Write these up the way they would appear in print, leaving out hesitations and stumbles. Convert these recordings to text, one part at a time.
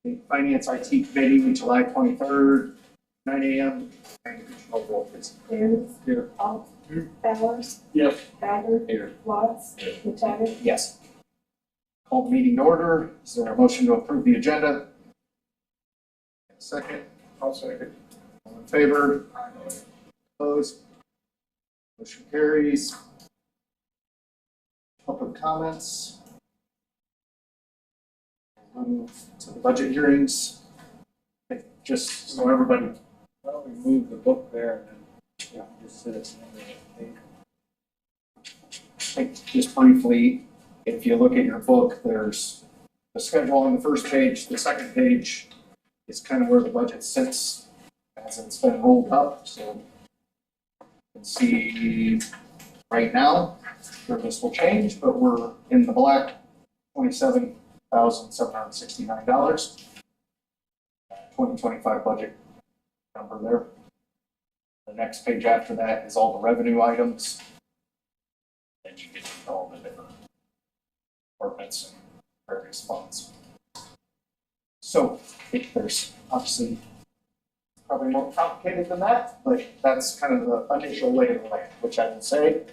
The Finance IT Committee, July 23rd, 9 a.m. And Commissioner Wolf is Aaron, here. Alt, Bowers, Yep. Thacker, Here. Watts, McTaggart. Yes. Call the meeting to order. Is there a motion to approve the agenda? Second. I'll second. All in favor? Opposed? Motion carries. Public comments. Move to the budget hearings. Just so everybody, Well, we moved the book there and then just sit it in just briefly, if you look at your book, there's the schedule on the first page. The second page is kind of where the budget sits as it's been rolled up. So you can see right now, sure this will change, but we're in the black, $27,769. 2025 budget number there. The next page after that is all the revenue items. Then you get all the different departments and various funds. So there's obviously probably more complicated than that, but that's kind of the initial lay of the land, which I would say.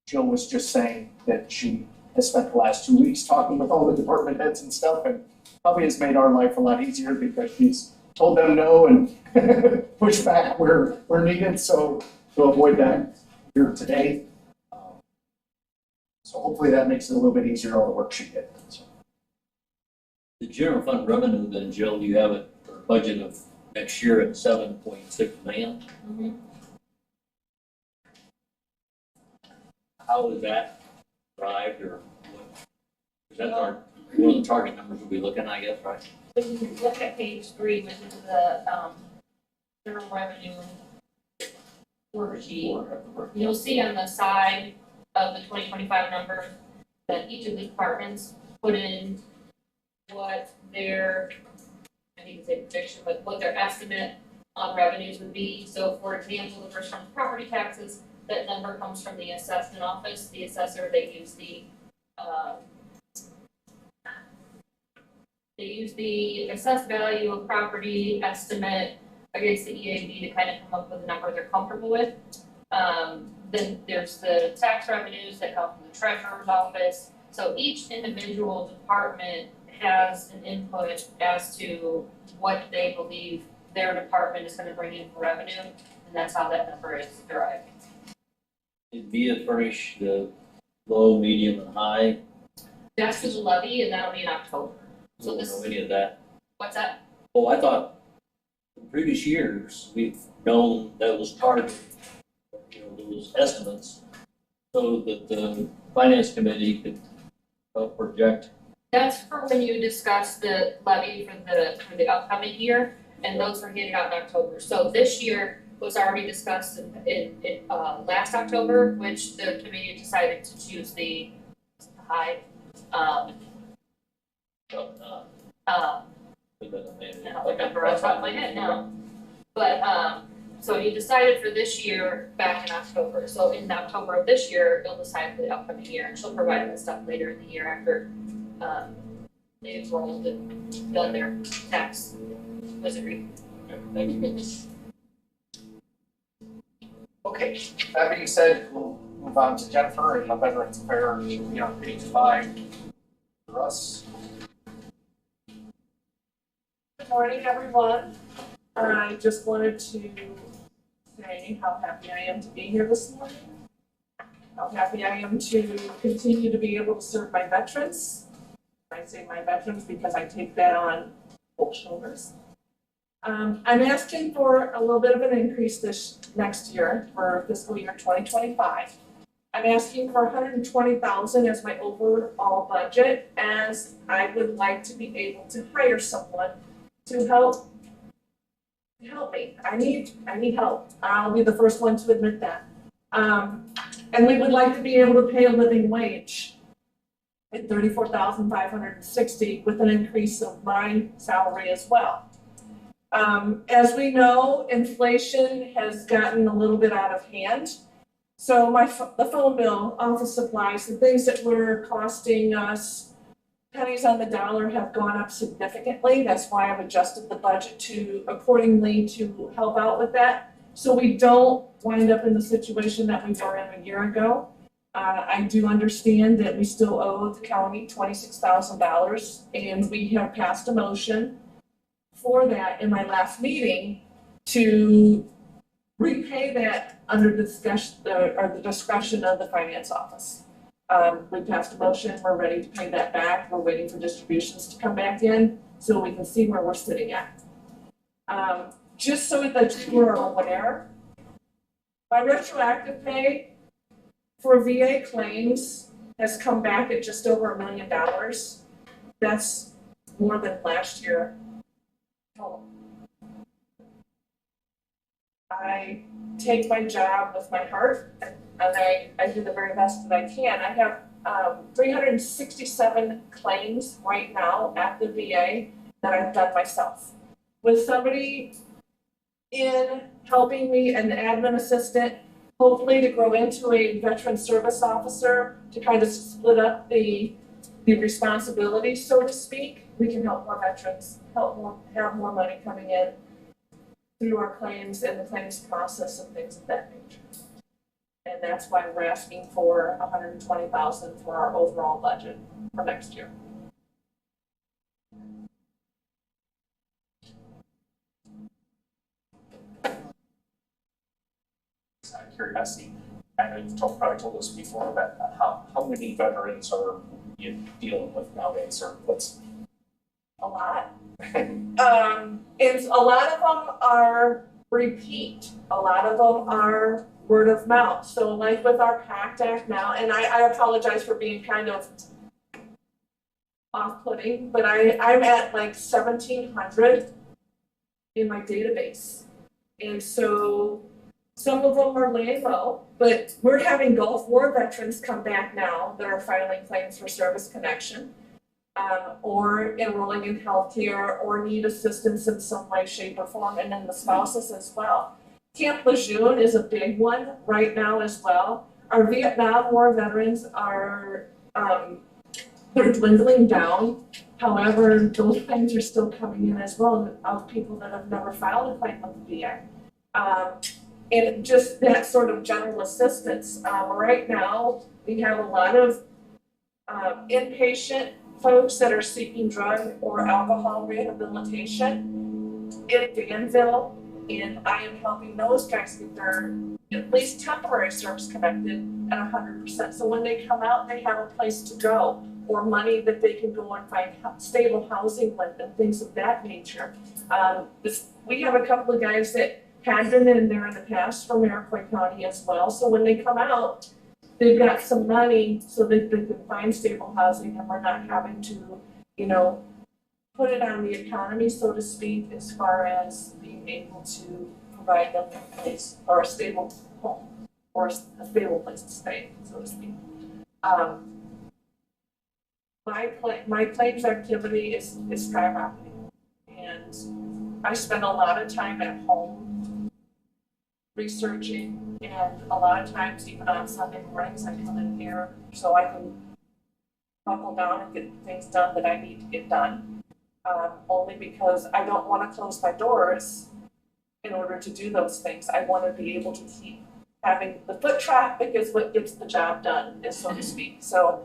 Jill was just saying that she has spent the last 2 weeks talking with all the department heads and stuff, and probably has made our life a lot easier because she's told them no and pushed back where needed. So to avoid that here today. So hopefully that makes it a little bit easier, all the work she did. So. The general fund revenue, then, Jill, you have it for a budget of next year at 7.6 million. Mhm. How is that derived or what? Is that one of the target numbers we'll be looking, I guess, right? If you look at page 3, which is the general revenue worksheet, you'll see on the side of the 2025 numbers that each of the departments put in what their, I need to say prediction, but what their estimate on revenues would be. So for example, the first one, property taxes, that number comes from the assessment office, the assessor. They use the assessed value of property estimate against the EAV to kind of come up with a number they're comfortable with. Then there's the tax revenues that come from the treasurer's office. So each individual department has an input as to what they believe their department is going to bring in for revenue, and that's how that number is derived. Did VIA furnish the low, medium, and high? That's the levy, and that'll be in October. We So don't this, know any of that. what's that? Oh, I thought in previous years, we've known that was part of, those estimates so that the finance committee could help project. That's for when you discuss the levy for the upcoming year, and those were handed out in October. So this year was already discussed in last October, which the committee decided to choose the high, But I don't remember off the top of my head now. But, so you decided for this year back in October. So in October of this year, you'll decide for the upcoming year, and she'll provide that stuff later in the year after, they've rolled and done their tax wizardry. Thank you. Okay, that being said, we'll move on to Jennifer and the Veterans Affairs. She'll be on page 5 for us. Good morning, everyone. I just wanted to say how happy I am to be here this morning. How happy I am to continue to be able to serve my veterans. I say my veterans because I take that on both shoulders. I'm asking for a little bit of an increase this next year for fiscal year 2025. I'm asking for $120,000 as my overall budget, as I would like to be able to hire someone to help me. I need help. I'll be the first one to admit that. And we would like to be able to pay a living wage at $34,560 with an increase of my salary as well. As we know, inflation has gotten a little bit out of hand. So the phone bill, office supplies, the things that were costing us pennies on the dollar have gone up significantly. That's why I've adjusted the budget to accordingly to help out with that. So we don't wind up in the situation that we were in a year ago. I do understand that we still owe the county $26,000, and we have passed a motion for that in my last meeting to repay that under discussion, or the discretion of the finance office. We passed a motion, we're ready to pay that back, we're waiting for distributions to come back in, so we can see where we're sitting at. Just so that you are aware, my retroactive pay for VA claims has come back at just over $1 million. That's more than last year total. I take my job with my heart, and I do the very best that I can. I have 367 claims right now at the VA that I've done myself. With somebody in helping me, an admin assistant, hopefully to grow into a veteran service officer, to kind of split up the responsibility, so to speak. We can help more veterans, have more money coming in through our claims and the claims process and things of that nature. And that's why we're asking for $120,000 for our overall budget for next year. Out of curiosity, I know you've probably told us before, but how many veterans are you dealing with nowadays, or what's? A lot. And a lot of them are repeat. A lot of them are word of mouth. So like with our PACT Act now, and I apologize for being kind of off-putting, but I'm at like 1,700 in my database. And so some of them are laying low, but we're having Gulf War veterans come back now that are filing claims for service connection. Or enrolling in healthcare, or need assistance in some way, shape, or form, and then the spouses as well. Camp Lejeune is a big one right now as well. Our Vietnam War veterans are, they're dwindling down. However, those claims are still coming in as well of people that have never filed a claim with the VA. And just that sort of general assistance. Right now, we have a lot of inpatient folks that are seeking drug or alcohol rehabilitation in Danville, and I am helping those guys get their at least temporary service connected at 100%. So when they come out, they have a place to go, or money that they can go and find stable housing with, and things of that nature. We have a couple of guys that had been in there in the past from Iroquois County as well. So when they come out, they've got some money so that they can find stable housing, and we're not having to, put it on the economy, so to speak, as far as being able to provide them a place or a stable home or a stable place to stay, so to speak. My claims activity is skyrocketing, and I spend a lot of time at home researching. And a lot of times, even on Sunday mornings, I come in here so I can buckle down and get things done that I need to get done. Only because I don't want to close my doors in order to do those things. I want to be able to keep having the foot traffic is what gets the job done, so to speak. So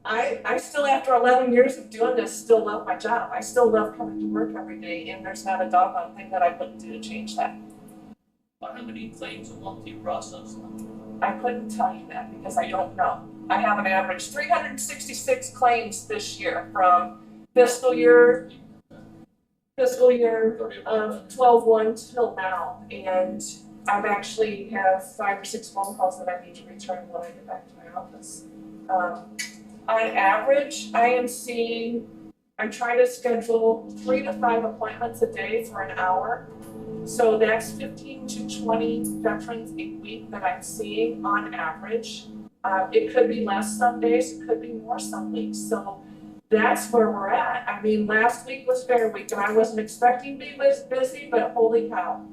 I still, after 11 years of doing this, still love my job. I still love coming to work every day, and there's not a doggone thing that I couldn't do to change that. How many claims a month do you process? I couldn't tell you that because I don't know. I have an average 366 claims this year from fiscal year of 12/1 till now, and I've actually have 5 or 6 phone calls that I need to return when I get back to my office. On average, I try to schedule 3 to 5 appointments a day for an hour. So that's 15 to 20 veterans a week that I'm seeing on average. It could be less some days, it could be more some weeks. So that's where we're at. I mean, last week was Fair Week, and I wasn't expecting to be busy, but holy cow.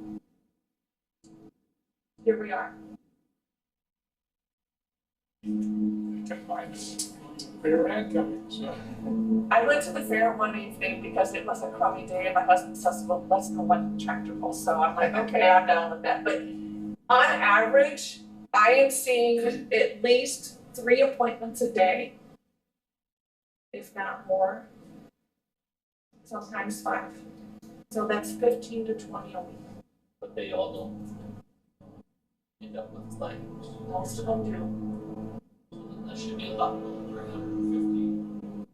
Here we are. Fair and coming, so. I went to the fair one evening because it was a crummy day and my husband says, well, let's go watch the tractor pull. So I'm like, okay, I'm down with that. But on average, I am seeing at least 3 appointments a day, if not more. Sometimes 5. So that's 15 to 20 a week. But they all don't end up with claims. Most of them do. So then that should be a lot more than 350.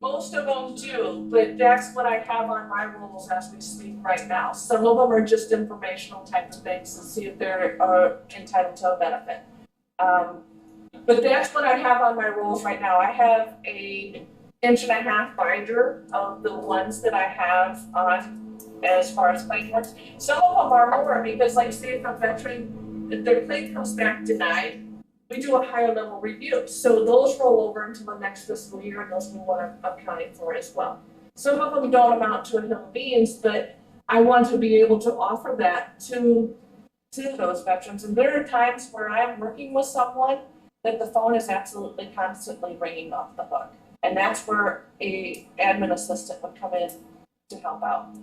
Most of them do, but that's what I have on my rules as we speak right now. Some of them are just informational type of things to see if they're entitled to a benefit. But that's what I have on my rules right now. I have a 1.5-inch binder of the ones that I have on as far as claim works. Some of them are more because like say if a veteran, if their claim comes back denied, we do a higher level review. So those roll over into the next fiscal year and those we want to accounting for as well. Some of them don't amount to a hill of beans, but I want to be able to offer that to those veterans. And there are times where I'm working with someone that the phone is absolutely constantly ringing off the hook. And that's where a admin assistant would come in to help out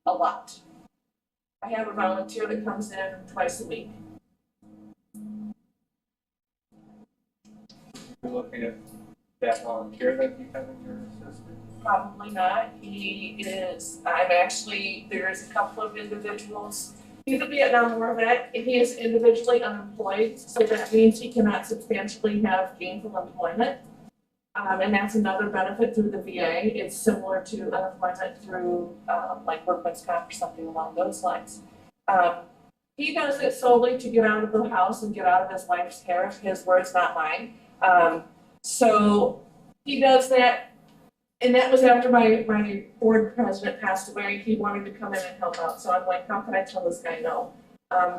a lot. I have a volunteer that comes in twice a week. You're looking at that volunteer that you have in your assistant? Probably not. There's a couple of individuals. He's a Vietnam War vet. He is individually unemployed, so that means he cannot substantially have gainful employment. And that's another benefit through the VA. It's similar to unemployment through, like workman's comp or something along those lines. He does it solely to get out of the house and get out of his wife's hair, his words, not mine. So he does that, and that was after my board president passed away. He wanted to come in and help out, so I'm like, how can I tell this guy no?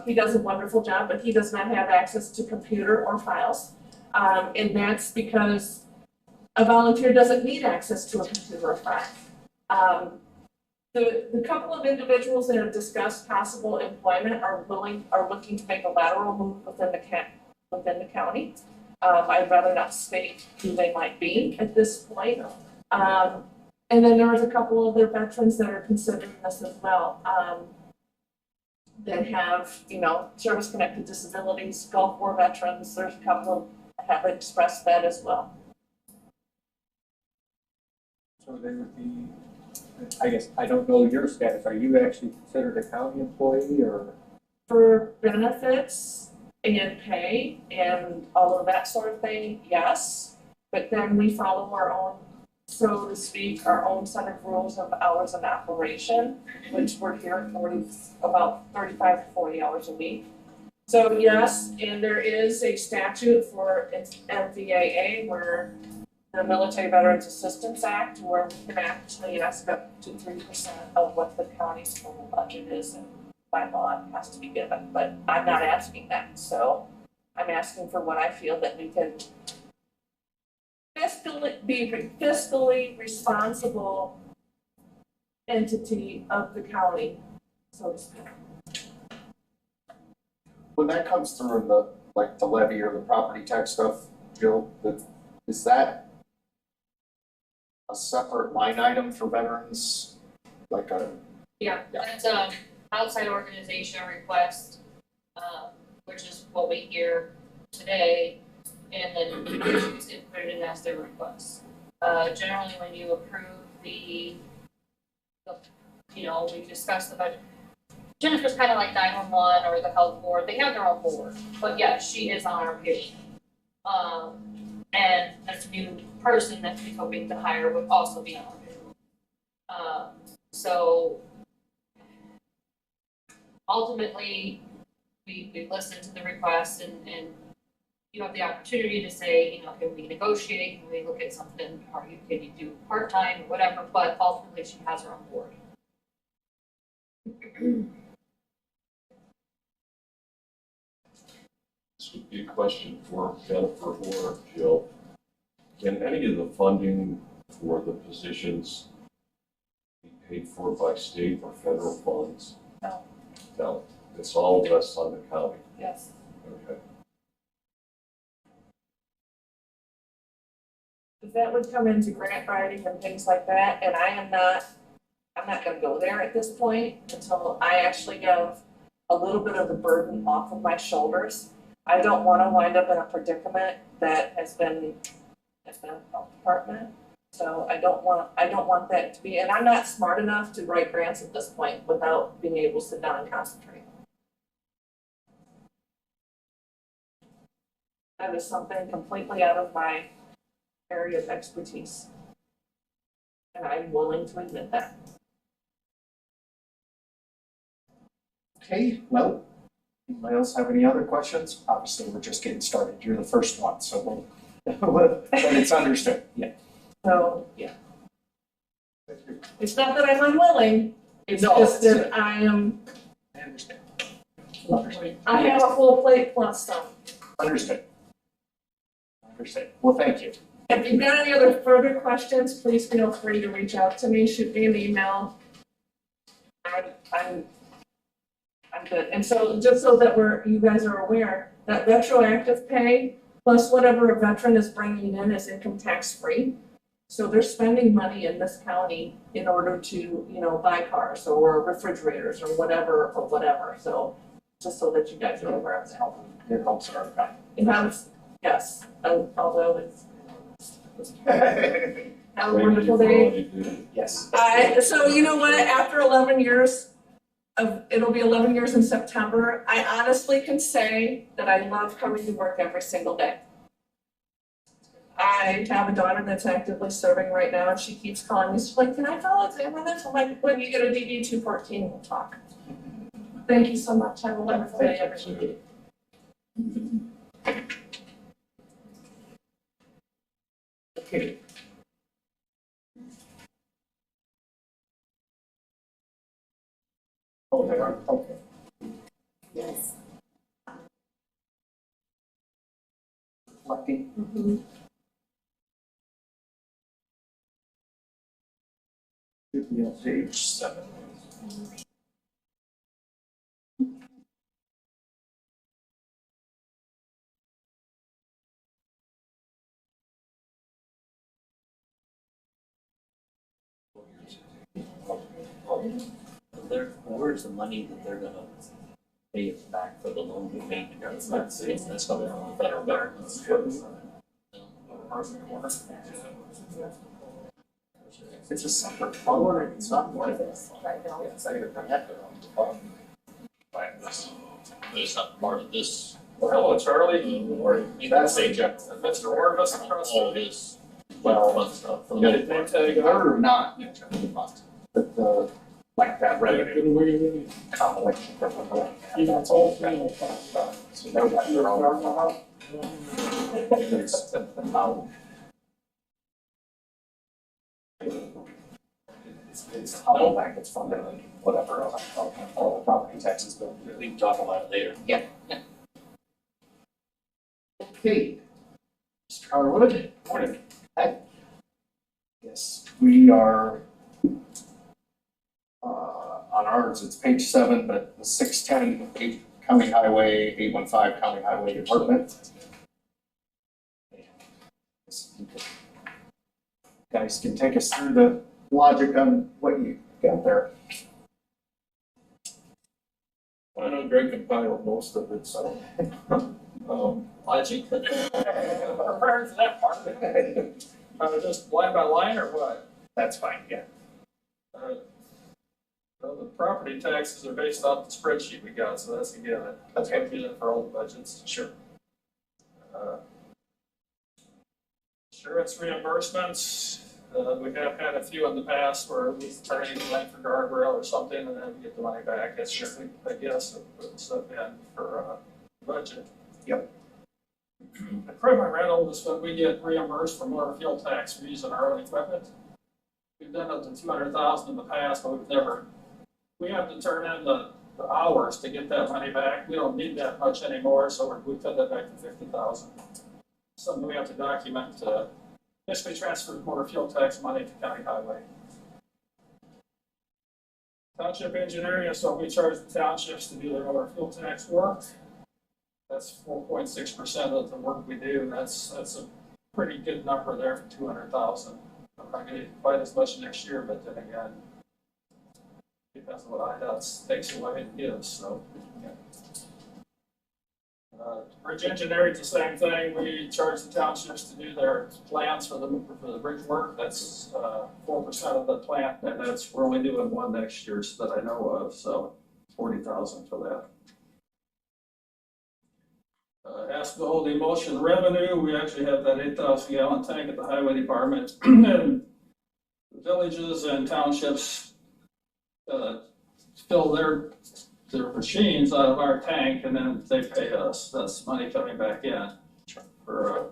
He does a wonderful job, but he does not have access to computer or files. And that's because a volunteer doesn't need access to a computer or file. The couple of individuals that have discussed possible employment are looking to make a lateral move within the county. I'd rather not state who they might be at this point. And then there was a couple of other veterans that are considering this as well, that have, service-connected disabilities, Gulf War veterans. There's a couple that have expressed that as well. So they would be, I guess, I don't know your status. Are you actually considered a county employee or? For benefits and pay and all of that sort of thing, yes. But then we follow our own, so to speak, our own set of rules of hours of operation, which we're here about 35 to 40 hours a week. So yes, and there is a statute for MVAA where the Military Veterans Assistance Act, where we can actually ask up to 3% of what the county's total budget is, and by law it has to be given, but I'm not asking that, so I'm asking for what I feel that we can fiscally responsible entity of the county, so to speak. When that comes through in the levy or the property tax stuff, Jill, is that a separate line item for veterans? Yeah, that's outside organization request, which is what we hear today, and then it's put it in as their request. Generally, when you approve the we discussed the budget. Jennifer's kind of like 911 or the health board. They have their own board, but yes, she is on our payroll. And this new person that we're hoping to hire would also be on our payroll. So ultimately, we listened to the request and you have the opportunity to say, can we negotiate, can we look at something, or can you do part-time or whatever, but ultimately she has her own board. This would be a question for Jennifer or Jill. Can any of the funding for the positions be paid for by state or federal funds? No. No, it's all rests on the county. Yes. Okay. that would come into grant writing and things like that, and I'm not gonna go there at this point until I actually have a little bit of the burden off of my shoulders. I don't wanna wind up in a predicament that has been a health department. So I don't want that to be, and I'm not smart enough to write grants at this point without being able to sit down and concentrate. That is something completely out of my area of expertise. And I'm willing to admit that. Okay, well, anybody else have any other questions? Obviously, we're just getting started. You're the first one, so but it's understood, yeah. So, yeah. It's not that I'm unwilling, it's No, just that I understand. I have a full plate plus some. Understood. Well, thank you. If you've got any other further questions, please feel free to reach out to me, shoot me an email. I'm good. And so, just so that you guys are aware, that retroactive pay plus whatever a veteran is bringing in is income tax free. So they're spending money in this county in order to, buy cars or refrigerators or whatever. So just so that you guys are aware of that. It helps our guy. It has, yes, although it's, have a Thank you wonderful for all day. you do. Yes. So you know what, after 11 years it'll be 11 years in September, I honestly can say that I love coming to work every single day. I have a daughter that's actively serving right now, and she keeps calling me, she's like, can I follow exam on this? I'm like, when you get a DD 214, we'll talk. Thank you so much, have a wonderful day, everyone. Okay. Oh, they are, okay. Yes. Reflecting. Mhm. Should be on page 7. Where's the money that they're gonna pay us back for the loan we made? That's coming from the federal government. It's a separate fund, it's not one of this. But it's not part of this, Hello, Charlie. or That's a Mr. Orvis across all the this Well, fun stuff. For the yeah. most part. tag. Or not, but the, like that revenue compilation. So they got their own. It's, it's how back it's funded and whatever, all the property taxes go. We can talk about it later. Okay. Mr. Harwood. Morning. Hi. Yes, we are, on ours, it's page 7, but the 610 County Highway, 815 County Highway Department. Guys can take us through the logic on what you got there. I know Greg compiled most of it, so. Logic. Prepared for that part of it. Just line by line or what? That's fine, yeah. Well, the property taxes are based off the spreadsheet we got, so that's a given. That's Okay. what we did for all the budgets. Sure. Insurance reimbursements, we have had a few in the past where we turn in the for guardrail or something and then we get the money back. That's just, I guess, put stuff in for, budget. Yep. Equipment rental is when we get reimbursed for motor fuel tax for using our own equipment. We've done up to 200,000 in the past, but we have to turn in the hours to get that money back. We don't need that much anymore, so we put that back to 50,000. Something we have to document to basically transfer motor fuel tax money to county highway. Township engineering is what we charge the townships to do their motor fuel tax work. That's 4.6% of the work we do. That's a pretty good number there for 200,000. I'm not gonna get quite as much next year, but then again, depends on what IDOT takes away and gives, so. Yeah. Bridge engineering, the same thing, we charge the townships to do their plans for the bridge work, that's 4% of the plant, and we're only doing one next year so that I know of, so 40,000 for that. As to the whole emulsion revenue, we actually have that 8,000 gallon tank at the highway department, and villages and townships fill their machines out of our tank, and then they pay us. That's money coming back in for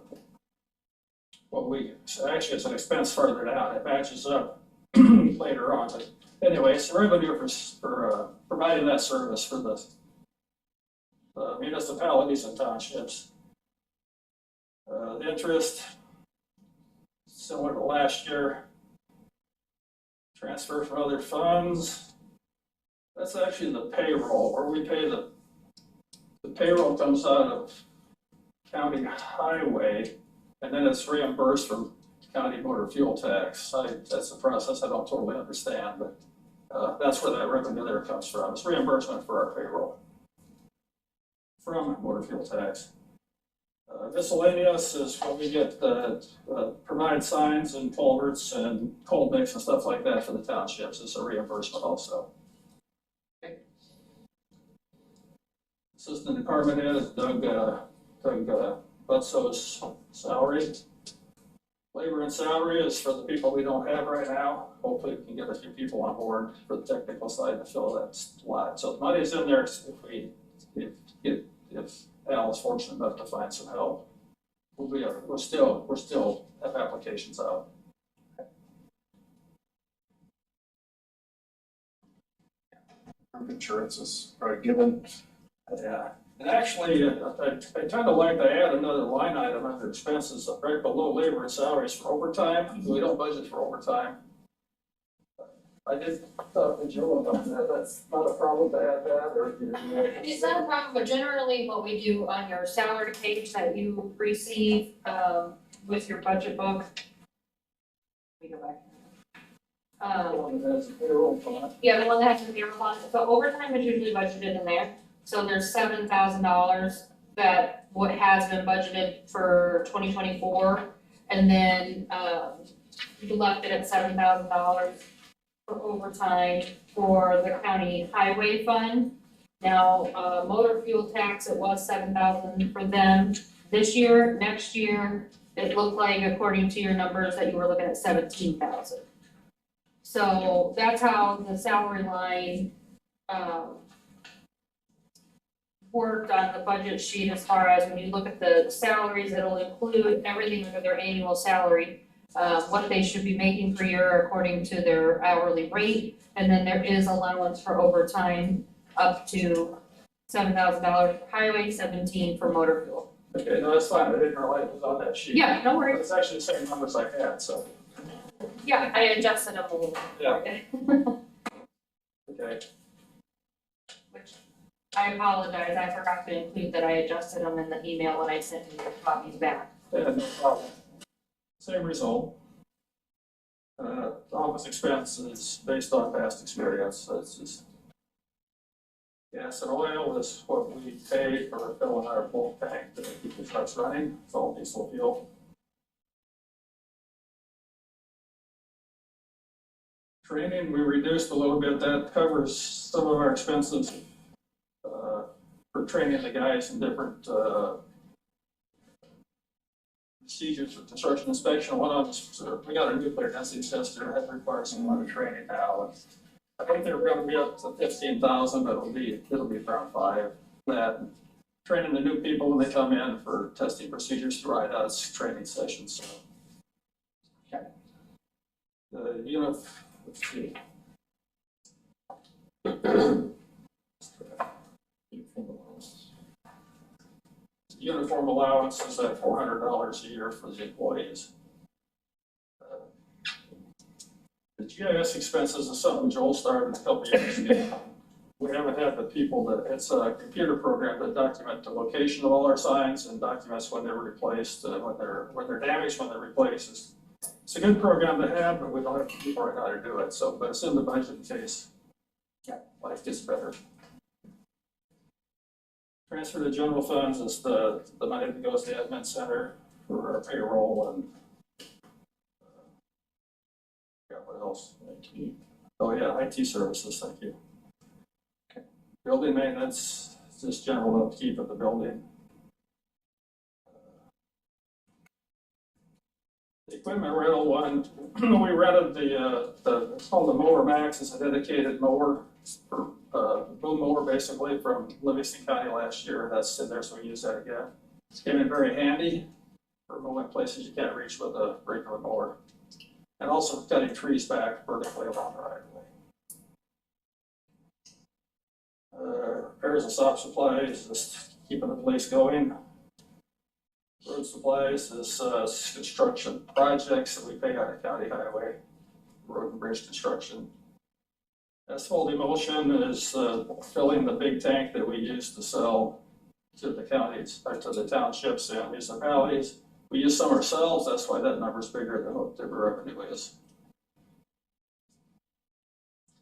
what we, actually it's an expense further down. It matches up later on. But anyway, it's revenue for providing that service for the municipalities and townships. The interest, similar to last year. Transfer from other funds. That's actually the payroll, where we pay the payroll comes out of county highway, and then it's reimbursed from county motor fuel tax. That's a process I don't totally understand, but that's where that revenue there comes from. It's reimbursement for our payroll from motor fuel tax. Miscellaneous is when we get provide signs and culverts and cold mix and stuff like that for the townships. It's a reimbursement also. Assistant Department Head is Doug Butso's salary. Labor and salary is for the people we don't have right now. Hopefully we can get a few people on board for the technical side to fill that slot. So the money's in there if Al is fortunate enough to find some help. We're still have applications out. Group insurance is already given. Yeah, and actually, I kind of like to add another line item under expenses, right below labor and salaries for overtime. We don't budget for overtime. I did talk to Joe about that. That's not a problem to add that, or if you. It's not a problem, but generally what we do on your salary page that you receive, with your budget book. Let me go back. That's a payroll fund. Yeah, the one that has the payroll fund, so overtime is usually budgeted in there. So there's $7,000 that what has been budgeted for 2024, and then we left it at $7,000 for overtime for the county highway fund. Now, motor fuel tax, it was $7,000 for them this year. Next year, it looked like, according to your numbers, that you were looking at $17,000. So that's how the salary line worked on the budget sheet, as far as when you look at the salaries, it'll include everything under their annual salary, what they should be making per year according to their hourly rate, and then there is allowance for overtime up to $7,000 for highway, 17 for motor fuel. Okay, no, that's fine. I didn't realize it was on that sheet. Yeah, no worries. It's actually the same numbers I had, so, Yeah, I adjusted them a little bit. Yeah. Okay. Which, I apologize, I forgot to include that I adjusted them in the email when I sent you the copies back. Yeah, no problem. Same result. Office expense is based on past experience, so it's just. Gas and oil is what we pay for filling our bulk tank to keep the trucks running. It's all diesel fuel. Training, we reduced a little bit. That covers some of our expenses for training the guys in different procedures for construction inspection. One of them, we got a nuclear density tester that requires some lot of training now. And I think they're going to be up to 15,000, but it'll be around 5. That training the new people when they come in for testing procedures through IDOT's training sessions. So. The unit. Let's see. Uniform allowance is at $400 a year for the employees. The GIS expenses is something Joel started a couple years ago. we haven't had the people that, it's a computer program that document the location of all our signs and documents when they're replaced, when they're damaged, when they're replaced. It's a good program to have, but we don't have people right now to do it, so, but it's in the budget in case life gets better. Transfer to general funds is the money that goes to the admin center for our payroll and what else? IT. Oh yeah, IT services, thank you. Okay. Building maintenance, just general upkeep of the building. The equipment rental one, we rented it's called the Mower Max. It's a dedicated mower for boom mower basically from Livingston County last year. That's in there, so we use that again. It's came in very handy for mowing places you can't reach with a regular mower. And also cutting trees back vertically along the right of way. Repairs and soft supplies, just keeping the place going. Road supplies is construction projects that we pay out of county highway, road and bridge construction. Asphalt emulsion is filling the big tank that we use to sell to the counties, or to the townships and municipalities. We use some ourselves, that's why that number's bigger than what the revenue is.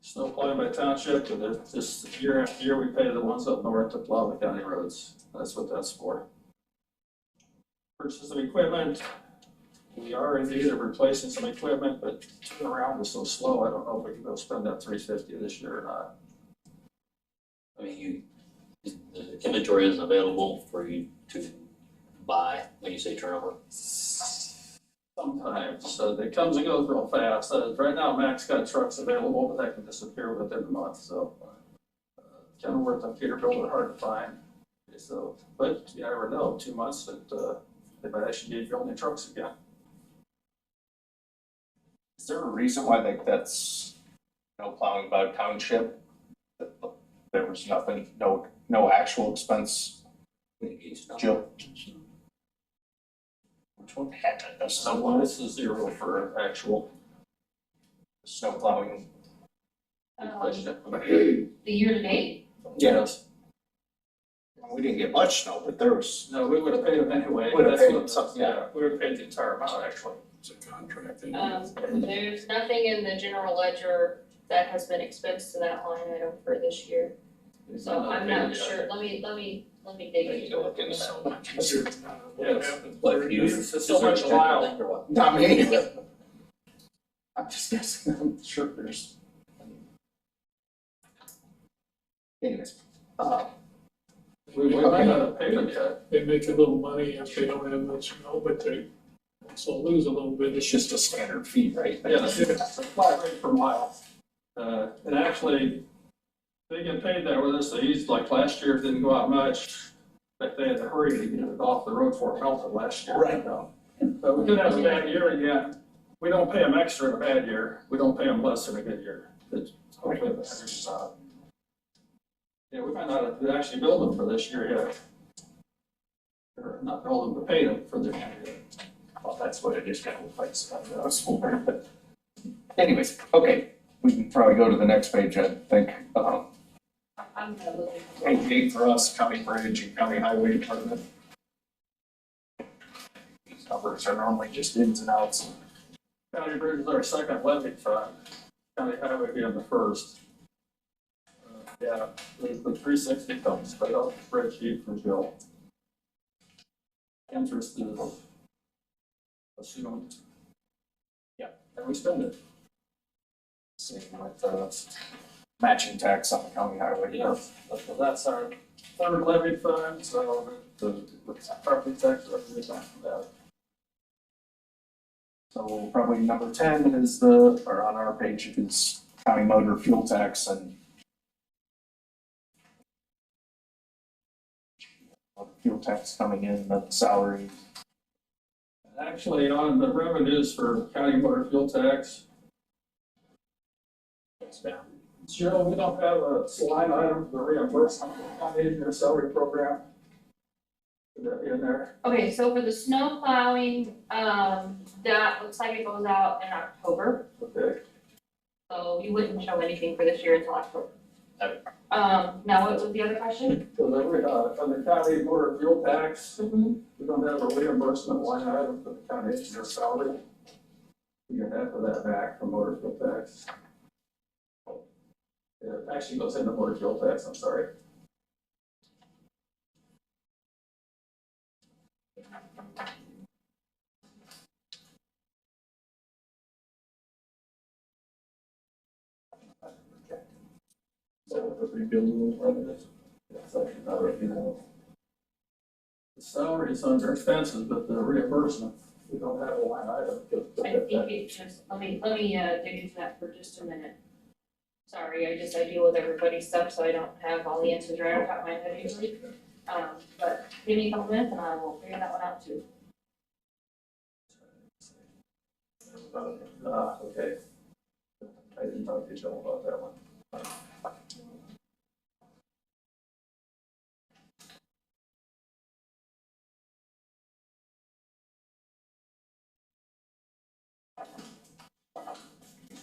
Snow plowing by township, and just year after year, we pay the ones up north to plow the county roads. That's what that's for. Purchase of equipment, we are indeed replacing some equipment, but turnaround is so slow, I don't know if we can go spend that $350 this year or not. I mean, the inventory isn't available for you to buy when you say turnover. Sometimes, it comes and goes real fast. Right now, Mac's got trucks available, but that can disappear within a month, so. Kenilworth and Peterbilt are hard to find. So, but you never know, 2 months that they might actually need building trucks again. Is there a reason why that's no plowing by township? There was nothing, no actual expense, Jill? Which one had it? The snow plowing? This is 0 for actual. Snow plowing. The year to date, Yes. We didn't get much snow, but there was. No, we would have paid them anyway. Would have That's paid what- something, yeah. We would have paid the entire amount, actually. It's a contract. there's nothing in the general ledger that has been expensed to that line item for this year. So I'm not sure, let me dig Need to into look it. into that. Yes. But you, It's so much a while. or what? Not me. I'm just guessing, I'm sure there's. Anyways, We might not have paid them yet. They make a little money if they don't have much snow, but they also lose a little bit. it's just a standard fee, right? Yes, it's a flat rate per mile. And actually, they get paid that with us, they used, like last year, it didn't go out much, but they had to hurry to get it off the road before it melted last year. Right. But we could have a bad year again. We don't pay them extra in a bad year, we don't pay them less in a good year. It's hopefully the averages out. Yeah, we might not have actually billed them for this year yet. Or not billed them, but paid them for this year yet. Well, that's what it is, kind of like, I was for, but anyways, okay, we can probably go to the next page, I think. I'm gonna look at. Page 8 for us, County Bridge and County Highway Department. These numbers are normally just ins and outs. County Bridge is our second levy fund, county highway being the first. Yeah, the 360 comes right off the spreadsheet from Jill. Interest is assumed. Yeah. And we spend it. Same with matching tax on the county highway. Yes, so that's our third levy fund, so the property tax revenue is not from that. So probably number 10 is or on our page is county motor fuel tax and fuel tax coming in, the salary. Actually, on the revenues for county motor fuel tax, It's down. Cheryl, we don't have a line item for reimbursement on your salary program. Is that in there? Okay, so for the snow plowing, that looks like it goes out in October, Okay. so you wouldn't show anything for this year until October. Now what was the other question? So on the county motor fuel tax, Mhm. we don't have a reimbursement line item for the county engineer salary. We get half of that back from motor fuel tax. It actually goes into motor fuel tax, I'm sorry. So if we build a little revenue, it's actually not really, the salaries under expenses, but the reimbursement, we don't have a line item. I think it just, let me dig into that for just a minute. Sorry, I deal with everybody's stuff, so I don't have all the answers right off the top of my head usually. But give me a couple minutes and I will figure that one out too. Okay. I didn't talk to Joe about that one.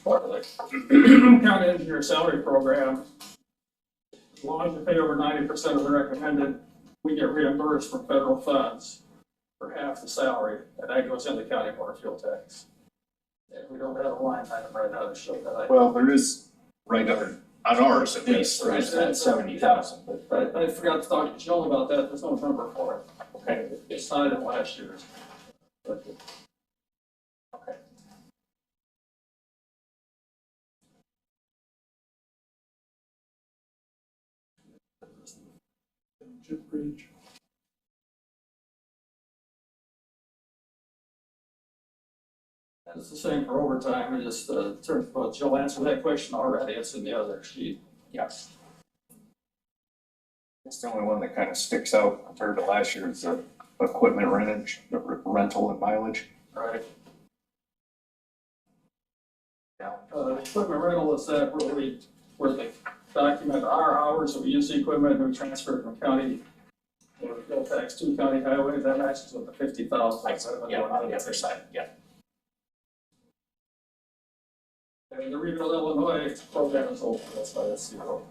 Part of the county engineer salary program, as long as you pay over 90% of the recommended, we get reimbursed from federal funds for half the salary, and that goes into county motor fuel tax. And we don't have a line item right now to show that. Well, there is, right on ours at least, there is that 70,000, but I forgot to talk to Joe about that, there's no number for it. okay. It's not in last year's. But Okay. Chip Bridge. it's the same for overtime, it just, well, Joe answered that question already, it's in the other sheet. Yes. It's the only one that kind of sticks out compared to last year is the equipment rental and mileage. Right. Yeah. Equipment rental is that where they document our hours that we use the equipment and we transfer it from county or bill tax to county highway, that matches with the 50,000. Yeah, on the other side, yeah. And the Rebuild Illinois program is over, that's why that's zero.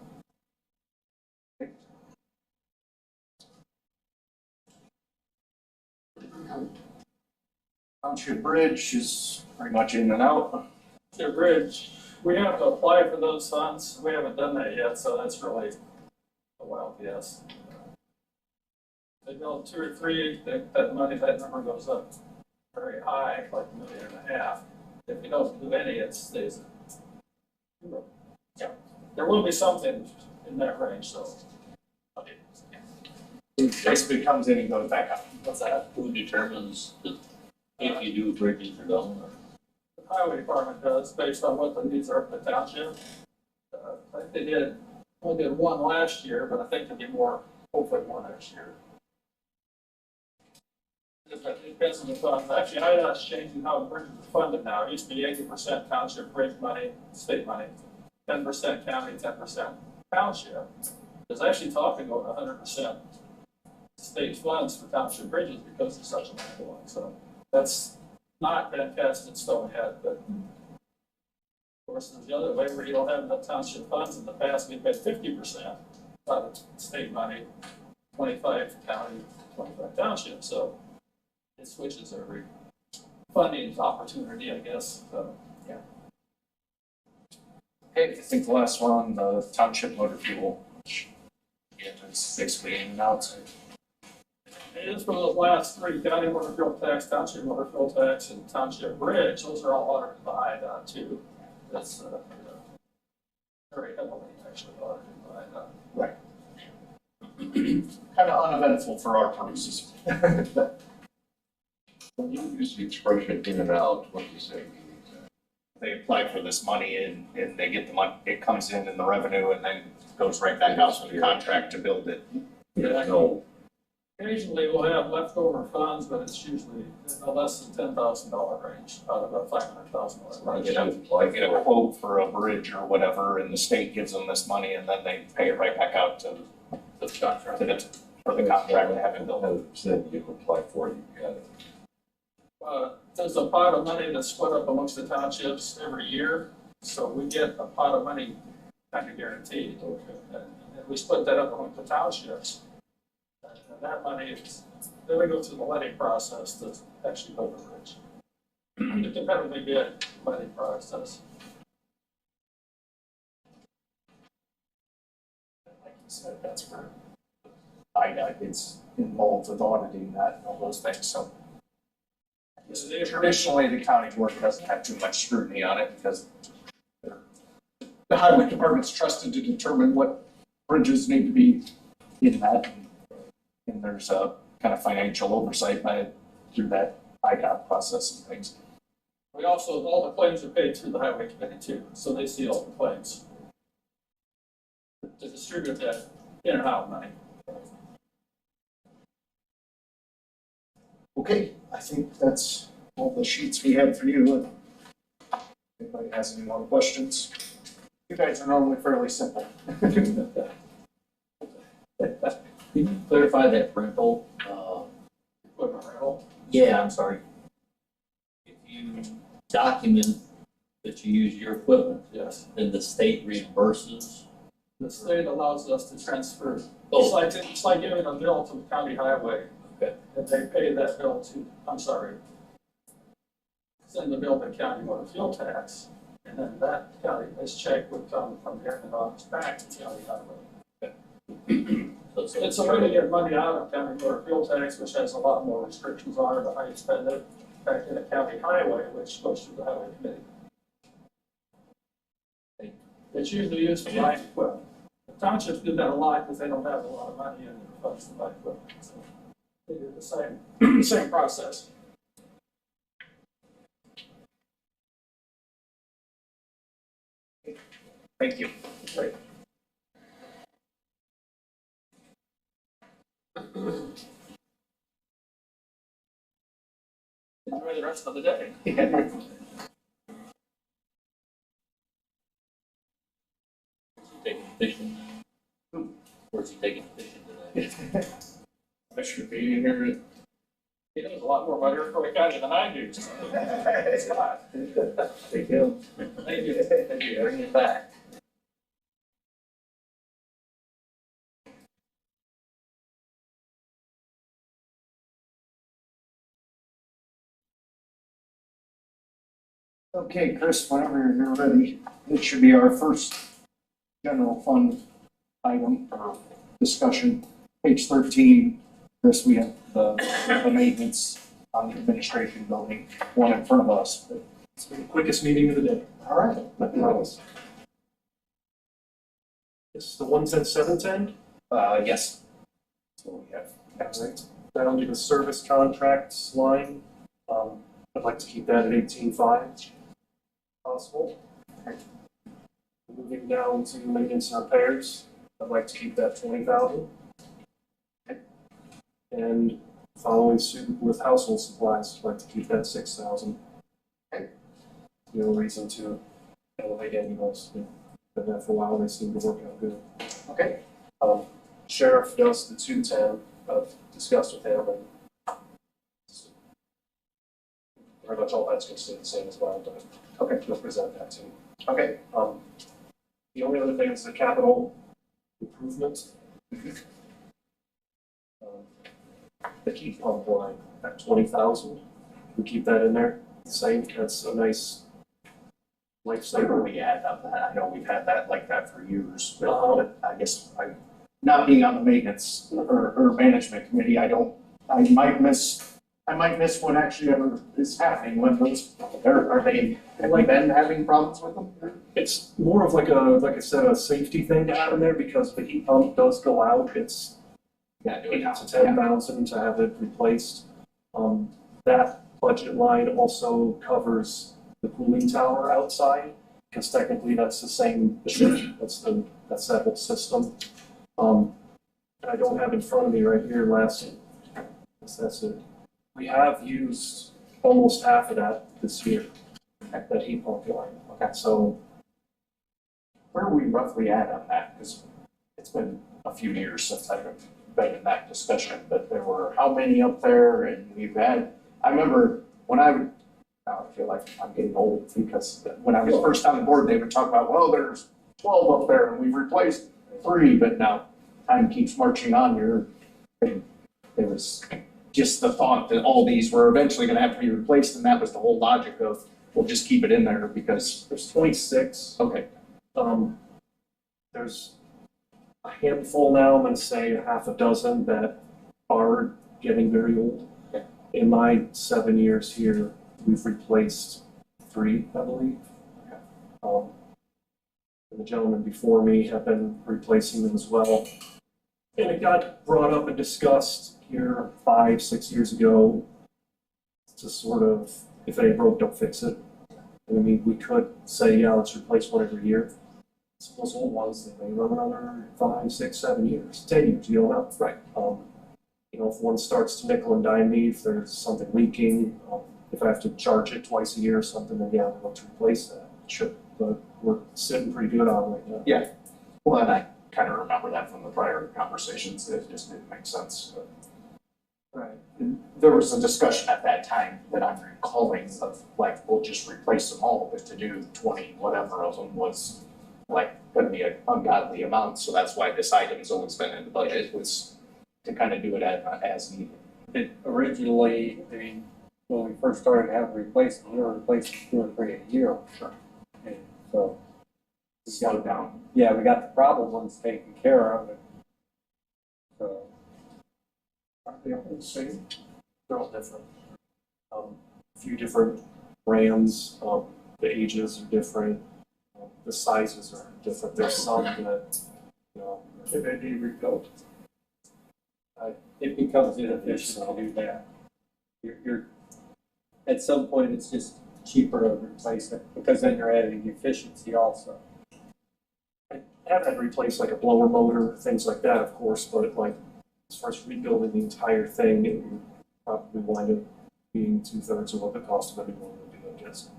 Township Bridge is pretty much in and out. Their bridge, we have to apply for those funds, we haven't done that yet, so that's really a wild guess. They build 2 or 3, that number goes up very high, like $1.5 million. If you don't do any, it stays at 0. Yeah, there will be something in that range, so. Basically comes in and goes back out. What's that? Who determines that if you do bridges or don't, or? The highway department does, based on what the needs are for the township. I think they only did 1 last year, but I think there'll be more, hopefully more next year. It depends on the funds. Actually, IDOT's changing how bridges are funded now. It used to be 80% township bridge money, state money, 10% county, 10% township. There's actually talking about 100% state funds for township bridges because it's such a backlog. So that's not been cast in stone yet, but of course, there's the other way where you don't have enough township funds. In the past, we've had 50% of state money, 25 county, 25 township. So it switches every funding opportunity, I guess. So, yeah. Okay, I think the last one, the township motor fuel. Yeah, it's basically in and out. So. it is for those last 3, county motor fuel tax, township motor fuel tax, and township bridge. Those are all audited by IDOT too. That's very heavily actually audited by IDOT. Right. Kind of uneventful for our purposes. When you use the expression in and out, what do you say? They apply for this money and they get the money, it comes in the revenue and then goes right back out to the contract to build it. Yeah, No, occasionally we'll have leftover funds, but it's usually in the less than $10,000 range out of a $500,000 I range. get They get a quote for a bridge or whatever and the state gives them this money and then they pay it right back out to the contract, for the contract to have it built. 100% you apply for it, you got it. There's a pot of money that's split up amongst the townships every year, so we get a pot of money kind of guaranteed. And we split that up among the townships. And that money is, then we go through the letting process to actually build the bridge. The competitively bid letting process. Like you said, that's where IDOT gets involved with auditing that and all those things, so. Traditionally, the county board doesn't have too much scrutiny on it because the highway department's trusted to determine what bridges need to be in that. And there's a kind of financial oversight through that IDOT process and things. We also, all the claims are paid through the highway committee too, so they see all the claims. To distribute that in and out money. Okay, I think that's all the sheets we had for you. If anybody has any more questions? You guys are normally fairly simple. Can you clarify that rental, Equipment rental. yeah, I'm sorry. If you document that you use your equipment, Yes. then the state reimburses? The state allows us to transfer, Oh, it's like giving a bill to the county highway. Okay. And they pay that bill to, send the bill to county motor fuel tax. And then that this check would come from the government office back to county highway. so It's a way to get money out of county motor fuel tax, which has a lot more restrictions on it, how you spend it, back in a county highway, which goes through the highway committee. It's usually used for buying equipment. The townships do that a lot because they don't have a lot of money in their funds to buy equipment, so they do the same process. Thank you. Right. Enjoy the rest of the day. taking fishing? Where's he taking fishing today? I should be in here. He knows a lot more about Iroquois County than I do. So. Scott. Thank you. Thank you. Bring it back. Okay, Chris, whenever you're ready, this should be our first general fund item or discussion. Page 13, Chris, we have the maintenance on the administration building, one in front of us. It's been the quickest meeting of the day. All right. I promise. This is the 110-710. Yes. So we have. Right. Down to the service contracts line. I'd like to keep that at 18.5. Possible. Moving down to maintenance and repairs. I'd like to keep that 20,000. And following suit with household supplies, I'd like to keep that 6,000. No reason to elevate any of those. We've been there for a while, they seem to work out good. Okay. Sheriff does the 210, I've discussed with him, and pretty much all that's gonna stay the same as well, but okay, we'll present that to him. Okay. The only other thing is the capital improvement. The heat pump line at 20,000, we keep that in there, same, that's a nice Whenever lifesaver. we add up that, I know we've had that like that for years, but I guess not being on the maintenance or management committee, I might miss what actually ever is happening when those, have we been having problems with them? It's more of like I said, a safety thing to have in there, because the heat pump does go out, it's Yeah, do it 8 now. to 10,000 to have it replaced. That budget line also covers the cooling tower outside, because technically that's the same machine, that's that whole system. And I don't have in front of me right here that's it. We have used almost half of that this year, that heat pump line. Okay. So Where are we roughly at on that? Because it's been a few years since I've been in that discussion, but there were how many up there, and we've had, I remember when now I feel like I'm getting old, because when I was first on the board, they would talk about, well, there's 12 up there and we've replaced 3, but now time keeps marching on. There was just the thought that all these were eventually gonna have to be replaced, and that was the whole logic of, we'll just keep it in there because, There's 26. okay, There's a handful now, I'm gonna say a half a dozen that are getting very old. In my 7 years here, we've replaced 3, I believe. And the gentleman before me have been replacing them as well. And it got brought up and discussed here 5, 6 years ago to sort of, if it ain't broke, don't fix it. I mean, we could say, yeah, let's replace one every year. Some of those old ones, they may run another 5, 6, 7 years, 10 years, you don't know. Right. You know, if one starts to nickel and dime me, if there's something leaking, if I have to charge it twice a year or something, then yeah, we'll have to replace that. sure. But we're sitting pretty good on it right now. Well, and I kind of remember that from the prior conversations, it just didn't make sense. Right. And there was a discussion at that time that I'm recalling of like, we'll just replace them all, but to do 20 whatever of them was like gonna be an ungodly amount, so that's why this item's always been in the budget, was to kind of do it as needed. It originally, I mean, when we first started having replacement, we were replacing 2 or 3 a year. Sure. And so, Slow down. yeah, we got the problem ones taken care of. So, Are they all the same? They're all different. A few different brands, the ages are different, the sizes are different. There's some that, you know, They need rebuilt. it becomes inefficient to do that. You're, at some point, it's just cheaper to replace it, because then you're adding efficiency also. I have had to replace like a blower motor, things like that, of course, but like, as far as rebuilding the entire thing, it would probably wind up being 2/3 of what the cost of a new one would be, I guess.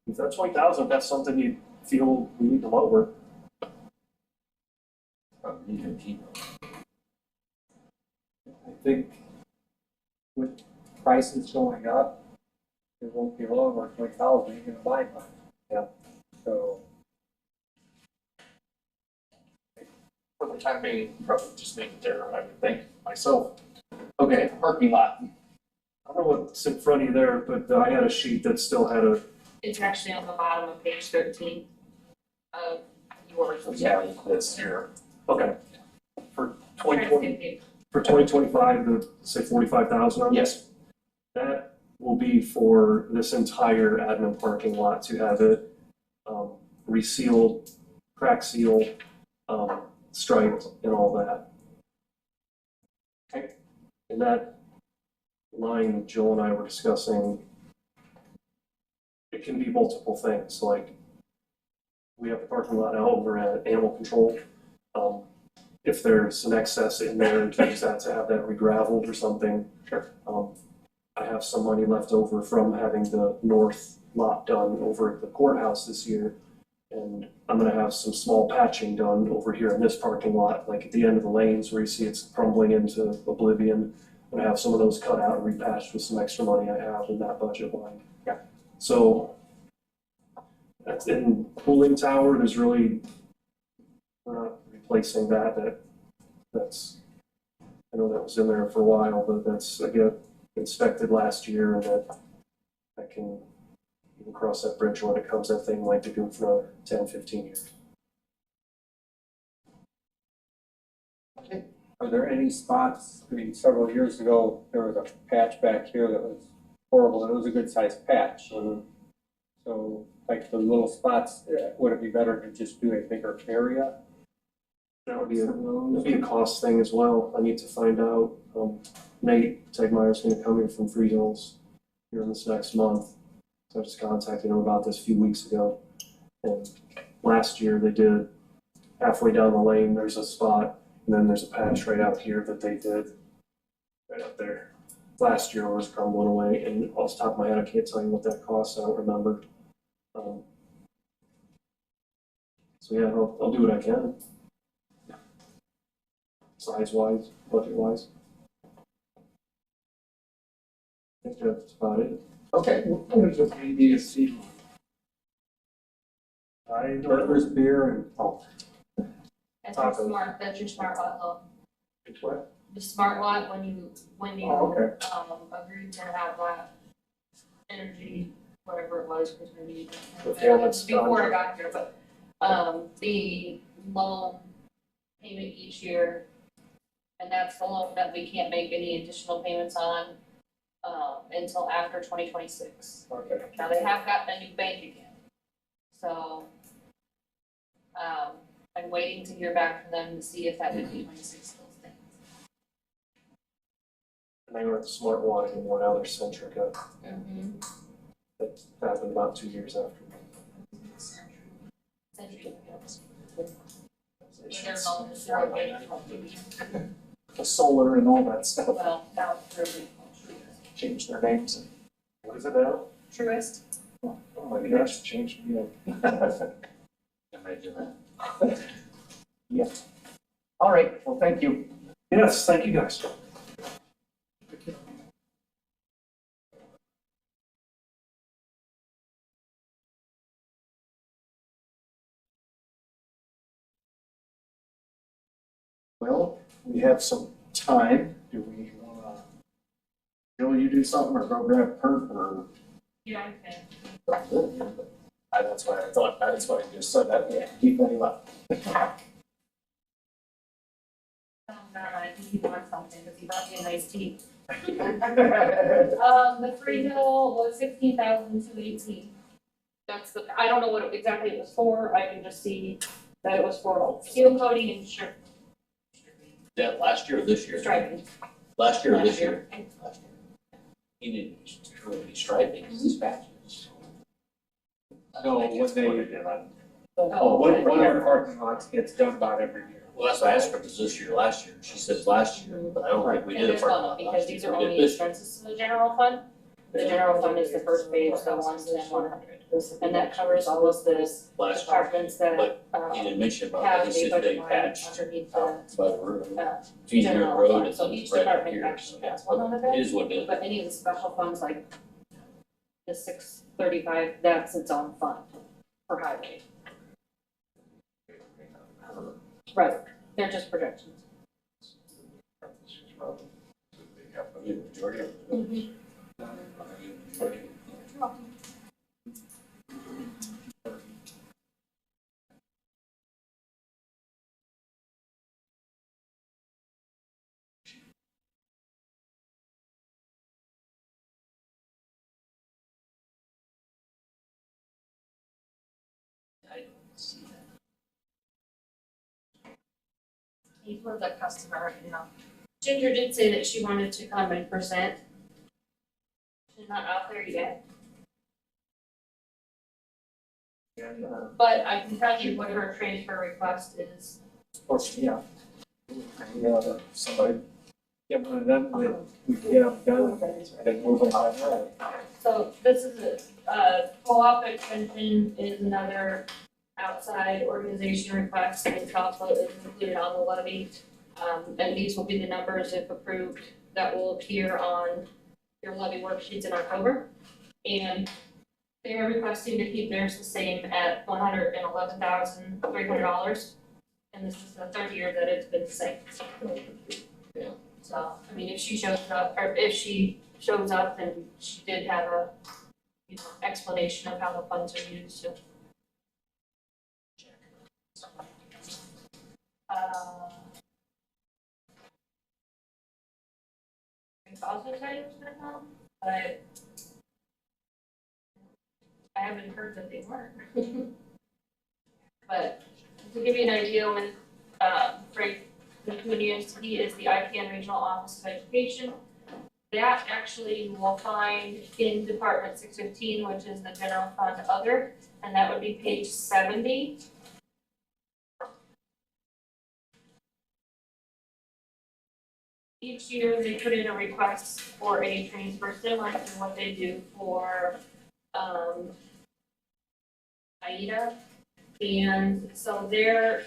If that's 20,000, that's something you feel we need to lower. You can keep I think with prices going up, it won't be lower, 20,000, you're gonna buy one. Yeah. So, For the time being, probably just leave it there, I would think, myself. Okay, parking lot. I don't know what's in front of you there, but I had a sheet that still had a, It's actually on the bottom of page 13 of yours. Yeah, this here. okay. For Trying to 2020, skip you. for 2025, the, say 45,000 on this? Yes, That will be for this entire admin parking lot to have it resealed, crack sealed, striped and all that. Okay. And that line Jill and I were discussing, it can be multiple things, like we have the parking lot now over at Animal Control. If there's an excess in there in case that to have that re-gravelled or something. Sure. I have some money left over from having the north lot done over at the courthouse this year. And I'm gonna have some small patching done over here in this parking lot, like at the end of the lanes where you see it's crumbling into oblivion. I'm gonna have some of those cut out and repatched with some extra money I have in that budget line. Yeah. So that's in cooling tower, there's really, we're not replacing that's, I know that was in there for a while, but that's, I got inspected last year and that I can even cross that bridge when it comes, that thing might be good for another 10, 15 years. are there any spots, I mean, several years ago, there was a patch back here that was horrible, and it was a good sized patch. So, like the little spots, would it be better to just do a bigger area? That would be a cost thing as well. I need to find out. Nate Tegmeyer's gonna come here from Free Hills here in this next month. So I just contacted him about this a few weeks ago. And last year they did halfway down the lane, there's a spot, and then there's a patch right out here that they did right up there. Last year was crumbling away, and off the top of my head, I can't tell you what that costs. I don't remember. So yeah, I'll do what I can. Size-wise, budget-wise. I think that's about it. okay. What is the PDC? I don't know. burgers, beer, and, oh, That's your Tacos. smart, that's your smart lot loan. What? The smart lot, when you Oh, okay. agreed to have that energy, whatever it was, because maybe. Performance Before I contract. got here, but, the loan payment each year. And that's the loan that we can't make any additional payments on, until after 2026. Okay. Now, they have gotten a new bank again. So, I'm waiting to hear back from them to see if that 2026 still stands. And they weren't Smart One anymore, now they're Centrica. Mm-hmm. That happened about 2 years after. Their loan is zero rate. The solar and all that stuff, Well, now it's really Truist. changed their names. And what is it now? Truist. Oh my gosh, changed, yeah. Imagine that. Yeah. All right, well, thank you. Yes, thank you guys. Well, we have some time. Do we wanna, Jill, you do something or go grab Kurt or? Yeah, okay. That's why I thought, that's why I just said that, yeah, keep any left. Oh, God, I think he wants something, because he brought me a nice tea. The free bill was 16,218. That's the, I don't know what exactly it was for, I can just see that it was for steel coating and That last year or this year? striping. Last year or this Last year? Last year. He didn't really striping, it's his patches. no, when they, Oh, one of our parking lots gets done about every year. Well, that's why I asked her, was this year, last year? She says last year, but I don't think we And did a there's parking one, lot because last these year. are We did only this. expenses to the general fund. The general fund is the first page, so 110, and that covers all of the Last year. departments that, He didn't mention about have that, he a said budget they line patched underneath the, out by the road. uh, Senior general Road fund, is so each right department here. actually has one on the It back. is what it is. But any of the special funds like the 635, that's its own fund for highway. Right, they're just projections. Majority of it. Majority. I don't see that. He was a customer, you know. Ginger did say that she wanted to come and present. She's not out there yet, but I can tell you what her transfer request is. Of course, yeah. Yeah, somebody, get one of them, we can get them done, then move them out. So this is a co-op extension is another outside organization request, and also is included on the levy. And these will be the numbers, if approved, that will appear on your levy worksheets in October. And they are requesting to keep theirs the same at $111,300. And this is the third year that it's been the same. Yeah. So, I mean, if she shows up, or if she shows up, then she did have a, you know, explanation of how the funds are used, so. I could also tell you what's going on, but I haven't heard that they weren't. But to give you an idea, with Frank Lucunius, he is the IPN Regional Office of Education. That actually you will find in Department 615, which is the general fund other, and that would be page 70. Each year, they put in a request for a transfer similar to what they do for, AIDA. And so their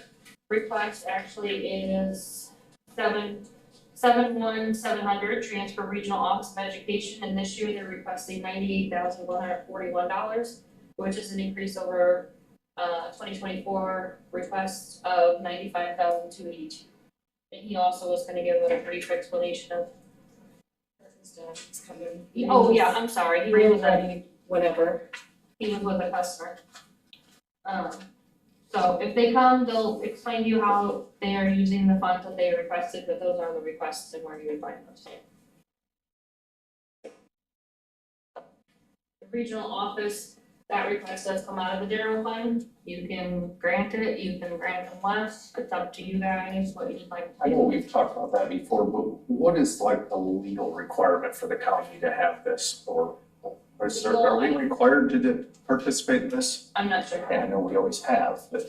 request actually is 7,700 transfer regional office of education, and this year they're requesting $98,141, which is an increase over twenty twenty-four request of $95,282. And he also was gonna give a brief explanation of. Oh, yeah, I'm sorry, he was Ready, whatever. with a customer. So if they come, they'll explain to you how they are using the funds that they requested, but those are the requests and where you would find those. The regional office, that request does come out of the general fund, you can grant it, you can grant them less, it's up to you guys, what you'd like I to know do. we've talked about that before, but what is like the legal requirement for the county to have this? Or is there, are we required to participate in this? I'm not sure. Yeah, I know we always have, but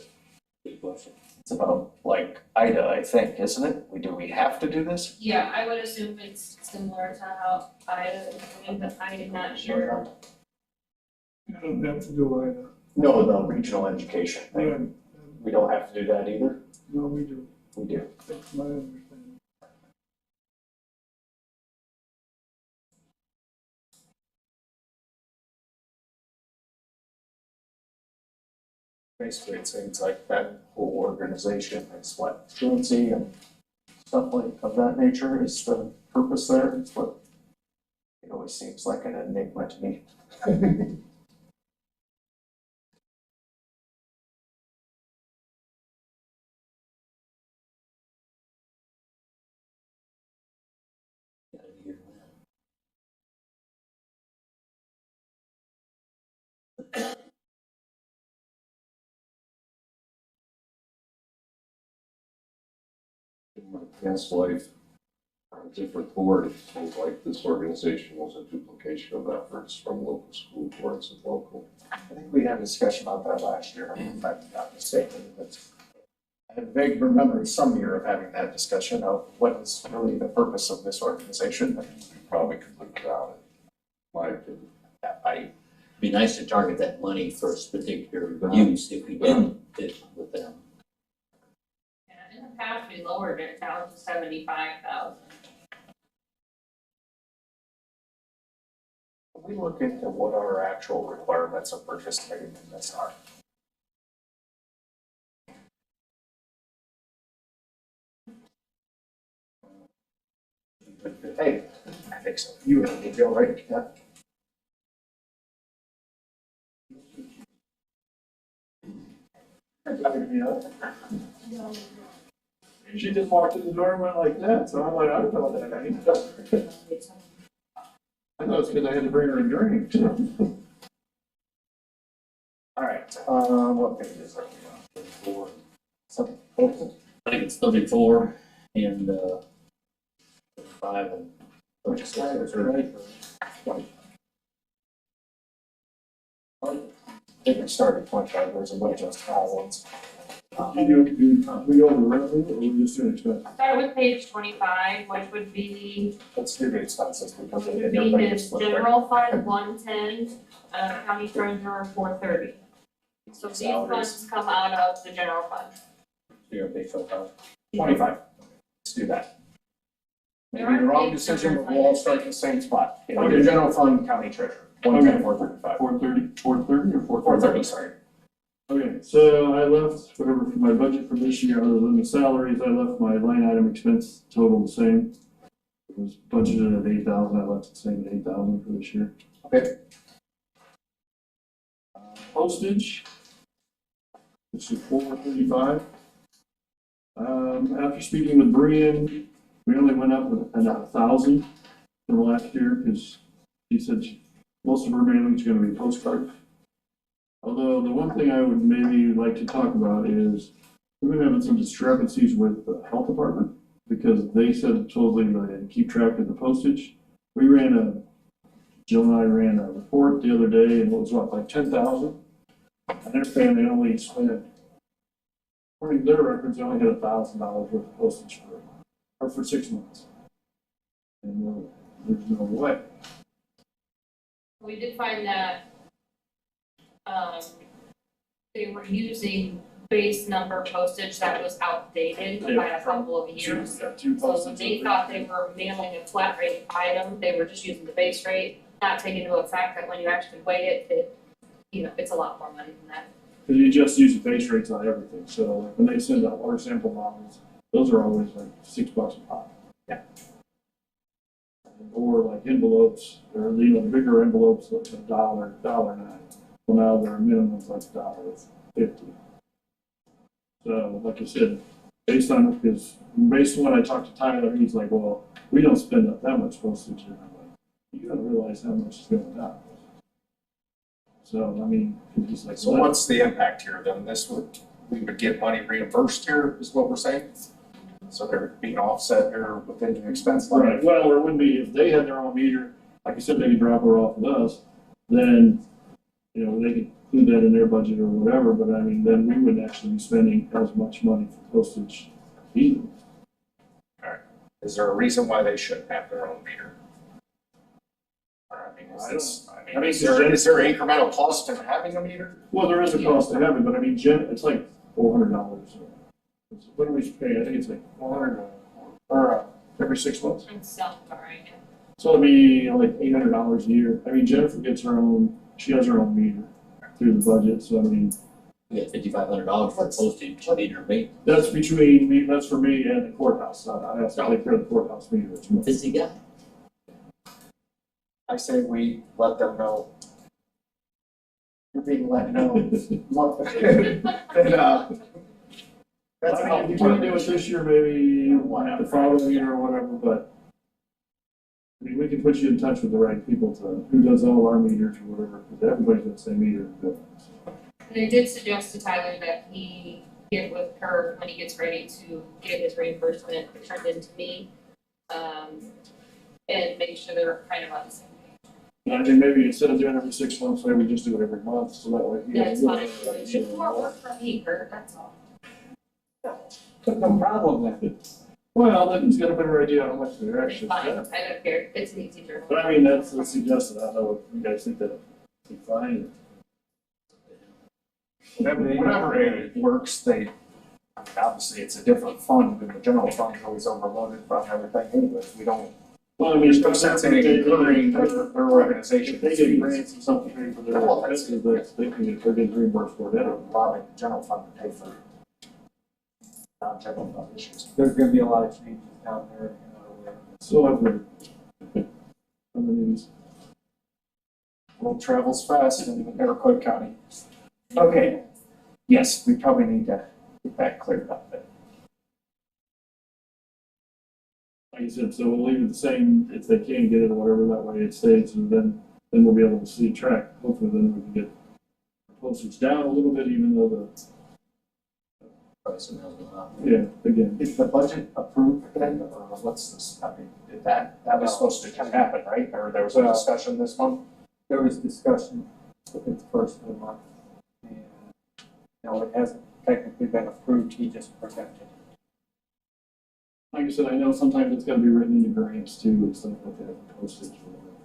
Good question. it's about like IDA, I think, isn't it? Do we have to do this? Yeah, I would assume it's similar to how I, but I'm not sure. I don't have to do either. No, the regional education thing. We don't have to do that either? No, we do. We do. That's my understanding. Basically, it seems like that whole organization is what, truancy and stuff like of that nature is the purpose there. It's what, it always seems like an enigma to me. Gotta hear that. In my past life, on a different board, it seems like this organization was a duplication of efforts from local school boards and local. I think we had a discussion about that last year, if I'm not mistaken, but I have vague memories some year of having that discussion of what is really the purpose of this organization. We probably could look around it, my opinion. Be nice to target that money for a particular use if we didn't fit with them. Yeah, in the past, we lowered it down to 75,000. We look into what our actual requirements of participating in this are. Hey, I think so. You ready to go, right? Yeah. She just walked in the door and went like that, so I'm like, I don't know what that means. I thought it was because I had to bring her a drink. All right, what page is that? Something. I think it's 34 and 5 and. Which slide is it, right? I think we started 25, there's a bunch of small ones. We go over revenue or we just doing expense? Start with page 25, which would be, Let's do the expenses because would it be everybody his is split there. general fund, 110, county treasurer, 430. So these Salaries. funds come out of the general fund. You're a big fill out. 25. Let's do that. Maybe There the are wrong big decision, but differences. we'll all start in the same spot. You know, Okay. your general fund, county treasurer, 110, 435. 430 or 430, sorry. Okay, so I left whatever for my budget for this year, other than the salaries, I left my line item expense total the same. It was budgeted at 8,000, I left it the same at 8,000 for this year. Okay. Postage. This is 435. After speaking with Brian, we only went up with about 1,000 from last year, because she said most of her mailing is gonna be postcards. Although the one thing I would maybe like to talk about is we've been having some discrepancies with the health department because they said supposedly they keep track of the postage. Jill and I ran a report the other day and it was what, like 10,000? And they're saying they only spent, according to their records, they only had $1,000 worth of postage for 6 months. And there's no way. We did find that they were using base number postage that was outdated by a couple of years. So they thought they were mailing a flat rate item, they were just using the base rate, not taking into effect that when you actually weigh it, it's a lot more money than that. Cause you just use the base rates on everything, so like when they send out water sample models, those are always like $6 a pop. Yeah. Or like envelopes, or you know, the bigger envelopes, like $1.09. Well, now their minimum's like $1.50. So, like I said, based on when I talked to Tyler, he's like, well, we don't spend up that much postage. And I'm like, you gotta realize how much is going down. So, I mean, he's like. So what's the impact here then? We would get money reimbursed here, is what we're saying? So they're being offset here within the expense line? Right, well, it wouldn't be, if they had their own meter, like I said, they could drop her off with us, then, you know, they could include that in their budget or whatever, but I mean, then we wouldn't actually be spending as much money for postage either. Is there a reason why they shouldn't have their own meter? Or, I mean, I mean, is there incremental cost in having a meter? Well, there is a cost to have it, but I mean, it's like $400. What do we pay? I think it's like $400 or every 6 months. And some, alright. So it'd be like $800 a year. I mean, Jennifer gets her own, she has her own meter through the budget, so I mean, We got $5,500 for postage meter rate. that's between me, that's for me and the courthouse. I have to take care of the courthouse meter. It's more. Busy guy. I say we let them know. You're being let know. And, that's I mean, if you want to do it this year, maybe the following year or whatever, but I mean, we can put you in touch with the right people who does all our meters or whatever, because everybody's got the same meter. And I did suggest to Tyler that he get with her when he gets ready to get his reimbursement turned into me. And make sure they're kind of on the same page. And I think maybe instead of doing it every 6 months, maybe we just do it every month, so that way. That's fine. It's more work for me, Kurt, that's all. No problem then. Well, then he's got a better idea on how much they're It's actually fine, I spending. don't care, it's an easy journal. But I mean, that's suggested. I don't know if you guys think that'd be fine. whatever it works, obviously it's a different fund, and the general fund is always overloaded from everything anyway. We don't, Well, I mean, there's no sense in incurring their organization. If they get grants and something for their expenses, that's, they can, they're getting reimbursed for that. Robbing the general fund to pay for non-general fund issues. There's gonna be a lot of changes down there, you know, So I've heard. On the news. World travels fast in Iroquois County. Okay, yes, we probably need to get that cleared up then. Like you said, so we'll leave it the same if they can get it or whatever, that way it stays, and then we'll be able to see track. Hopefully then we can get postage down a little bit, even though Price of mail's going up. again. Is the budget approved then, or what's this, I mean, that was supposed to just happen, right? Or there was a discussion this month? there was discussion within the first of the month. And, you know, it hasn't technically been approved, he just presented. Like I said, I know sometimes it's gotta be written into grants too, and stuff like that, postage or whatever.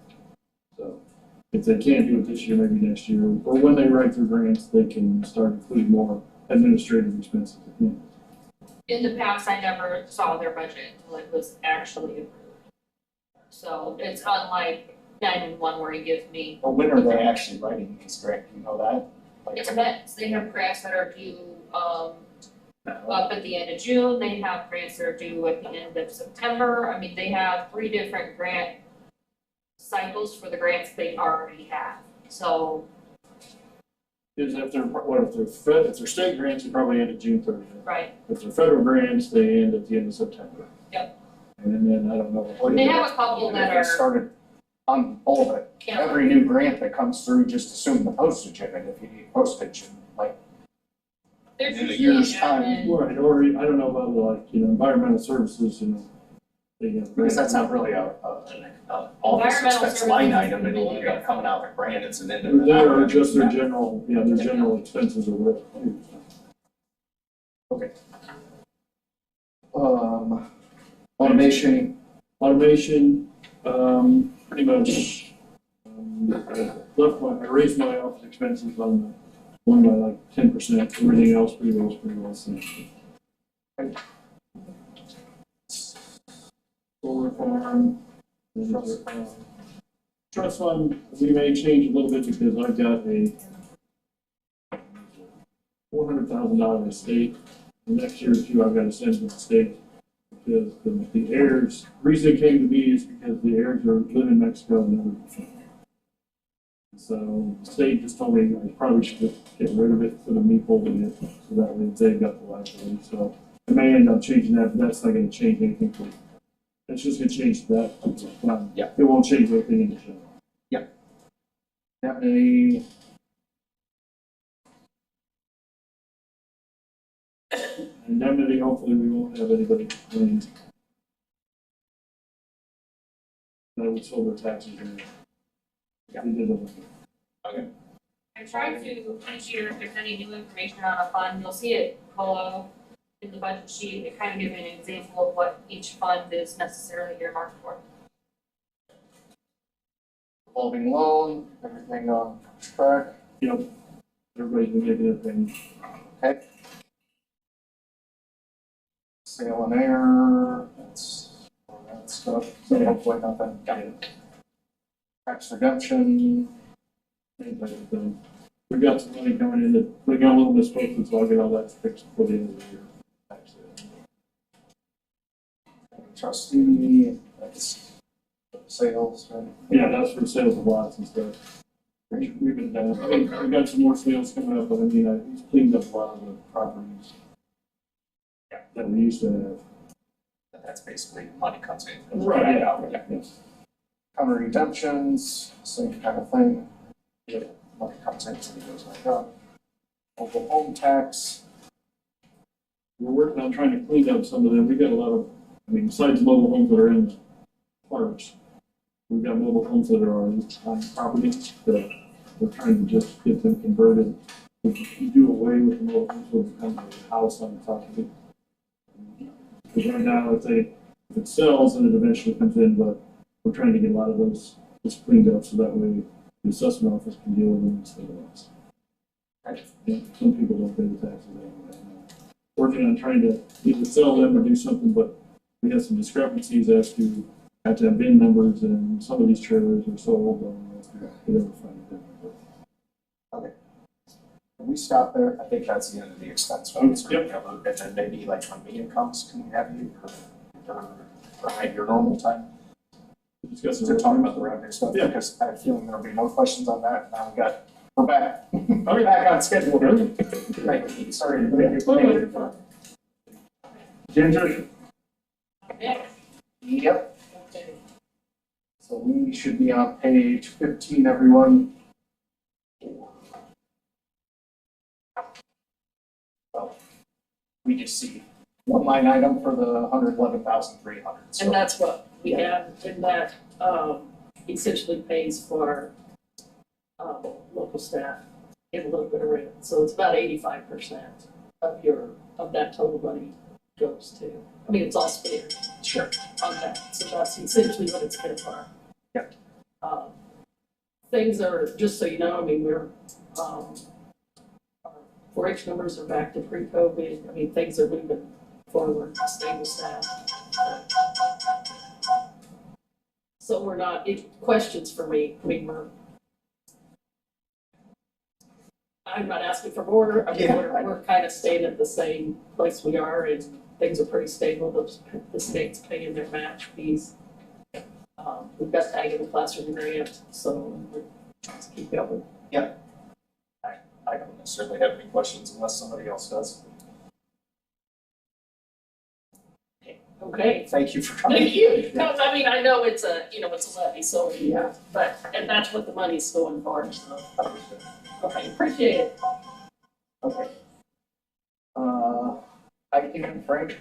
So, if they can't do it this year, maybe next year, or when they write their grants, they can start including more administrative expenses. In the past, I never saw their budget until it was actually approved. So it's unlike 911 where he gives me, Or when are they actually writing these grants, do you know that? Like, it depends, they have grants that are due, up at the end of June, they have grants that are due at the end of September. I mean, they have 3 different grant cycles for the grants they already have. So, Is if they're, if they're state grants, they probably end at June 30th. right, If they're federal grants, they end at the end of September. Yep. And then, I don't know. they have a couple even that if they are, started on all of it, yeah, every new grant that comes through, just assume the postage in it, if you need postage, and like, there's in a usually year's time, admin. Right, or I don't know about like, environmental services, they have. because that's not really a office Environmental expense line services. item, and you got coming out of the grant, it's an They're independent. there are just their general, their general expenses or whatever. Automation, Pretty much, I raised my office expenses on the one by like 10%, everything else pretty well same. Solar farm. Trust fund, we may change a little bit because I've got $400,000 to state. The next year or two, I've got to send to the state because the heirs, reason it came to me is because the heirs are live in Mexico and never. So the state just told me I probably should just get rid of it instead of me holding it, so that way they got the liability. So I may end up changing that, but that's not gonna change anything for me. It's just gonna change that. Yeah. It won't change anything in the show. Have any Indemnity, hopefully we won't have anybody claim that we sold their taxes in. Yeah. We did it. I tried to, each year, if there's any new information on a fund, you'll see it below in the budget sheet, it kind of gives you an example of what each fund is necessarily earmarked for. revolving loan, everything on track? Yep. Everybody's been making it thing. Okay. Sale and air, that's all that stuff, so hopefully nothing. Tax redemption, Things like that. We got some money coming in that, we got a little misposted, so I'll get all that fixed for the end of the year. trustee, that's sales, right? Yeah, that's for sales of lots and stuff. We've been done, I mean, we got some more sales coming up, but I mean, he's cleaned up a lot of the properties. Yeah. That we used to have. But that's basically money comes in. Right. Yeah. Yes. Counter redemptions, same kind of thing. Yeah, money comes in, so it goes like that. Mobile home tax, We're working on trying to clean up some of them. We got a lot of, I mean, besides mobile homes that are in parks, we've got mobile homes that are on property that we're trying to just get them converted. If you do away with the mobile homes, will become a house on top of it. Because right now, if it sells, then it eventually comes in, but we're trying to get a lot of those just cleaned up so that way the assessment office can deal with them instead of us. Yeah, some people don't pay the taxes anyway. Working on trying to either sell them or do something, but we have some discrepancies as to have to have VIN numbers, and some of these trailers are so old, we never find them. can we stop there? I think that's the end of the expense ones. Yep. And then maybe like when meeting comes, can we have you at your normal time Discuss to talk about the revenue stuff? Yeah. Because I have a feeling there'll be no questions on that. Now we're back. We're back on schedule. Right, sorry. Ginger, Yep. So we should be on page 15, everyone. Well, we just see one line item for the 111,300. And that's what we have, and that, essentially pays for, local staff and a little bit of rent. So it's about 85% of that total money goes to, I mean, it's all spent Sure. on that, so that's essentially what it's spent for. Yep. Things are, just so you know, I mean, we're, our 4-H numbers are back to pre-COVID, I mean, things are moving forward, stable staff. So we're not, questions for me, I mean, I'm not asking for more, I mean, we're kind of staying at the same place we are, and things are pretty stable, the state's paying their match fees. We've got tag in the classroom grant, so we're trying to keep going. I don't necessarily have any questions unless somebody else does. Okay, Thank you for coming. thank you, no, I mean, I know it's a, it's a levy, so, yeah, but, and that's what the money's going for, so, okay, appreciate it. Okay. Heidi and Frank.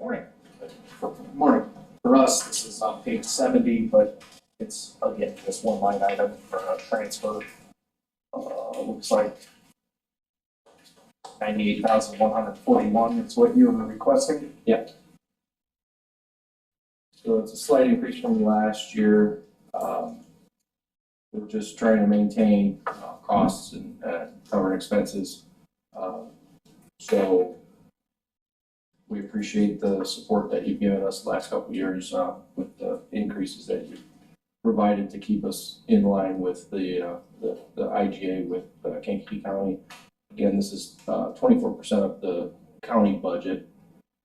Morning. Morning. For us, this is on page 70, but it's, again, just one line item for a transfer. Looks like 98,141 is what you were requesting. So it's a slight increase from last year. We're just trying to maintain costs and cover expenses. So we appreciate the support that you've given us the last couple of years with the increases that you've provided to keep us in line with the IGA with Kankakee County. Again, this is 24% of the county budget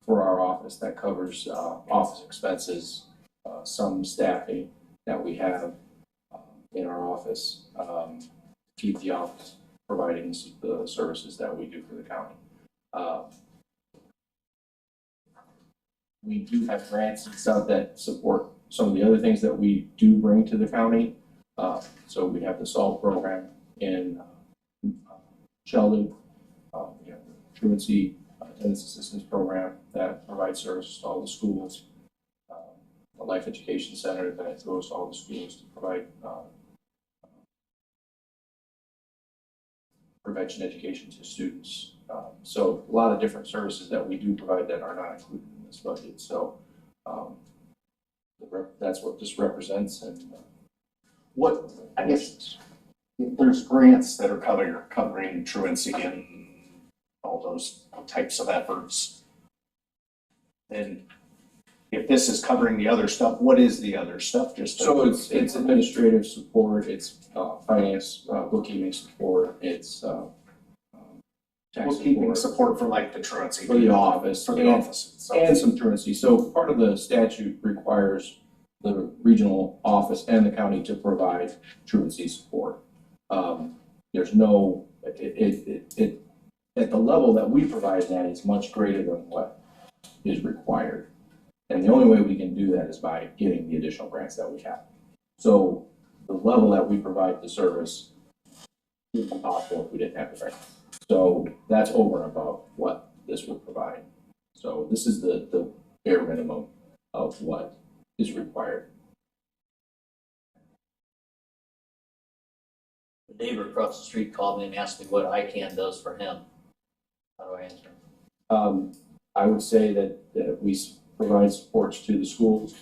for our office. That covers office expenses, some staffing that we have in our office, keep the office providing the services that we do for the county. We do have grants and stuff that support some of the other things that we do bring to the county. So we have the SALT program in Sheldon. We have the Truancy Attendance Assistance Program that provides services to all the schools. The Life Education Center that goes to all the schools to provide prevention education to students. So a lot of different services that we do provide that are not included in this budget. So that's what this represents. And What, I guess, if there's grants that are covering truancy and all those types of efforts, then if this is covering the other stuff, what is the other stuff? Just so it's administrative support, it's finance, bookkeeping support, it's tax bookkeeping support for like the truancy. for the office. For the office itself. And some truancy. So part of the statute requires the regional office and the county to provide truancy support. There's no, at the level that we provide that is much greater than what is required. And the only way we can do that is by getting the additional grants that we have. So the level that we provide the service would be possible if we didn't have the grants. So that's over and above what this would provide. So this is the bare minimum of what is required. The neighbor across the street called me and asked me what ICANN does for him. How do I answer? I would say that we provide supports to the schools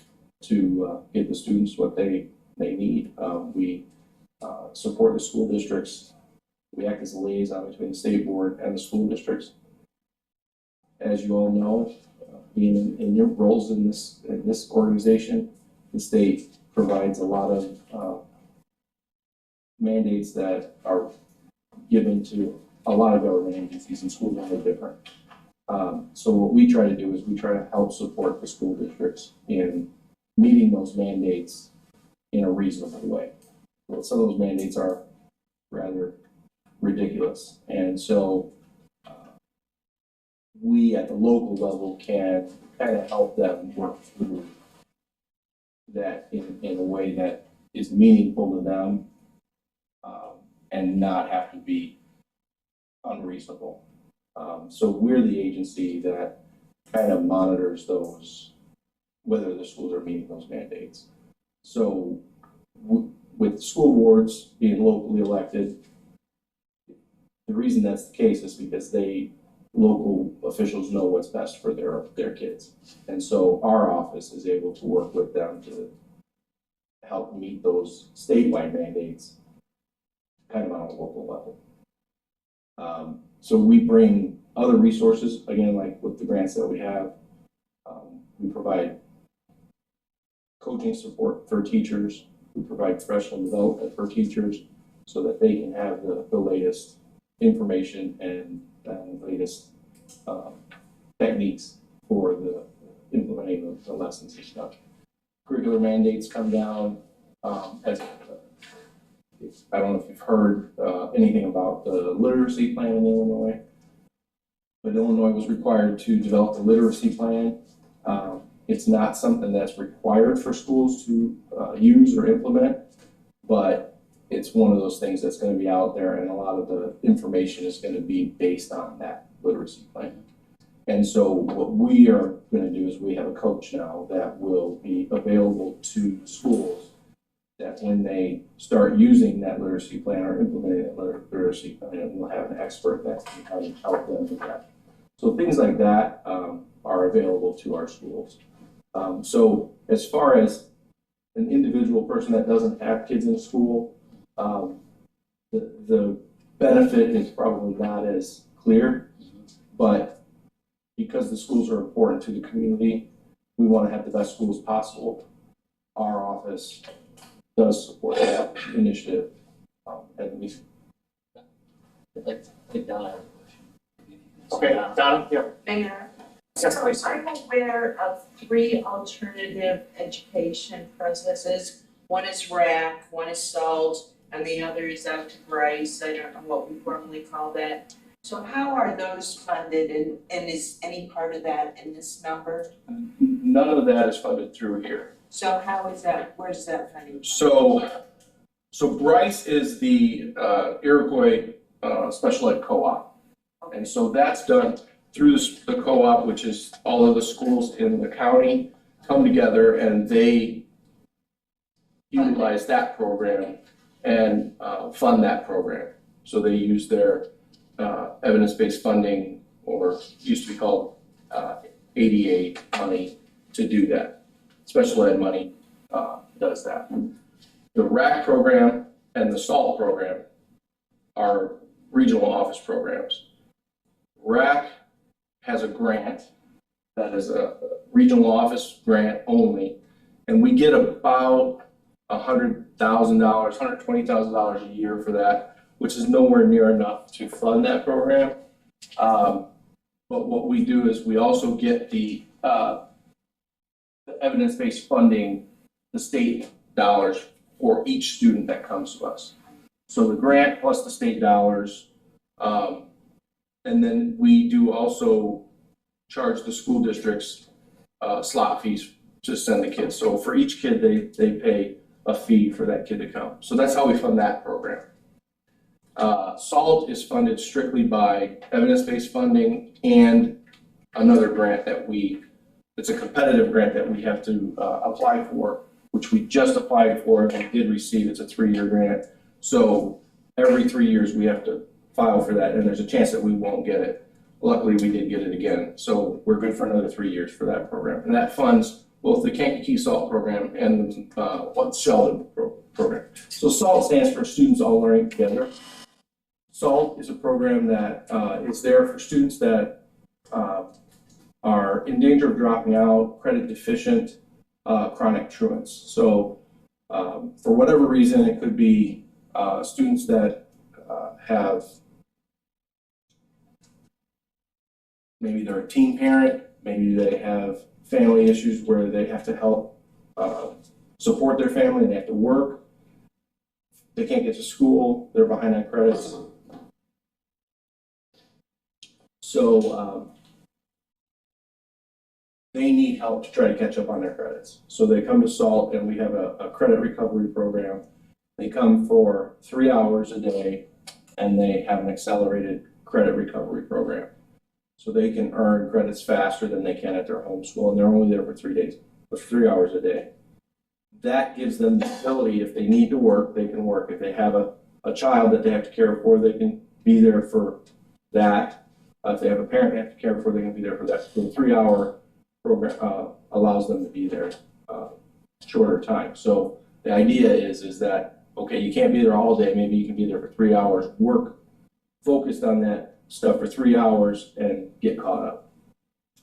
to give the students what they need. We support the school districts. We act as a liaison between the state board and the school districts. As you all know, being in your roles in this organization, the state provides a lot of mandates that are given to a lot of government agencies, and schools are no different. So what we try to do is we try to help support the school districts in meeting those mandates in a reasonable way. Well, some of those mandates are rather ridiculous, and so we at the local level can kind of help them work through that in a way that is meaningful to them, and not have to be unreasonable. So we're the agency that kind of monitors those, whether the schools are meeting those mandates. So with school boards being locally elected, the reason that's the case is because local officials know what's best for their kids. And so our office is able to work with them to help meet those statewide mandates kind of on a local level. So we bring other resources, again, like with the grants that we have. We provide coaching support for teachers. We provide professional development for teachers so that they can have the latest information and the latest techniques for the implementing the lessons and stuff. Curricular mandates come down I don't know if you've heard anything about the literacy plan in Illinois, but Illinois was required to develop a literacy plan. It's not something that's required for schools to use or implement, but it's one of those things that's going to be out there, and a lot of the information is going to be based on that literacy plan. And so what we are going to do is we have a coach now that will be available to schools that when they start using that literacy plan or implementing that literacy plan, we'll have an expert that can help them with that. So things like that are available to our schools. So as far as an individual person that doesn't have kids in school, the benefit is probably not as clear, but because the schools are important to the community, we want to have the best schools possible. Our office does support that initiative. And we, Like Donna. Okay, Donna, yeah. Mayor, Yes, please. I'm aware of 3 alternative education processes. One is RAC, one is SALT, and the other is out to Bryce. I don't know what we formally call that. So how are those funded and is any part of that in this number? none of that is funded through here. So how is that, where's that funding? So Bryce is the Iroquois Special Ed Co-op. And so that's done through the co-op, which is all of the schools in the county come together and they utilize that program and fund that program. So they use their evidence-based funding, or used to be called ADA money, to do that. Special ed money does that. The RAC program and the SALT program are regional office programs. RAC has a grant that is a regional office grant only, and we get about $100,000, $120,000 a year for that, which is nowhere near enough to fund that program. But what we do is we also get the evidence-based funding, the state dollars for each student that comes to us. So the grant plus the state dollars, and then we do also charge the school districts slot fees to send the kids. So for each kid, they pay a fee for that kid to come. So that's how we fund that program. SALT is funded strictly by evidence-based funding and another grant that it's a competitive grant that we have to apply for, which we just applied for and did receive. It's a 3-year grant. So every 3 years we have to file for that, and there's a chance that we won't get it. Luckily, we did get it again. So we're good for another 3 years for that program. And that funds both the Kankakee SALT program and the Sheldon program. So SALT stands for Students All Learning Together. SALT is a program that is there for students that are in danger of dropping out, credit deficient, chronic truants. So for whatever reason, it could be students that have, maybe they're a teen parent, maybe they have family issues where they have to help support their family and they have to work. They can't get to school, they're behind on credits. So they need help to try to catch up on their credits. So they come to SALT and we have a credit recovery program. They come for 3 hours a day and they have an accelerated credit recovery program. So they can earn credits faster than they can at their home school, and they're only there for 3 days, but 3 hours a day. That gives them the ability, if they need to work, they can work. If they have a child that they have to care for, they can be there for that. If they have a parent they have to care for, they can be there for that. So the 3-hour program allows them to be there shorter time. So the idea is that, okay, you can't be there all day, maybe you can be there for 3 hours, work focused on that stuff for 3 hours and get caught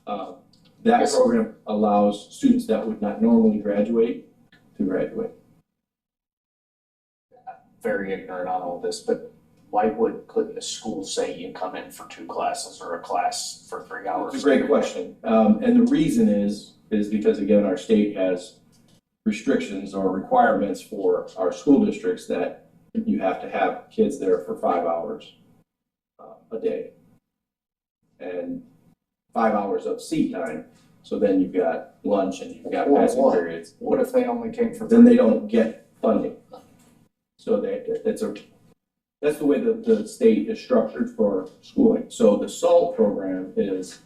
up. That program allows students that would not normally graduate to graduate. Very ignorant on all this, but why couldn't the school say you come in for 2 classes or a class for 3 hours? It's a great question. And the reason is because, again, our state has restrictions or requirements for our school districts that you have to have kids there for 5 hours a day. And 5 hours of seat time. So then you've got lunch and you've got passing periods. What if they only came for? Then they don't get funding. So that's the way the state is structured for schooling. So the SALT program is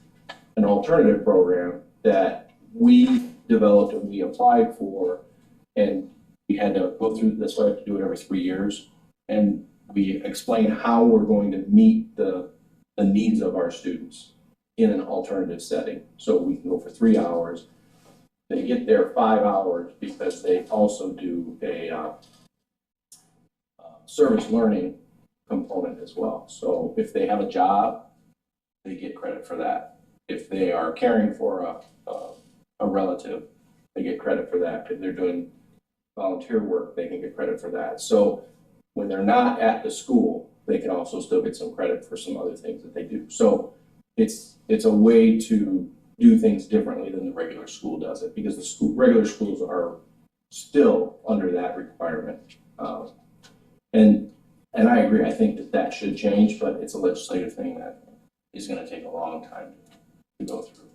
an alternative program that we developed and we applied for, and we had to go through this. So I have to do it every 3 years, and we explain how we're going to meet the needs of our students in an alternative setting. So we can go for 3 hours. They get there 5 hours because they also do a service learning component as well. So if they have a job, they get credit for that. If they are caring for a relative, they get credit for that. If they're doing volunteer work, they can get credit for that. So when they're not at the school, they can also still get some credit for some other things that they do. So it's a way to do things differently than the regular school does it, because regular schools are still under that requirement. And I agree, I think that should change, but it's a legislative thing that is gonna take a long time to go through.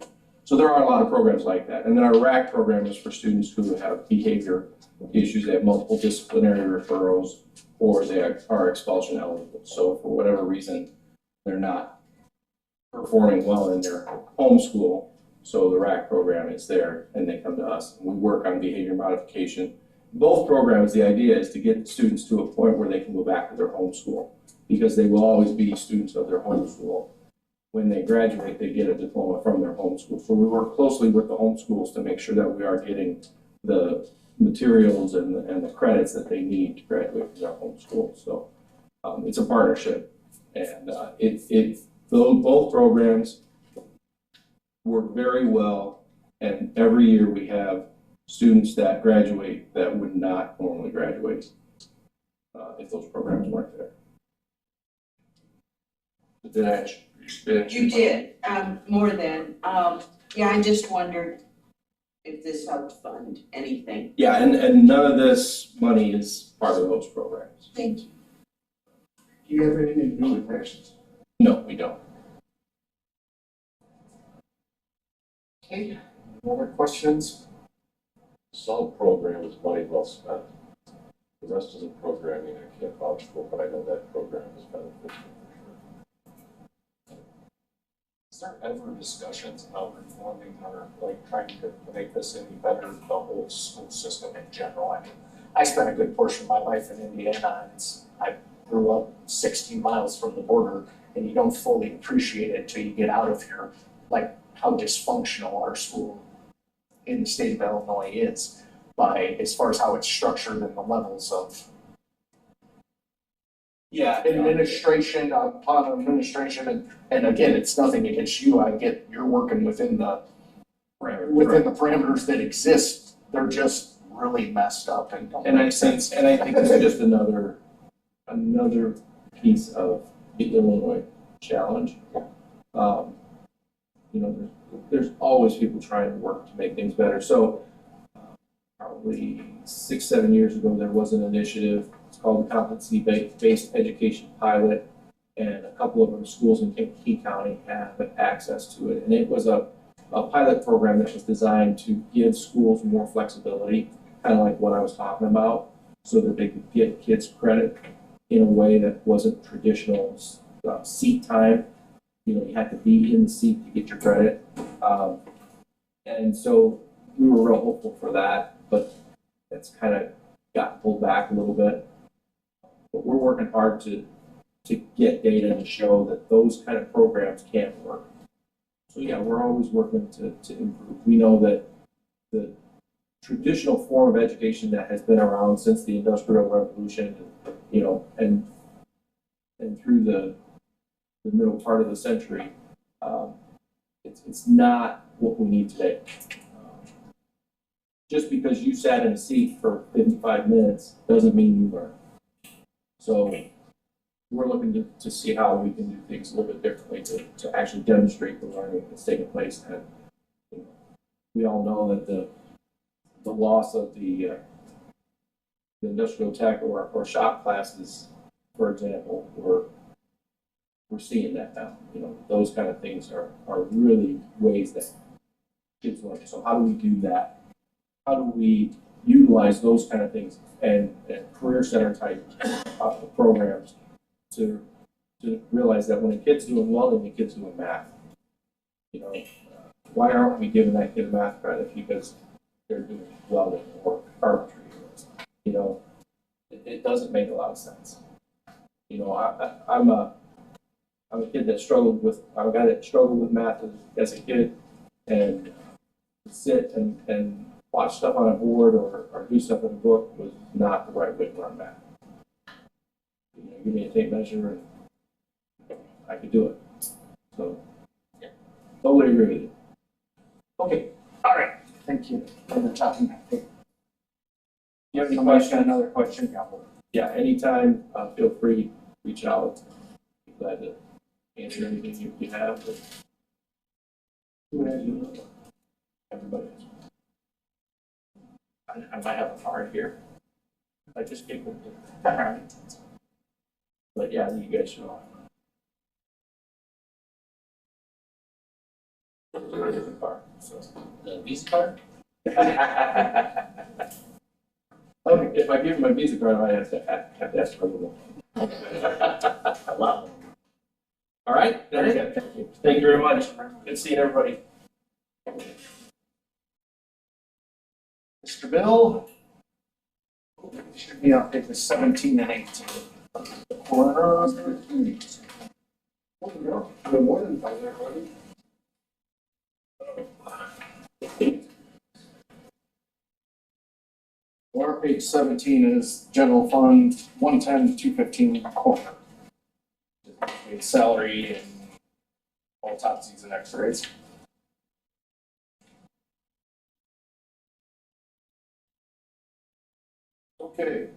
So there are a lot of programs like that. And then our RAC program is for students who have behavior issues, they have multiple disciplinary referrals, or they are expulsion eligible. So for whatever reason, they're not performing well in their home school, so the RAC program is there, and they come to us, and we work on behavior modification. Both programs, the idea is to get students to a point where they can go back to their home school, because they will always be students of their home school. When they graduate, they get a diploma from their home school. So we work closely with the home schools to make sure that we are getting the materials and the credits that they need to graduate from their home school. So it's a partnership, and both programs work very well, and every year we have students that graduate that would not normally graduate if those programs weren't there. Did I answer? You did, more than, yeah, I just wondered if this helped fund anything. Yeah, and none of this money is part of those programs. Thank you. Do you have anything to do with elections? No, we don't. Okay, any other questions? Some program is money well spent. The rest of the programming I can't vouch for, but I know that program is beneficial for sure. Is there ever discussions about reforming or like trying to make this any better, the whole school system in general? I mean, I spent a good portion of my life in Indiana, and I grew up 16 miles from the border, and you don't fully appreciate it till you get out of here, like how dysfunctional our school in the state of Illinois is, by as far as how it's structured and the levels of administration upon administration, and again, it's nothing against you. I get you're working within the parameters that exist. They're just really messed up and don't make sense. And I think this is just another piece of the Illinois challenge. You know, there's always people trying to work to make things better. So probably 6-7 years ago, there was an initiative. It's called the Competency-Based Education Pilot, and a couple of our schools in Kankakee County have access to it. And it was a pilot program that was designed to give schools more flexibility, kind of like what I was talking about, so that they could get kids credit in a way that wasn't traditional seat time. You know, you had to be in the seat to get your credit. And so we were real hopeful for that, but that's kind of got pulled back a little bit. But we're working hard to get data to show that those kind of programs can work. So yeah, we're always working to improve. We know that the traditional form of education that has been around since the Industrial Revolution, you know, and through the middle part of the century, it's not what we need today. Just because you sat in a seat for 55 minutes doesn't mean you learn. So we're looking to see how we can do things a little bit differently to actually demonstrate the learning that's taking place. And you know, we all know that the loss of the industrial tech or shop classes, for example, we're seeing that now. You know, those kind of things are really ways that kids learn. So how do we do that? How do we utilize those kind of things and career center type programs to realize that when a kid's doing well, then the kid's doing math. You know, why aren't we giving that kid a math credit because they're doing well in work, carpentry? You know, it doesn't make a lot of sense. You know, I'm a kid that I'm a guy that struggled with math as a kid, and to sit and watch stuff on a board or do stuff in a book was not the right way to learn math. You know, give me a tape measure and I could do it. So, yeah, totally agree with you. Okay, all right, thank you for the time. you have any Somebody's got questions? another question? Yeah, anytime, feel free, reach out. Be glad to answer anything you have. Everybody. I might have a card here. I just gave them. But yeah, you guys should all. The card, so. The Visa card? Okay, if I give my Visa card, I might have to ask for a little. A lot more. All right, Very that's good. it. Thank you very much. Good seeing everybody. Mr. Bill? Should be on pages 17 and 18. Good morning, how's everybody? Or page 17 is general fund 110-215 corner. Salary and autopsies and x-rays. Okay,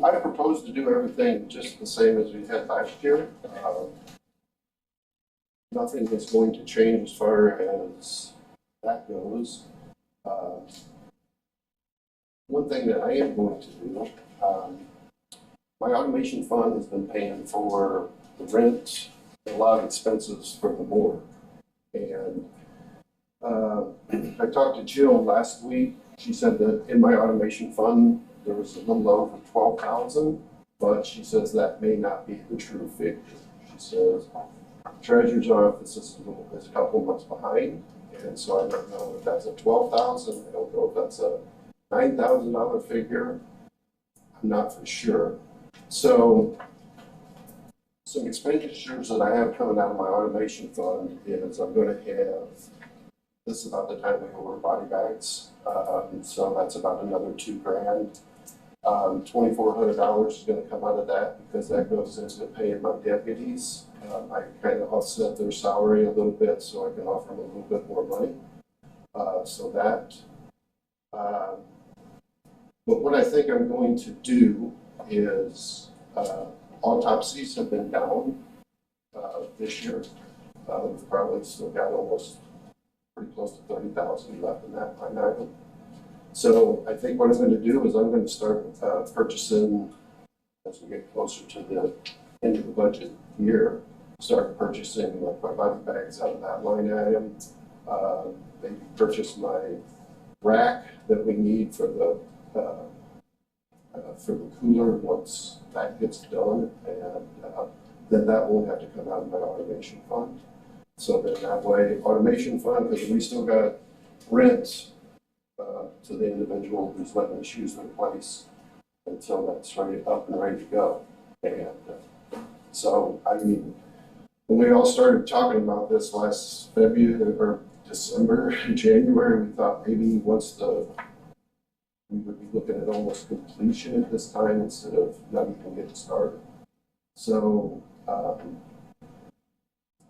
I propose to do everything just the same as we had last year. Nothing is going to change as far as that goes. One thing that I am going to do, my automation fund has been paying for the rent, a lot of expenses for the board. And I talked to Jill last week. She said that in my automation fund, there was a little over 12,000, but she says that may not be the true figure. She says treasurer's office is a couple months behind, and so I don't know if that's a 12,000. I don't know if that's a $9,000 figure. I'm not for sure. So some expenditures that I have coming out of my automation fund is I'm going to have, this is about the time we order body bags. So that's about another $2,000. $2,400 is going to come out of that because that goes into paying my deputies. I kind of offset their salary a little bit so I can offer them a little bit more money. So that. But what I think I'm going to do is autopsies have been down this year. We've probably still got almost pretty close to 30,000 left in that line item. So I think what I'm going to do is I'm going to start purchasing, as we get closer to the end of the budget year, start purchasing like my body bags out of that line item. Maybe purchase my rack that we need for the cooler once that gets done, and then that won't have to come out of my automation fund. So then that way, automation fund, because we still got rent to the individual who's letting us use their place until that's ready, up and ready to go. And so, I mean, when we all started talking about this last February or December, January, we thought maybe we would be looking at almost completion at this time instead of not even getting started. So,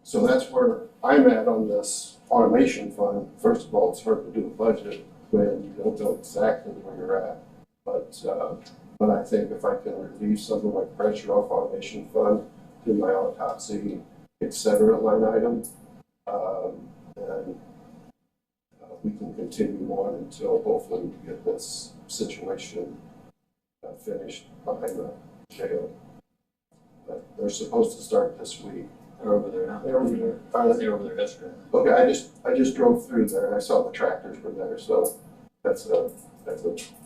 so that's where I'm at on this automation fund. First of all, it's hard to do a budget when you don't know exactly where you're at. But I think if I can relieve some of my pressure off automation fund to my autopsy, et cetera, line item, then we can continue on until hopefully we get this situation finished behind the jail. But they're supposed to start this week. They're over there now. They're over there. They were over there yesterday. Okay, I just drove through there and I saw the tractors were there, so that's a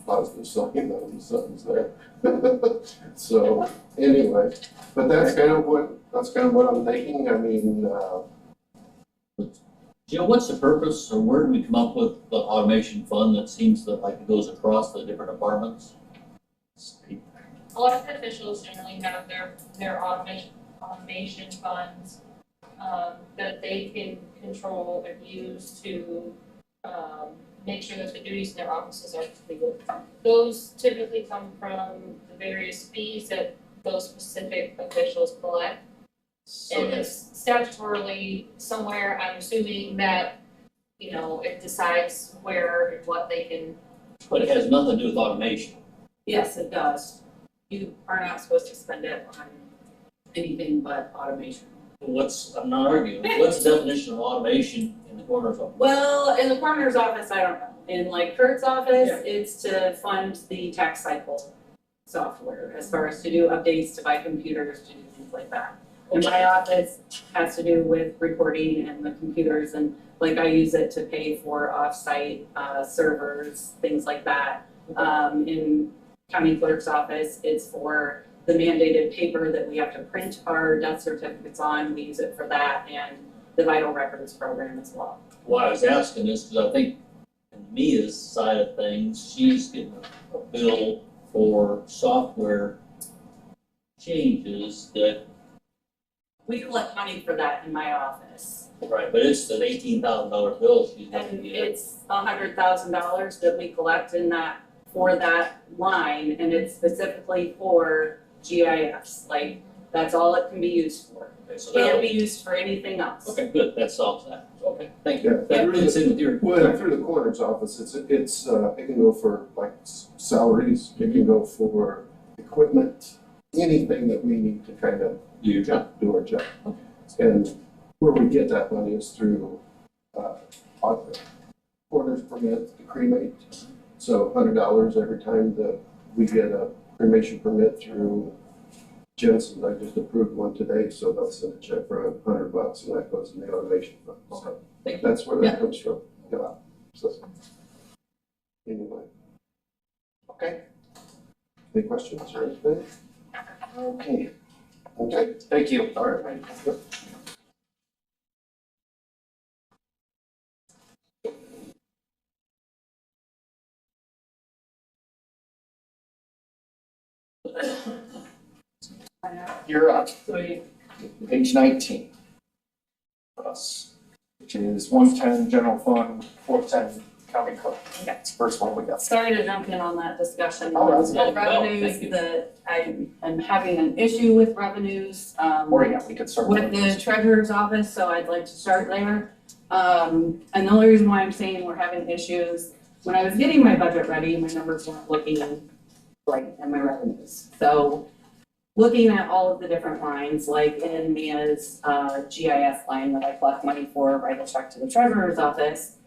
positive sign that the sun's there. So anyway, but that's kind of what I'm thinking. I mean, Jill, what's the purpose, or where did we come up with the automation fund that seems that like it goes across the different departments? Elected officials generally have their automation funds, that they can control and use to, make sure that the duties in their offices are completed. Those typically come from the various fees that those specific officials collect. And it's statutorily somewhere, I'm assuming that, it decides where and what they can But it has nothing to do with automation. Yes, it does. You are not supposed to spend it on anything but automation. I'm not arguing, what's the definition of automation in the coroner's office? Well, in the coroner's office, I don't know. In like Kurt's office, it's to fund the tax cycle software, as far as to do updates, to buy computers, to do things like that. In my office, has to do with recording and the computers, and like I use it to pay for off-site servers, things like that. In county clerk's office, it's for the mandated paper that we have to print our death certificates on. We use it for that, and the vital records program as well. Why I was asking this, because I think in Mia's side of things, she's getting a bill for software changes that, We collect money for that in my office. right, but it's an $18,000 bill she's gonna And get. it's $100,000 that we collect in that, for that line, and it's specifically for GIS. Like, that's all it can be used for. Okay, so Can't that'll, be used for anything else. okay, good, that solves that. Okay, thank Yeah. you. That fits in with your. Well, through the coroner's office, it can go for like salaries, it can go for equipment, anything that we need to kind of Do your job. do our job. And where we get that money is through, coroner's permit to cremate. So $100 every time that we get a cremation permit through Jensen. I just approved one today, so they'll send a check for $100 and that goes in the automation fund. So Thank you. that's where that comes from. Yeah. So, anyway. Okay. Any questions or anything? Okay. Okay. Thank you. All right. Yep. You're up. Sweet. Page 19. For us, which is 110 general fund, 410 county clerk. That's the first one we got. Sorry to jump in on that discussion. Oh, that's on good. No, revenues, thank you. that I am having an issue with revenues, Or yeah, we could start. with the treasurer's office, so I'd like to start there. And the only reason why I'm saying we're having issues, when I was getting my budget ready, my numbers weren't looking right in my revenues. So looking at all of the different lines, like in Mia's GIS line that I collect money for, write a check to the treasurer's office,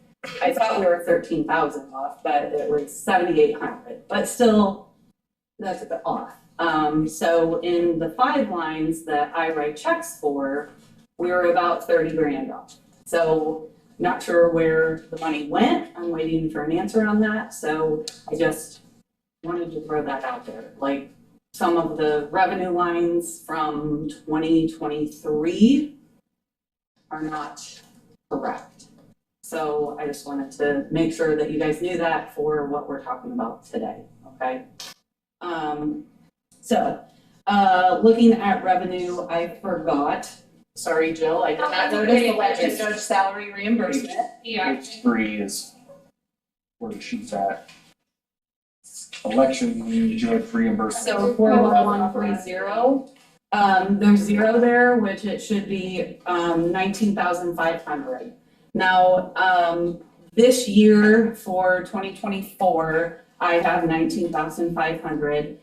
I thought we were 13,000 off, but it was 7,800, but still, that's a bit off. So in the 5 lines that I write checks for, we were about 30 grand off. So not sure where the money went. I'm waiting for an answer on that. So I just wanted to throw that out there. Like, some of the revenue lines from 2023 are not correct. So I just wanted to make sure that you guys knew that for what we're talking about today, okay? Looking at revenue, I forgot, sorry, Jill, I did not notice the election judge salary reimbursement. Yeah. Page 3 is where she's at. Election judge reimbursement. So 41130, there's 0 there, which it should be 19,500. Now, this year for 2024, I have 19,500.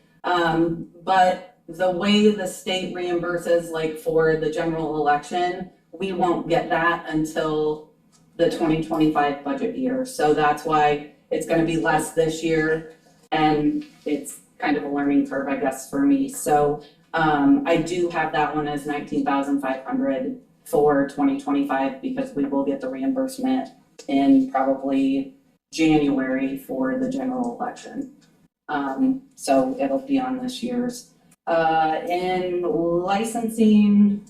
But the way the state reimburses, like for the general election, we won't get that until the 2025 budget year. So that's why it's gonna be less this year, and it's kind of a learning curve, I guess, for me. So I do have that one as 19,500 for 2025 because we will get the reimbursement in probably January for the general election. So it'll be on this year's. In licensing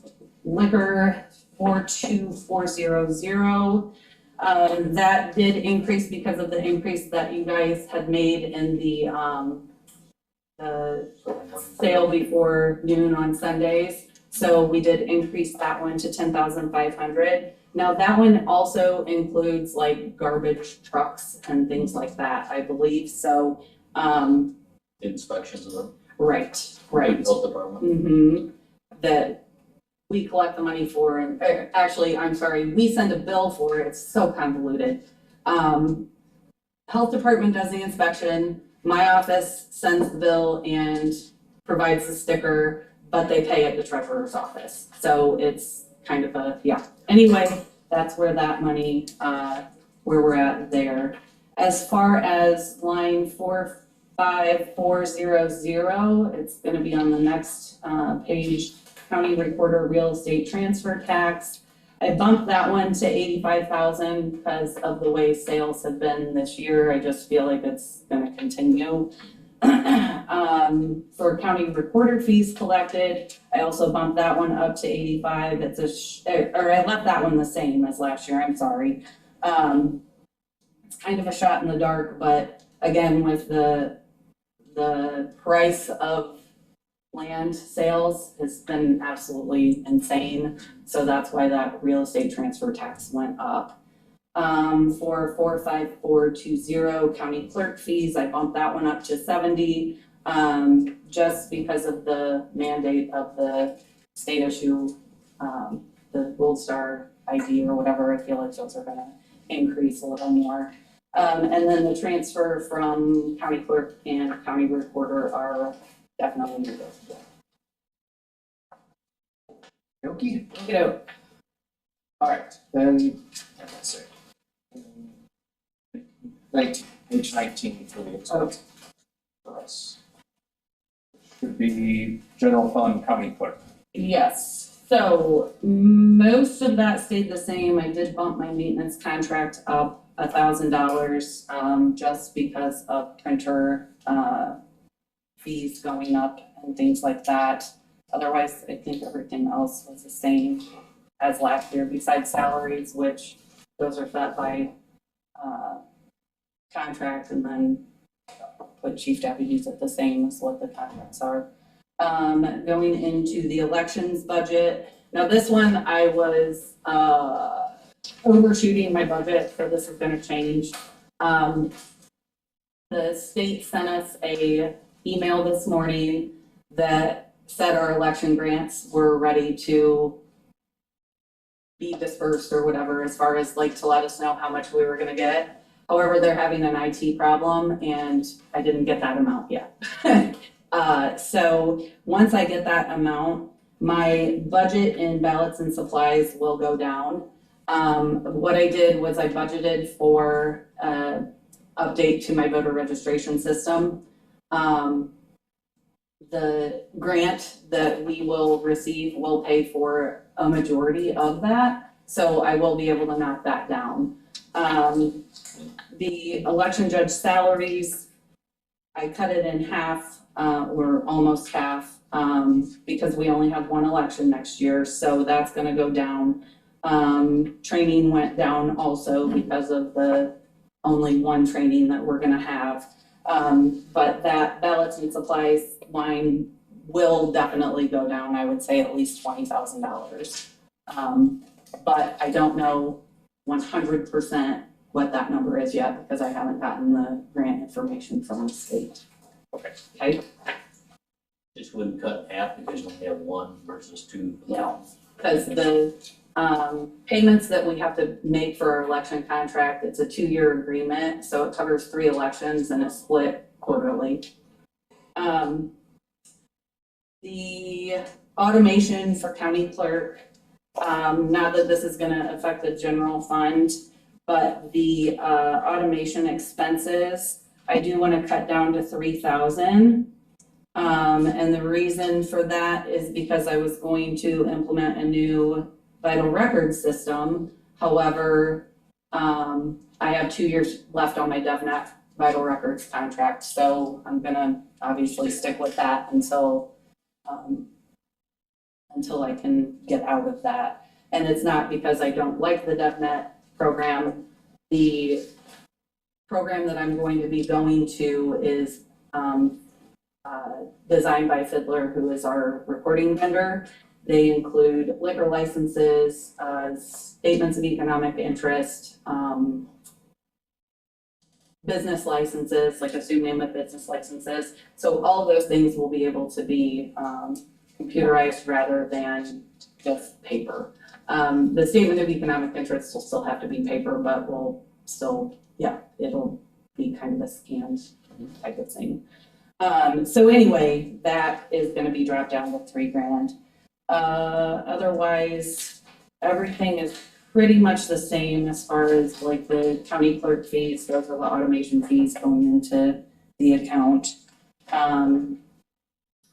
liquor 42400, that did increase because of the increase that you guys had made in the sale before noon on Sundays. So we did increase that one to 10,500. Now that one also includes like garbage trucks and things like that, I believe, so, Inspections of them. right. Health department. That we collect the money for, and actually, I'm sorry, we send a bill for it, it's so convoluted. health department does the inspection, my office sends the bill and provides the sticker, but they pay at the treasurer's office. So it's kind of a, anyway, that's where that money, where we're at there. As far as line 45400, it's gonna be on the next page, county recorder real estate transfer tax. I bumped that one to 85,000 because of the way sales have been this year. I just feel like it's gonna continue. For county recorder fees collected, I also bumped that one up to 85. It's or I left that one the same as last year, I'm sorry. It's kind of a shot in the dark, but again, with the price of land sales has been absolutely insane. So that's why that real estate transfer tax went up. For 45420 county clerk fees, I bumped that one up to 70. Just because of the mandate of the state issue, the Gold Star ID or whatever, I feel like those are gonna increase a little more. And then the transfer from county clerk and county recorder are definitely negotiable. Okey. All right, then, let's see. 19, page 19 for the expense for us. Should be general fund county clerk. Yes, so most of that stayed the same. I did bump my maintenance contract up $1,000, just because of printer, fees going up and things like that. Otherwise, I think everything else was the same as last year, besides salaries, which those are set by, contract, and then put chief deputies at the same as what the contracts are. Going into the elections budget, now this one I was, overshooting my budget, so this is gonna change. The state sent us a email this morning that said our election grants were ready to be dispersed or whatever, as far as like to let us know how much we were gonna get. However, they're having an IT problem and I didn't get that amount yet. So once I get that amount, my budget in ballots and supplies will go down. What I did was I budgeted for update to my voter registration system. The grant that we will receive will pay for a majority of that, so I will be able to knock that down. The election judge salaries, I cut it in half, or almost half, because we only have one election next year, so that's gonna go down. Training went down also because of the only one training that we're gonna have. But that ballots and supplies line will definitely go down, I would say at least $20,000. But I don't know 100% what that number is yet, because I haven't gotten the grant information from the state. Okay? Just wouldn't cut in half because you only have one versus two. No, because the payments that we have to make for our election contract, it's a 2-year agreement, so it covers 3 elections and it's split quarterly. The automation for county clerk, not that this is gonna affect the general fund, but the automation expenses, I do wanna cut down to 3,000. And the reason for that is because I was going to implement a new vital records system. However, I have 2 years left on my DevNet vital records contract, so I'm gonna obviously stick with that until I can get out of that. And it's not because I don't like the DevNet program. The program that I'm going to be going to is designed by Fiddler, who is our reporting vendor. They include liquor licenses, statements of economic interest, business licenses, like assume name of business licenses. So all of those things will be able to be computerized rather than just paper. The statement of economic interest will still have to be paper, but will still, it'll be kind of a scanned type of thing. So anyway, that is gonna be dropped down to $3,000. Otherwise, everything is pretty much the same as far as like the county clerk fees, those are the automation fees going into the account.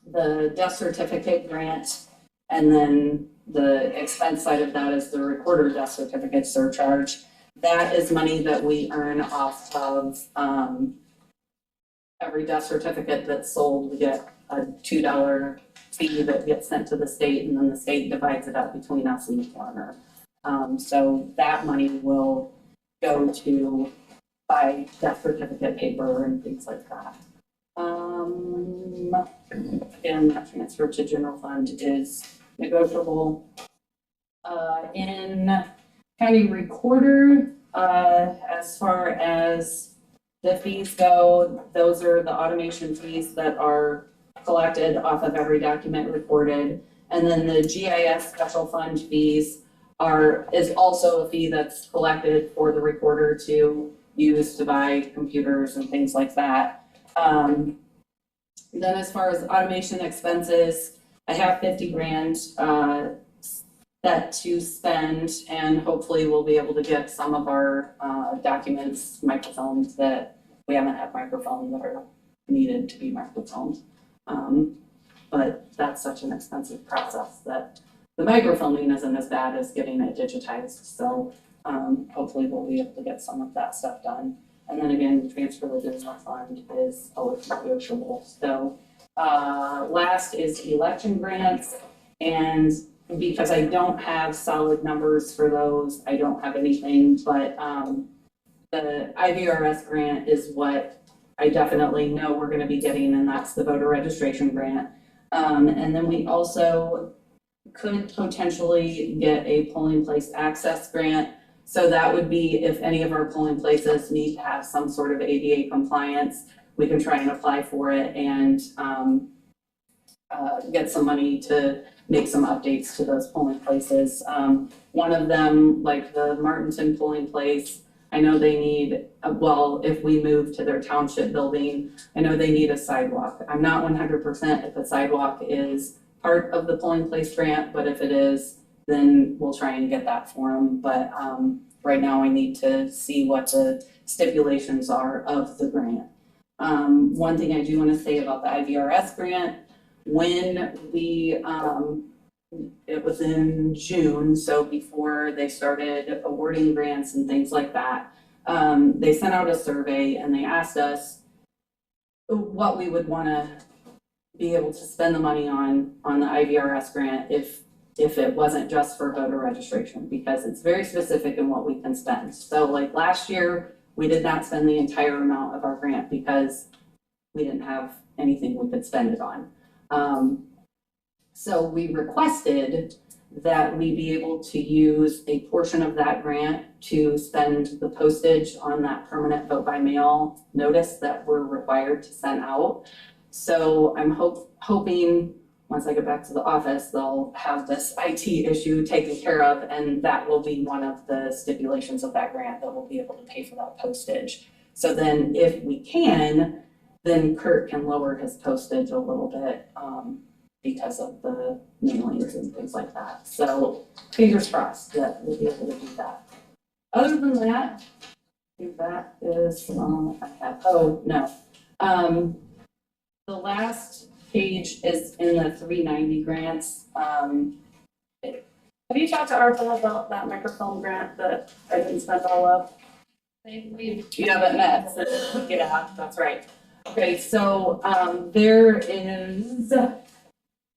The death certificate grant, and then the expense side of that is the recorder death certificate surcharge. That is money that we earn off of, every death certificate that's sold, we get a $2 fee that gets sent to the state, and then the state divides it up between us and the coroner. So that money will go to buy death certificate paper and things like that. And that transfer to general fund is negotiable. In county recorder, as far as the fees go, those are the automation fees that are collected off of every document recorded. And then the GIS special fund fees is also a fee that's collected for the recorder to use to buy computers and things like that. Then as far as automation expenses, I have $50,000 set to spend, and hopefully we'll be able to get some of our documents, microphones that we haven't had microphones that are needed to be microphoned. But that's such an expensive process that the microphoning isn't as bad as getting it digitized. So hopefully we'll be able to get some of that stuff done. And then again, transfer to the general fund is always negotiable. So last is election grants, and because I don't have solid numbers for those, I don't have anything, but the IVRS grant is what I definitely know we're gonna be getting, and that's the voter registration grant. And then we also could potentially get a polling place access grant. So that would be if any of our polling places need to have some sort of ADA compliance, we can try and apply for it and get some money to make some updates to those polling places. One of them, like the Martinton polling place, I know they need, well, if we move to their township building, I know they need a sidewalk. I'm not 100% if the sidewalk is part of the polling place grant, but if it is, then we'll try and get that for them. But right now I need to see what the stipulations are of the grant. One thing I do want to say about the IVRS grant, when we, it was in June, so before they started awarding grants and things like that, they sent out a survey and they asked us what we would want to be able to spend the money on the IVRS grant if it wasn't just for voter registration, because it's very specific in what we can spend. So like last year, we did not spend the entire amount of our grant because we didn't have anything we could spend it on. So we requested that we be able to use a portion of that grant to spend the postage on that permanent vote by mail notice that we're required to send out. So I'm hoping once I get back to the office, they'll have this IT issue taken care of, and that will be one of the stipulations of that grant, that we'll be able to pay for that postage. So then if we can, then Kurt can lower his postage a little bit because of the mailings and things like that. So fingers crossed that we'll be able to do that. Other than that, I think that is, the last page is in the 390 grants. Have you talked to ARPA about that microphone grant that I didn't spend all of? You haven't met, so, yeah, that's right. Okay, so there is,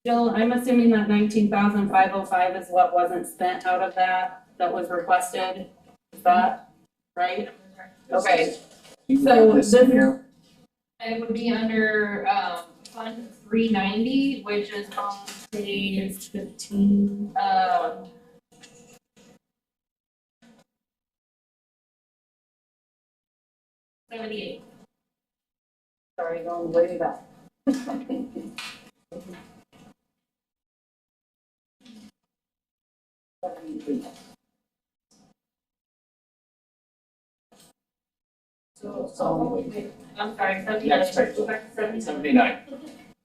Jill, I'm assuming that 19,505 is what wasn't spent out of that was requested. Is that right? Okay, so this. It would be under Fund 390, which is on page 15. 78. Sorry, going way back. I'm sorry, Next 79, page. go back to 79. 79.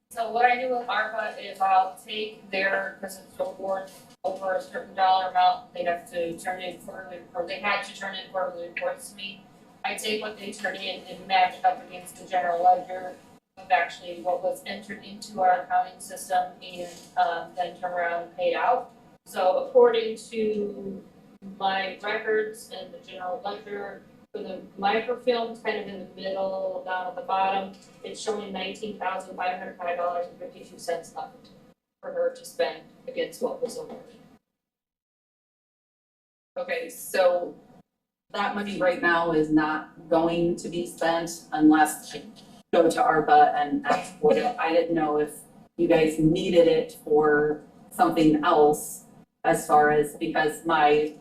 So what I do with ARPA is I'll take their, because it's awards over a certain dollar amount, they have to turn in quarterly, or they had to turn in quarterly reports to me. I take what they turn in and match it up against the general ledger of actually what was entered into our accounting system and then turn around and pay out. So according to my records and the general ledger, for the microfilm, kind of in the middle, down at the bottom, it's showing $19,505.52 left for her to spend against what was awarded. Okay, so that money right now is not going to be spent unless I go to ARPA and ask for it. I didn't know if you guys needed it for something else as far as, because my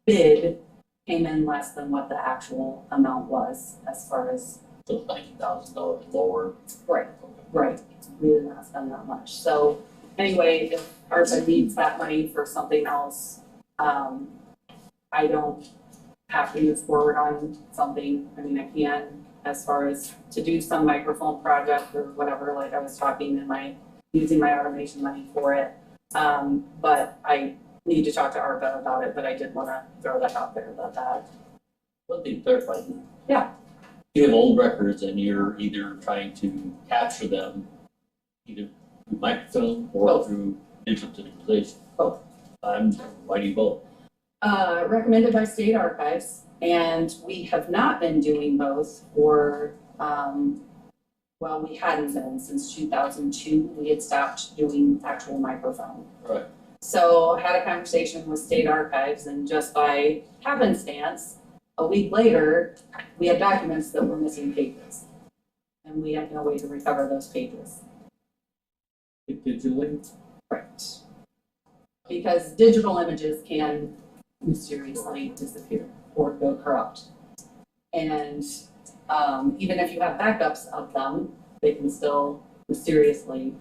bid came in less than what the actual amount was as far as. So $90,000 lower. Right, right, we did not spend that much. So anyway, if ARPA needs that money for something else, I don't have to move forward on something. I mean, I can, as far as to do some microphone project or whatever, like I was talking in using my automation money for it. But I need to talk to ARPA about it, but I did wanna throw that out there about that. One thing to clarify. Yeah. You have old records and you're either trying to capture them either through microfilm or Both. through digitalization. Both. Why do you both? Recommended by state archives, and we have not been doing both for, well, we hadn't been since 2002. We had stopped doing actual microphone. Right. So I had a conversation with state archives, and just by happenstance, a week later, we had documents that were missing pages. And we had no way to recover those pages. Digitally? Right. Because digital images can mysteriously disappear or go corrupt. And even if you have backups of them, they can still mysteriously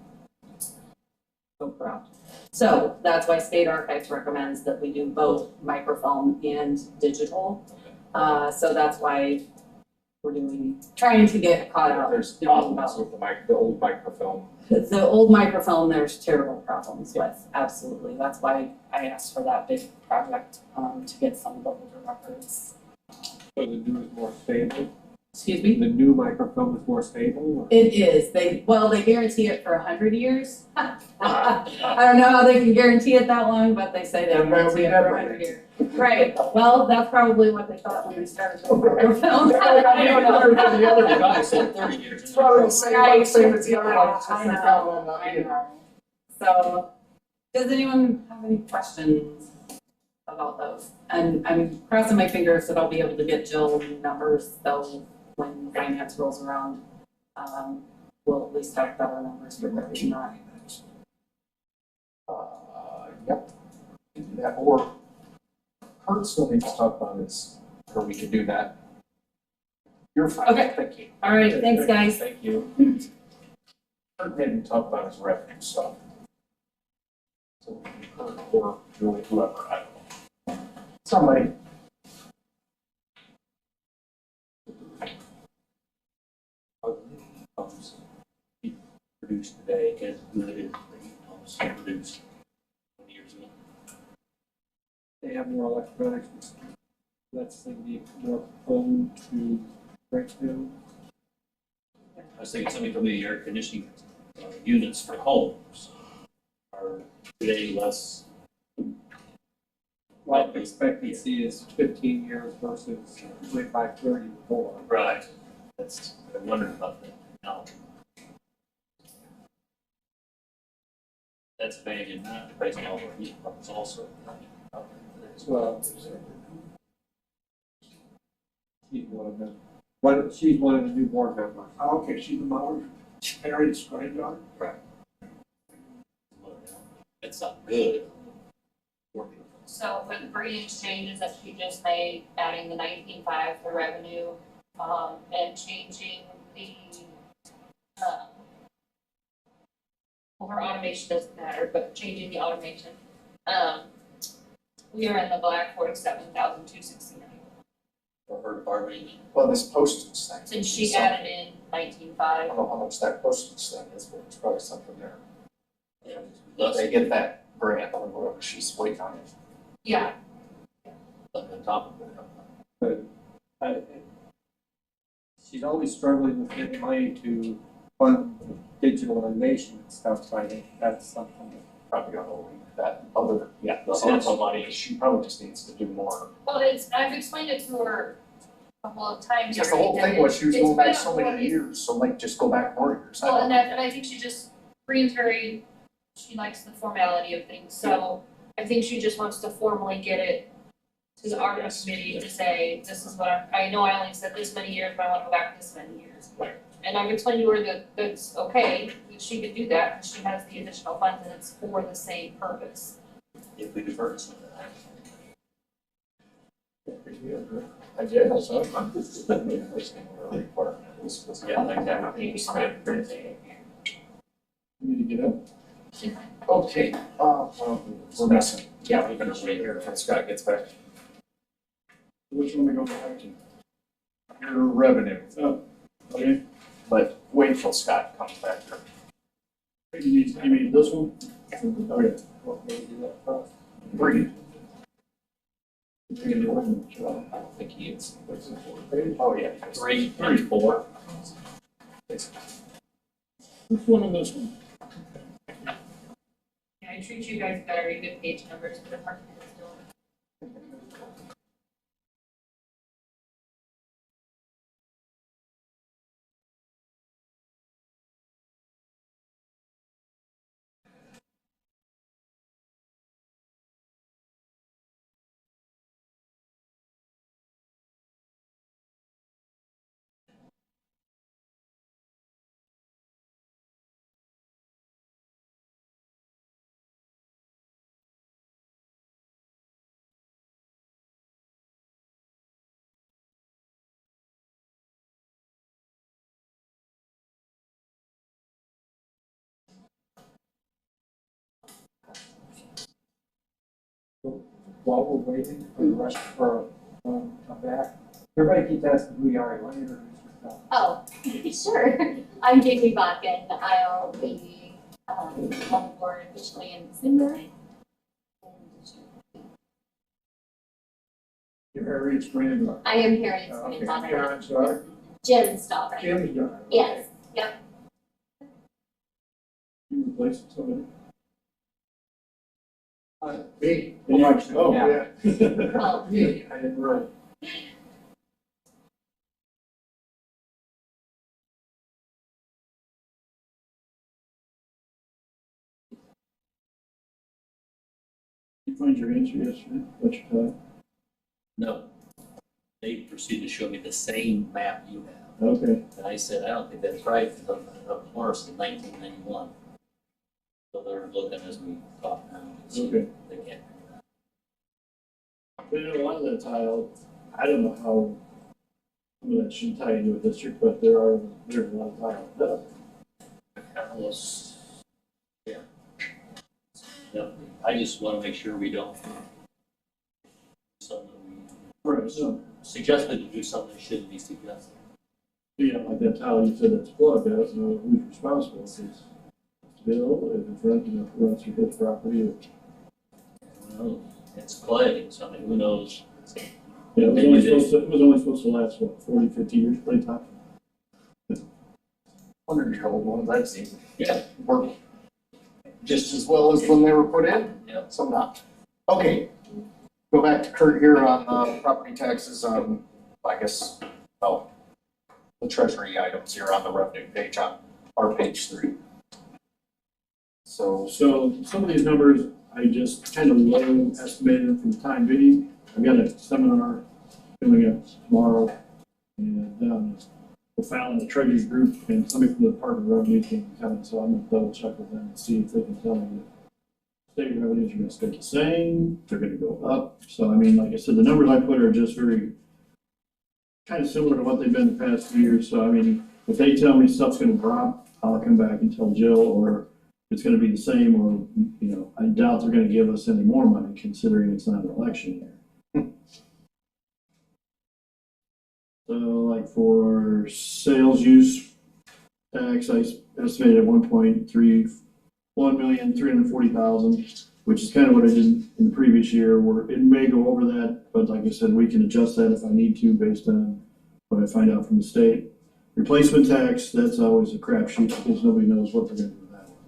go corrupt. So that's why State Archives recommends that we do both microfilm and digital. So that's why we're trying to get caught out. There's problems with the old microfilm. The old microphone, there's terrible problems with, absolutely. That's why I asked for that big project, to get some of the older records. So the new is more stable? Excuse me? The new microfilm is more stable? Or? It is. They guarantee it for 100 years. I don't know how they can guarantee it that long, but they say they guarantee it for 100 years. Right. Well, that's probably what they thought when they started the microfilm. I don't know. The other guy said 30 years. It's probably the same as the other one, it's just I they know, found one not I needed. know. So, does anyone have any questions about those? And I'm crossing my fingers that I'll be able to get Jill numbers, though, when finance rolls around. We'll at least have better numbers for her, if not. Yep. We can do that, or Kurt still needs to talk about his, or we could do that. You're fine. Okay. Thank you. All right, thanks, guys. Thank you. Kurt didn't talk about his revenue stuff. So Kurt or Julie, whoever, I don't know. Somebody. Produced today as good as the pumps produced 20 years ago. They have more electronics, that's going to be more prone to breakdown. I was thinking somebody told me the air conditioning units for homes are today less. Life expectancy is 15 years versus 25, 30 before. Right. That's, I wondered about that now. That's banging that, replacing all the heat pumps also. Well, she's one of them. She's one of the new board members. Oh, okay, she's the mother, Harry's granddaughter. Right. It's not good. So with the brilliant changes that she just made, adding the 19.5 for revenue, and changing the, well, her automation doesn't matter, but changing the automation, we are in the black 47,269. for her department. Well, this postage thing. Since she so- added in I 19.5. don't know how much that postage thing is, but it's probably something there. If Plus, they get that grant or whatever, she's waiting on it. Yeah, on top of it. I- She's always struggling with getting money to fund digitalization and stuff, so I think that's something that Probably gonna leave that other, yeah, the So that's- ARPA money, she probably just needs to do more. well, I've explained it to her a couple of times. Because the already, whole that thing was she was it's going back been so a- many years, so like just go back more years. I Well, don't and I think she just, Green's very, she likes the formality of things, so I think she just wants to formally get it to the ARPA Yes. committee to say, this is what I know I only said this many years, but I wanna go back this many years. Right. And I've explained to her that that's okay, that she could do that, because she has the additional funds and it's for the same purpose. If we defer some of that. I guess, I'm just. Yeah, like that. We need to get up. Okay, we're missing, yeah, we're gonna wait here until Scott gets back. Which one we go back to? Your revenue, Oh, okay. but wait till Scott comes back here. You mean this one? Okay. what may do that for us. Three. You're gonna do one, I don't think he is. What's it for? Oh, yeah. Three and four. This one and this one. Yeah, I treat you guys better, you get page numbers for the department heads still. While we're waiting for the rest for, come back, everybody keeps asking who you are, you want to introduce yourself? Oh, sure. I'm Jamie Botkin. I'll be on board officially in December. Your Harriet's granddaughter. I am Harriet's Okay, granddaughter, John's daughter. Jim's daughter. Jim's daughter. Yes, You replaced somebody? Me. Oh, Yeah. yeah. Oh. Me, I didn't write. You find your answer yesterday? What's your time? No. They proceeded to show me the same map you have. Okay. And I said, I don't think that's right, because I'm up north in 1991. So they're looking as we talk now. and see if Okay. They can't. But you know, a lot of that tile, I don't know how, some of that shouldn't tie into a district, but there's a lot of tile that does. Carlos, yeah. Definitely. I just want to make sure we don't. Something we Right, so, suggested to do something that shouldn't be suggested. yeah, like that tile you said that's plugged, I don't know who's responsible, if it's Bill, if it's runs through his property, or. Well, it's clay, so I mean, who knows? Yeah, Maybe it was only supposed to last, what, 40, 50 years, play time? 100-year-old ones I've seen. Yeah. Work just as well as when they were put in. Yeah. Some not. Okay, go back to Kurt here on property taxes, I guess, oh, the treasury items here on the revenue page on our page 3. So, So some of these numbers, I just kind of low estimated for the time being. I've got a seminar coming up tomorrow, and we're found the treasury group and somebody from the Department of Revenue can come, so I'm gonna double check with them and see if they can tell me that state revenues are gonna stay the same, they're gonna go up. So I mean, like I said, the numbers I put are just very kind of similar to what they've been the past few years. So I mean, if they tell me stuff's gonna drop, I'll come back and tell Jill, or it's gonna be the same, or, you know, I doubt they're gonna give us any more money considering it's not an election year. So like for sales use tax, I estimated at 1,340,000, which is kind of what I did in the previous year, where it may go over that, but like I said, we can adjust that if I need to based on what I find out from the state. Replacement tax, that's always a crapshoot because nobody knows what they're gonna do with that one.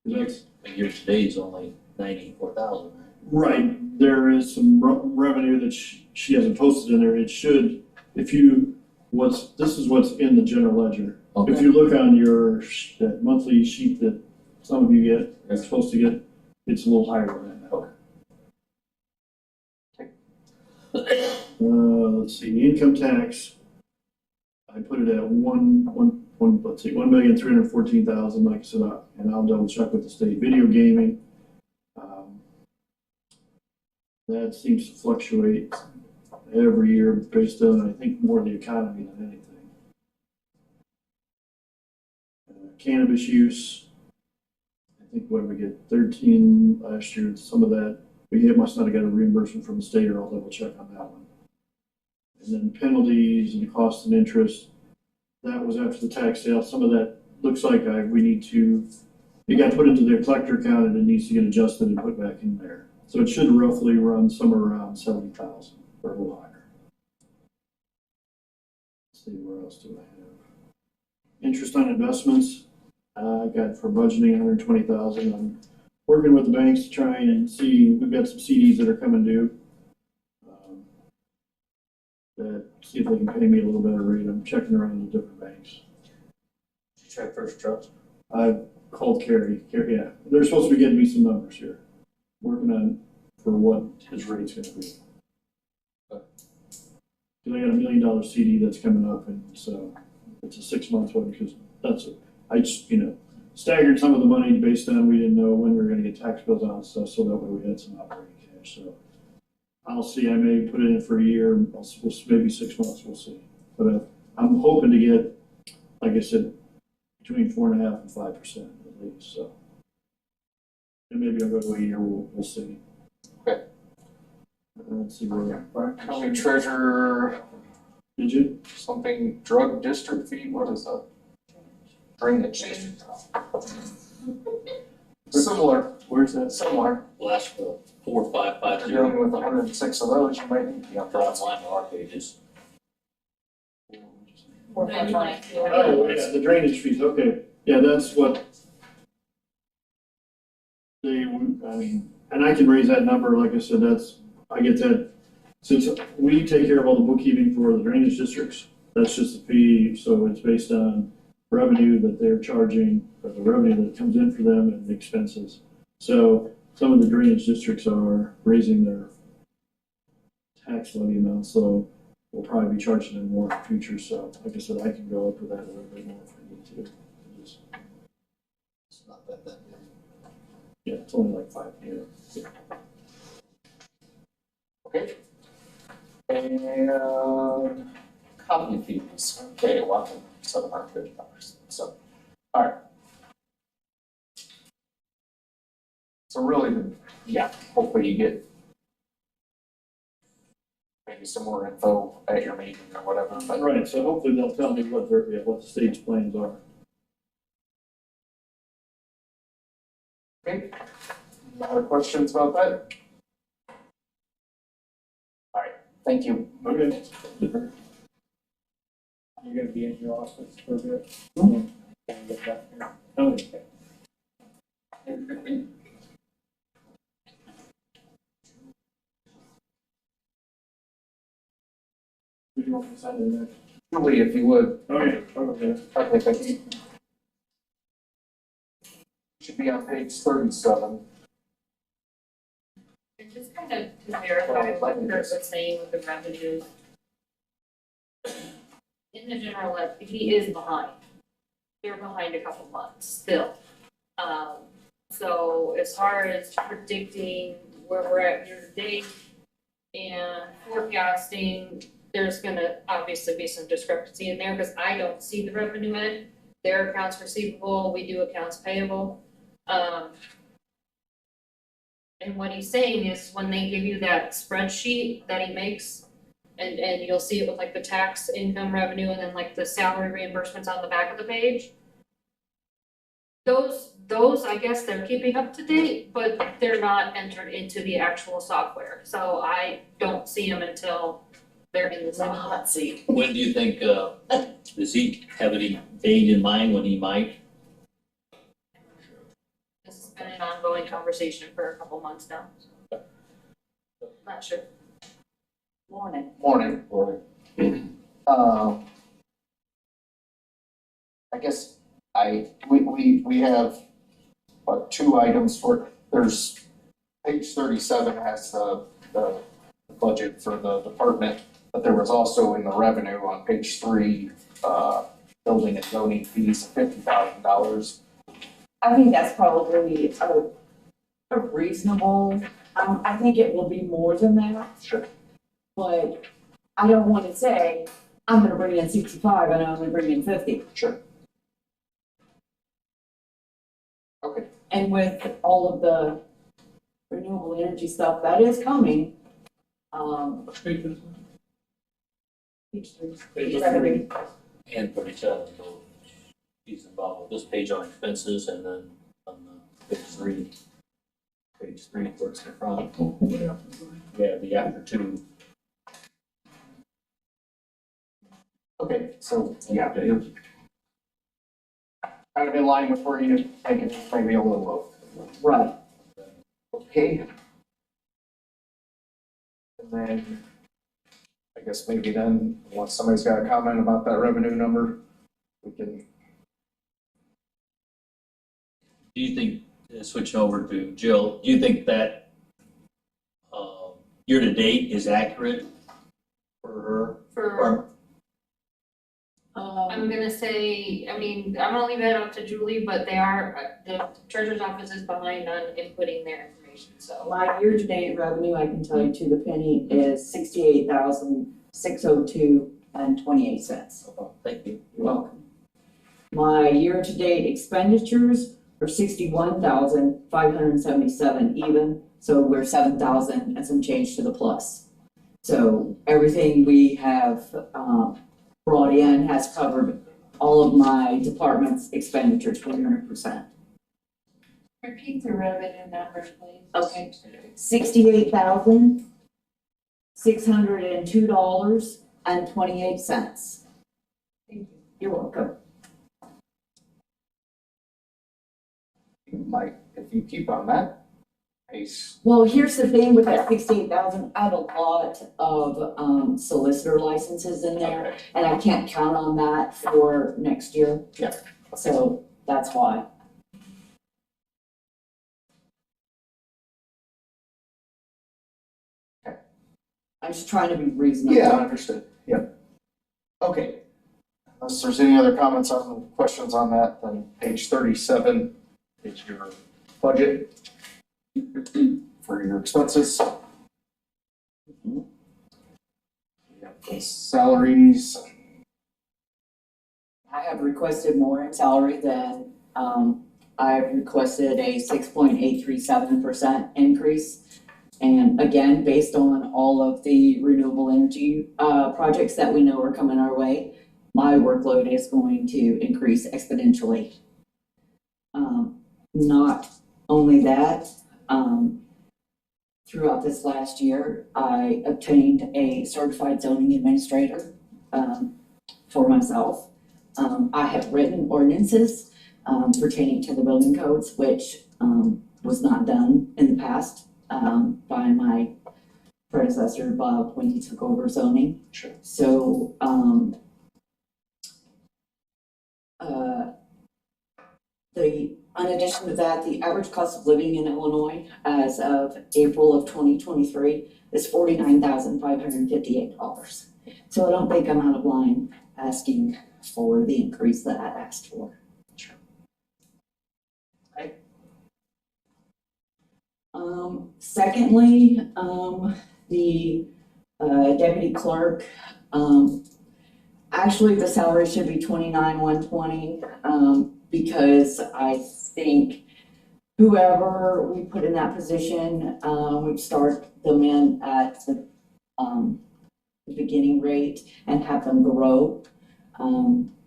'Cause that's, But year to date is only 94,000, right? right, there is some revenue that she hasn't posted in there. It should, if you, this is what's in the general ledger. If you look on your, that monthly sheet that some of you get, are supposed to get, it's a little higher than that now. Let's see, the income tax, I put it at let's see, 1,314,000, like I said, and I'll double check with the state. Video gaming, that seems to fluctuate every year based on, I think, more the economy than anything. Cannabis use, I think, what did we get, 13 last year, some of that, we must not have got a reimbursement from the state, or I'll double check on that one. And then penalties and cost and interest, that was after the tax sale. Some of that looks like it got put into their collector account and it needs to get adjusted and put back in there. So it should roughly run somewhere around 70,000 or a little higher. Let's see, where else do I have? Interest on investments, I got for budgeting 120,000. I'm working with the banks to try and see, we've got some CDs that are coming due. See if they can pay me a little better rate. I'm checking around the different banks. Did you check First Trust? I've called Kerry, yeah. They're supposed to be getting me some numbers here. Working on for what his rate's gonna be. Cause I got $1 million CD that's coming up, and so it's a 6-month one, because I just, staggered some of the money based on we didn't know when we were gonna get tax bills on and stuff, so that way we had some operating cash, so. I'll see, I may put it in for a year, maybe 6 months, we'll see. But I'm hoping to get, like I said, between 4.5% and 5% at least, so. And maybe I'll go to a year, we'll see. Okay. Let's see where. County treasurer, Did you? something drug district fee, what is that? Drainage district. Similar, Where's that? similar. Last 4550. If you're dealing with 106 of those, you might need to be up Drop front. line on our pages. 452. Oh, yeah, the drainage fees, okay. Yeah, that's what and I can raise that number, like I said, I get that. Since we take care of all the bookkeeping for the drainage districts, that's just a fee, so it's based on revenue that they're charging, or the revenue that comes in for them and the expenses. So some of the drainage districts are raising their tax levy amount, so we'll probably be charging them more in the future, so like I said, I can go up with that a little bit more if I need to. It's not that big. Yeah, it's only like 5 years. Okay. And copy fees, okay, $750. So, all right. So really, yeah, hopefully you get maybe some more info at your meeting or whatever, but Right, so hopefully they'll tell me what the state's plans are. okay. Any other questions about that? All right, thank you. Okay. You're gonna be in your office for a bit? Can I get back here? Okay. Who do you want me to sign in next? Julie, if you would. Okay. Okay, thank you. Should be on page 37. And just kind of to verify what Kurt was saying with the revenues. In the general levy, he is behind. They're behind a couple months still. So as far as predicting where we're at year to date and forecasting, there's gonna obviously be some discrepancy in there because I don't see the revenue end. Their accounts receivable, we do accounts payable. And what he's saying is when they give you that spreadsheet that he makes, and you'll see it with like the tax income revenue and then like the salary reimbursements on the back of the page. Those, I guess they're keeping up to date, but they're not entered into the actual software, so I don't see them until they're in the software. hot seat. When do you think, does he have any date in mind when he might? This has been an ongoing conversation for a couple months now. Not sure. Morning. Morning. Or I guess we have, two items for, there's, page 37 has the budget for the department, but there was also in the revenue on page 3, building and zoning fees of $50,000. I think that's probably a reasonable, I think it will be more than that. Sure. But I don't want to say, I'm gonna bring in 65 and I'm gonna bring in 50. Sure. Okay. And with all of the renewable energy stuff that is coming, page 3. And 37, so he's involved with this page on expenses and then on the page 3 towards the front. Yeah, the after 2. Okay, so, yeah. Kind of in line with where you think it's maybe a little low. Right. Okay. And then, I guess maybe then, once somebody's got a comment about that revenue number, we can. Do you think, switching over to Jill, do you think that year-to-date is accurate for her? For, I'm gonna say, I mean, I'm gonna leave that up to Julie, but they are, the treasurer's office is behind on inputting their information, so. My year-to-date revenue, I can tell you to the penny, is 68,602 and 28 cents. Thank you. You're welcome. My year-to-date expenditures are 61,577 even, so we're 7,000 and some change to the plus. So everything we have brought in has covered all of my department's expenditures 100%. Repeat the revenue numbers, please. Okay. $68,602.28. Thank you. You're welcome. Mike, if you keep on that pace. Well, here's the thing with that 68,000, I have a lot of solicitor licenses in there, Okay. and I can't count on that for next year. Yeah. So that's why. Okay. I'm just trying to be reasonable. Yeah, understood. Yep. Okay. Unless there's any other comments on, questions on that, then page 37 is your budget for your expenses. Salaries. I have requested more in salary than, I've requested a 6.837% increase. And again, based on all of the renewable energy, projects that we know are coming our way, my workload is going to increase exponentially. Not only that, throughout this last year, I obtained a certified zoning administrator, for myself. I have written ordinances, pertaining to the building codes, which, was not done in the past, by my predecessor, Bob, when he took over zoning. Sure. So, in addition to that, the average cost of living in Illinois as of April of 2023 is $49,558. So I don't think I'm out of line asking for the increase that I asked for. Sure. Okay. Secondly, the deputy clerk, actually the salary should be $29,120, because I think whoever we put in that position, we start them in at the the beginning rate and have them grow.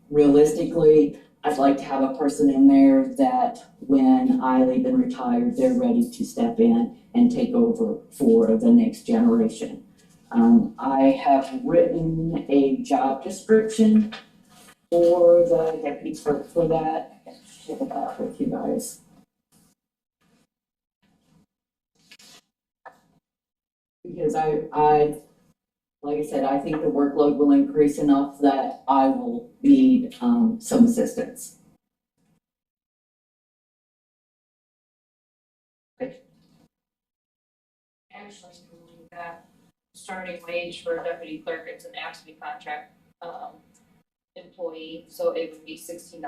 Realistically, I'd like to have a person in there that when I leave and retire, they're ready to step in and take over for the next generation. I have written a job description for the deputy clerk for that. I'll share that with you guys. Because like I said, I think the workload will increase enough that I will need, some assistance. Actually, that starting wage for a deputy clerk, it's an ASPE contract, employee, so it would be $16.40 an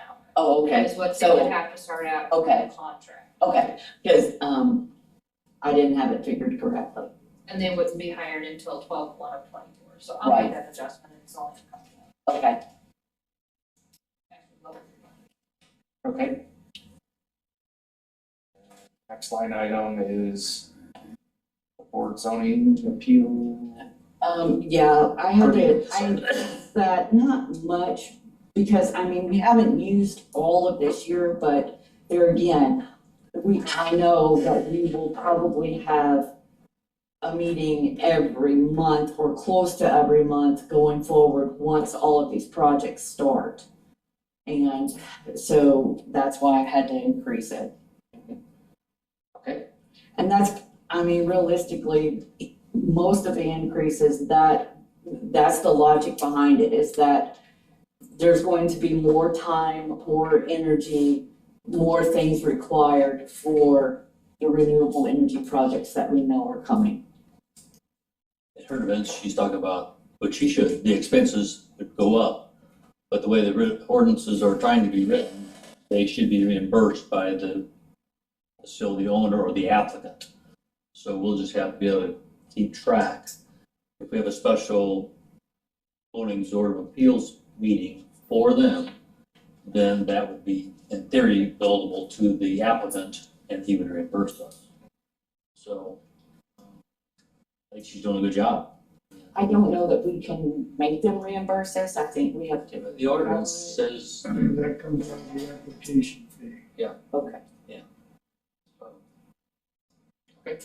hour. Oh, okay. Is what they would have to start out with Okay. the contract. Okay, because, I didn't have it figured correctly. And they wouldn't be hired until 12/1 of 24, so I'll make that adjustment, it's only a couple. Okay. Okay. Next line item is board zoning appeal. Yeah, I increased that, not much, because, I mean, we haven't used all of this year, but there again, I know that we will probably have a meeting every month or close to every month going forward once all of these projects start. And so that's why I had to increase it. Okay. And that's, I mean, realistically, most of the increases, that's the logic behind it, is that there's going to be more time, more energy, more things required for the renewable energy projects that we know are coming. At her events, she's talking about, but she should, the expenses would go up. But the way the ordinances are trying to be written, they should be reimbursed by the facility owner or the applicant. So we'll just have to be able to keep track. If we have a special zoning board of appeals meeting for them, then that would be, in theory, billable to the applicant, and he would reimburse us. So I think she's doing a good job. I don't know that we can make them reimburse us. I think we have to. The ordinance says. That comes out of the application fee. Yeah. Okay. Yeah. Okay.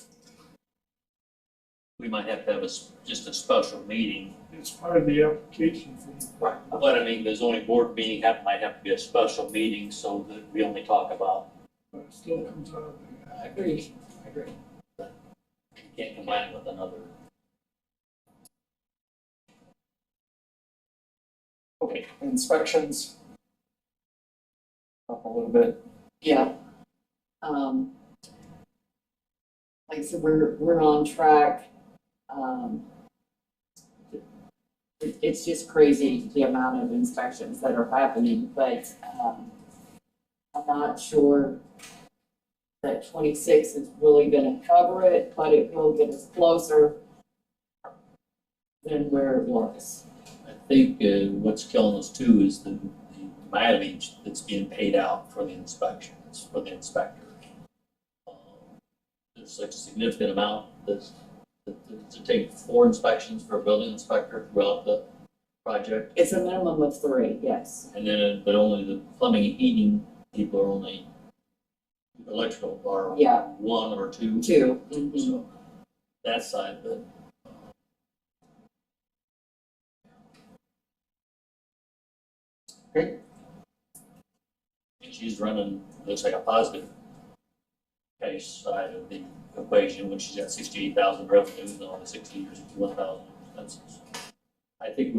We might have to have just a special meeting. It's part of the application fee. Right. But I mean, the zoning board meeting might have to be a special meeting so that we only talk about. But it still comes out of the. I agree. You can't combine it with another. Okay, inspections. Up a little bit. Yeah. Like I said, we're on track. It's just crazy the amount of inspections that are happening, but, I'm not sure that 26 is really gonna cover it, but it will get us closer than where it was. I think what's killing us too is the mileage that's being paid out for the inspections, for the inspector. There's like a significant amount to take 4 inspections for a building inspector throughout the project. It's a minimum of 3, yes. And then, but only the plumbing and heating people are only, electrical are Yeah. 1 or 2. 2. Mhm. So that side, but. Okay. She's running, looks like a positive case side of the equation when she's got 68,000 revenues and only 60 or 61,000 expenses. I think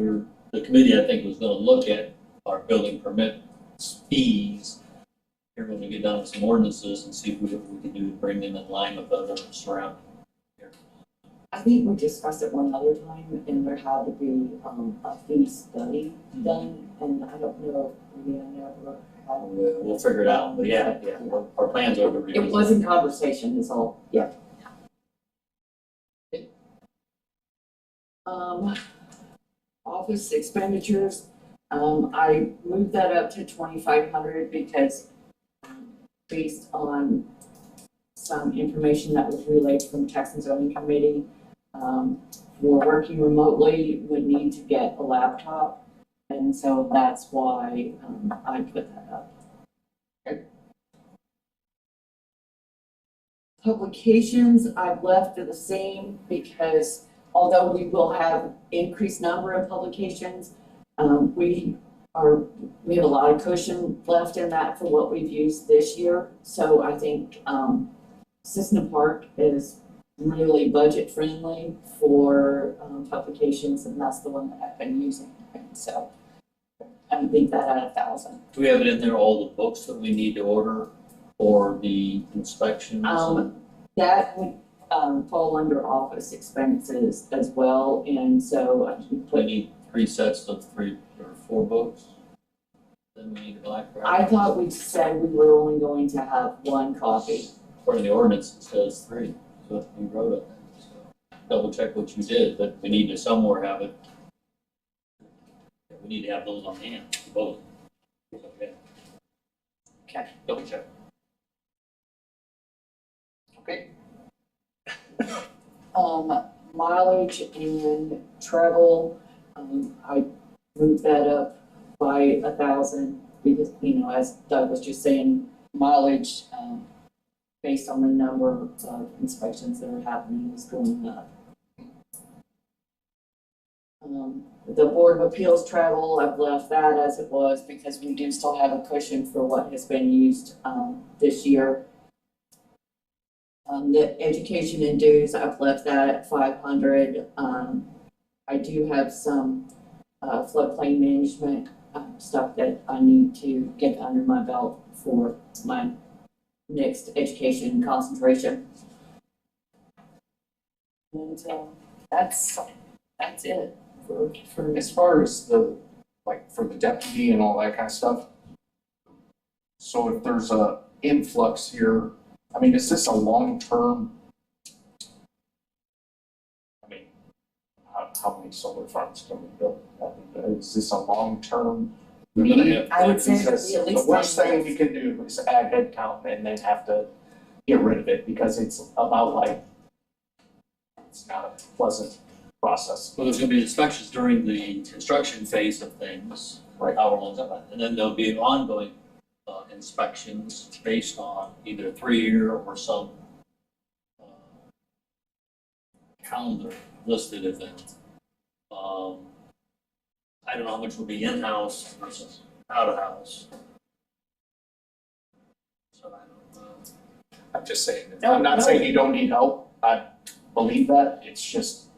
the committee, I think, was gonna look at our building permit fees here when we get down to some ordinances and see what we can do to bring them in line with other surrounding. I think we discussed it one other time, and there had to be, a fee study done, and I don't know if we never had. We'll figure it out, but yeah, our plans are to revisit. It was in conversation, is all, yeah. Office expenditures, I moved that up to 2,500 because based on some information that was relayed from Tax and Zoning Committee, for working remotely would need to get a laptop. And so that's why, I put that up. Publications, I've left it the same because although we will have increased number of publications, we have a lot of cushion left in that for what we've used this year. So I think, Cissna Park is really budget friendly for, publications, and that's the one that I've been using. So I think that at 1,000. Do we have it in there, all the books that we need to order for the inspections? That would, fall under office expenses as well, and so I should We put, need 3 sets of 3 or 4 books. Then we need a black drive. I thought we said we were only going to have 1 copy. According to the ordinance, it says 3, so you wrote it. So double check what you did, but we need to somewhere have it. We need to have those on hand, both. Okay. Okay. Double check. Okay. Mileage and travel, I moved that up by 1,000 because, as Doug was just saying, mileage, based on the number of inspections that are happening is going up. The Board of Appeals travel, I've left that as it was because we do still have a cushion for what has been used, this year. The education and dues, I've left that at 500. I do have some, floodplain management, stuff that I need to get under my belt for my next education concentration. And, that's it for As far as the, like, for the deputy and all that kind of stuff, so if there's a influx here, I mean, is this a long-term? I mean, how many solar farms can we build? I mean, is this a long-term need? I would say Because at least the worst 10 thing you can do is add headcount and then have to get rid of it because it's about like, it's not a pleasant process. Well, there's gonna be inspections during the construction phase of things, Right. however long that, and then there'll be ongoing inspections based on either 3-year or some calendar listed event. I don't know how much will be in-house versus out-of-house. So I don't know. I'm just saying, No, I'm not no. saying you don't need help, I believe that, it's just,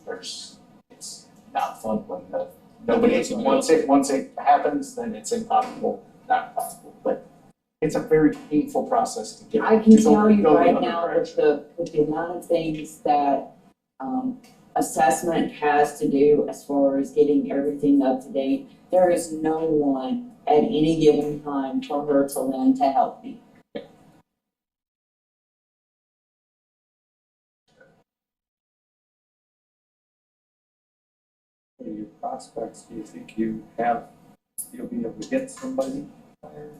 it's not fun when nobody, once it happens, then it's impossible, not possible, but it's a very painful process to get. I can to go- tell you go the right other now direction. with the amount of things that, assessment has to do as far as getting everything up to date, there is no one at any given time for her to lend to help me. What are your prospects? Do you think you'll be able to get somebody hired?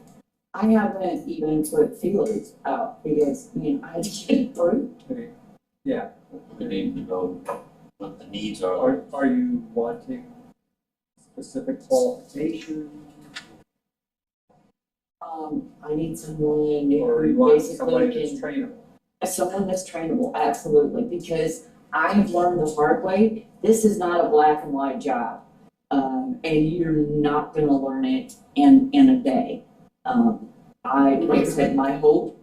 I haven't even put feelers out because, I had to get through. Yeah. We need to know what the needs are. Are you wanting specific qualifications? I need someone Or are you who wanting basically somebody that's can, trainable? someone that's trainable, absolutely, because I have learned the hard way, this is not a black and white job. And you're not gonna learn it in a day. Like I said, my hope,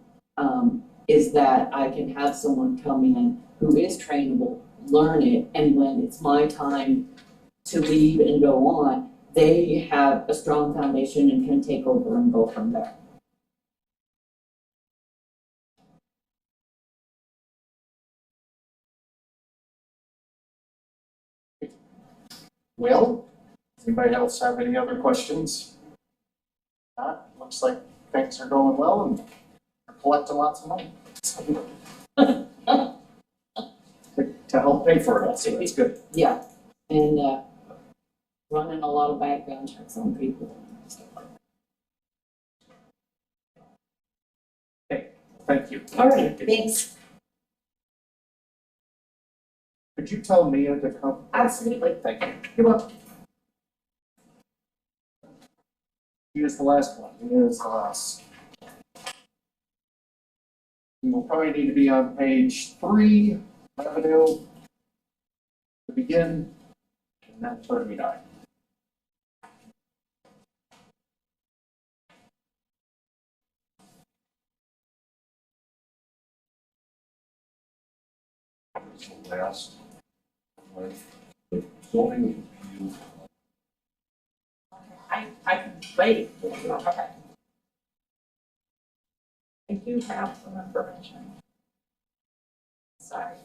is that I can have someone come in who is trainable, learn it, and when it's my time to leave and go on, they have a strong foundation and can take over and go from there. Well, does anybody else have any other questions? Not, looks like things are going well and we're collecting lots of money. To help pay for it, so that's good. Yeah, and, running a lot of background checks on people. Thank you. All right, thanks. Could you tell Mia to come? Absolutely. Thank you. You're welcome. Here's the last one. Here's the last. We will probably need to be on page 3, revenue, to begin, and then 39. The last, the zoning appeal, I can wait. Okay. I do have some information. Sorry,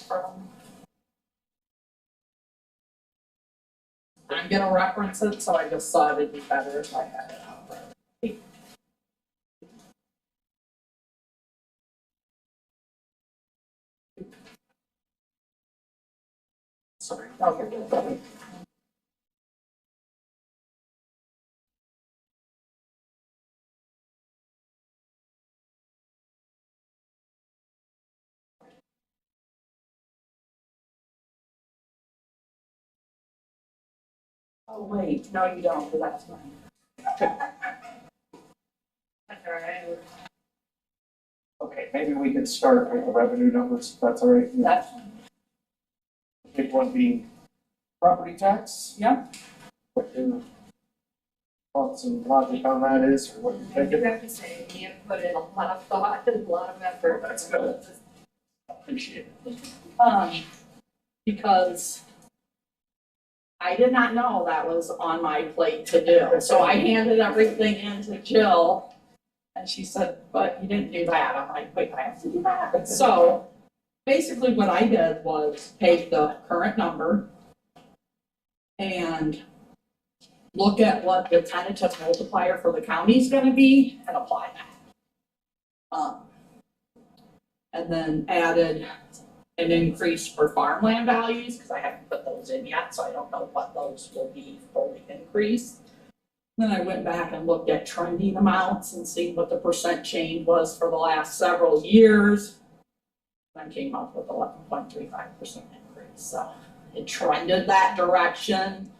I'm gonna reference it, so I just thought it'd be better if I had it out. Sorry. Okay. Oh, wait, no, you don't, but that's fine. That's all right. Okay, maybe we can start with the revenue numbers, if that's all right. That's, The big one being property tax. yeah. What your thoughts and logic on that is, or what you're I thinking? do have to say, we have put in a lot of thought and a lot of effort. That's good. Appreciate it. Because I did not know that was on my plate to do, so I handed everything in to Jill. And she said, but you didn't do that, I'm like, wait, I have to do that? So, basically what I did was take the current number and look at what the tentative multiplier for the county is gonna be and apply that. And then added an increase for farmland values, because I haven't put those in yet, so I don't know what those will be fully increased. Then I went back and looked at trending amounts and see what the percent change was for the last several years. And came up with 11.35% increase, so it trended that direction.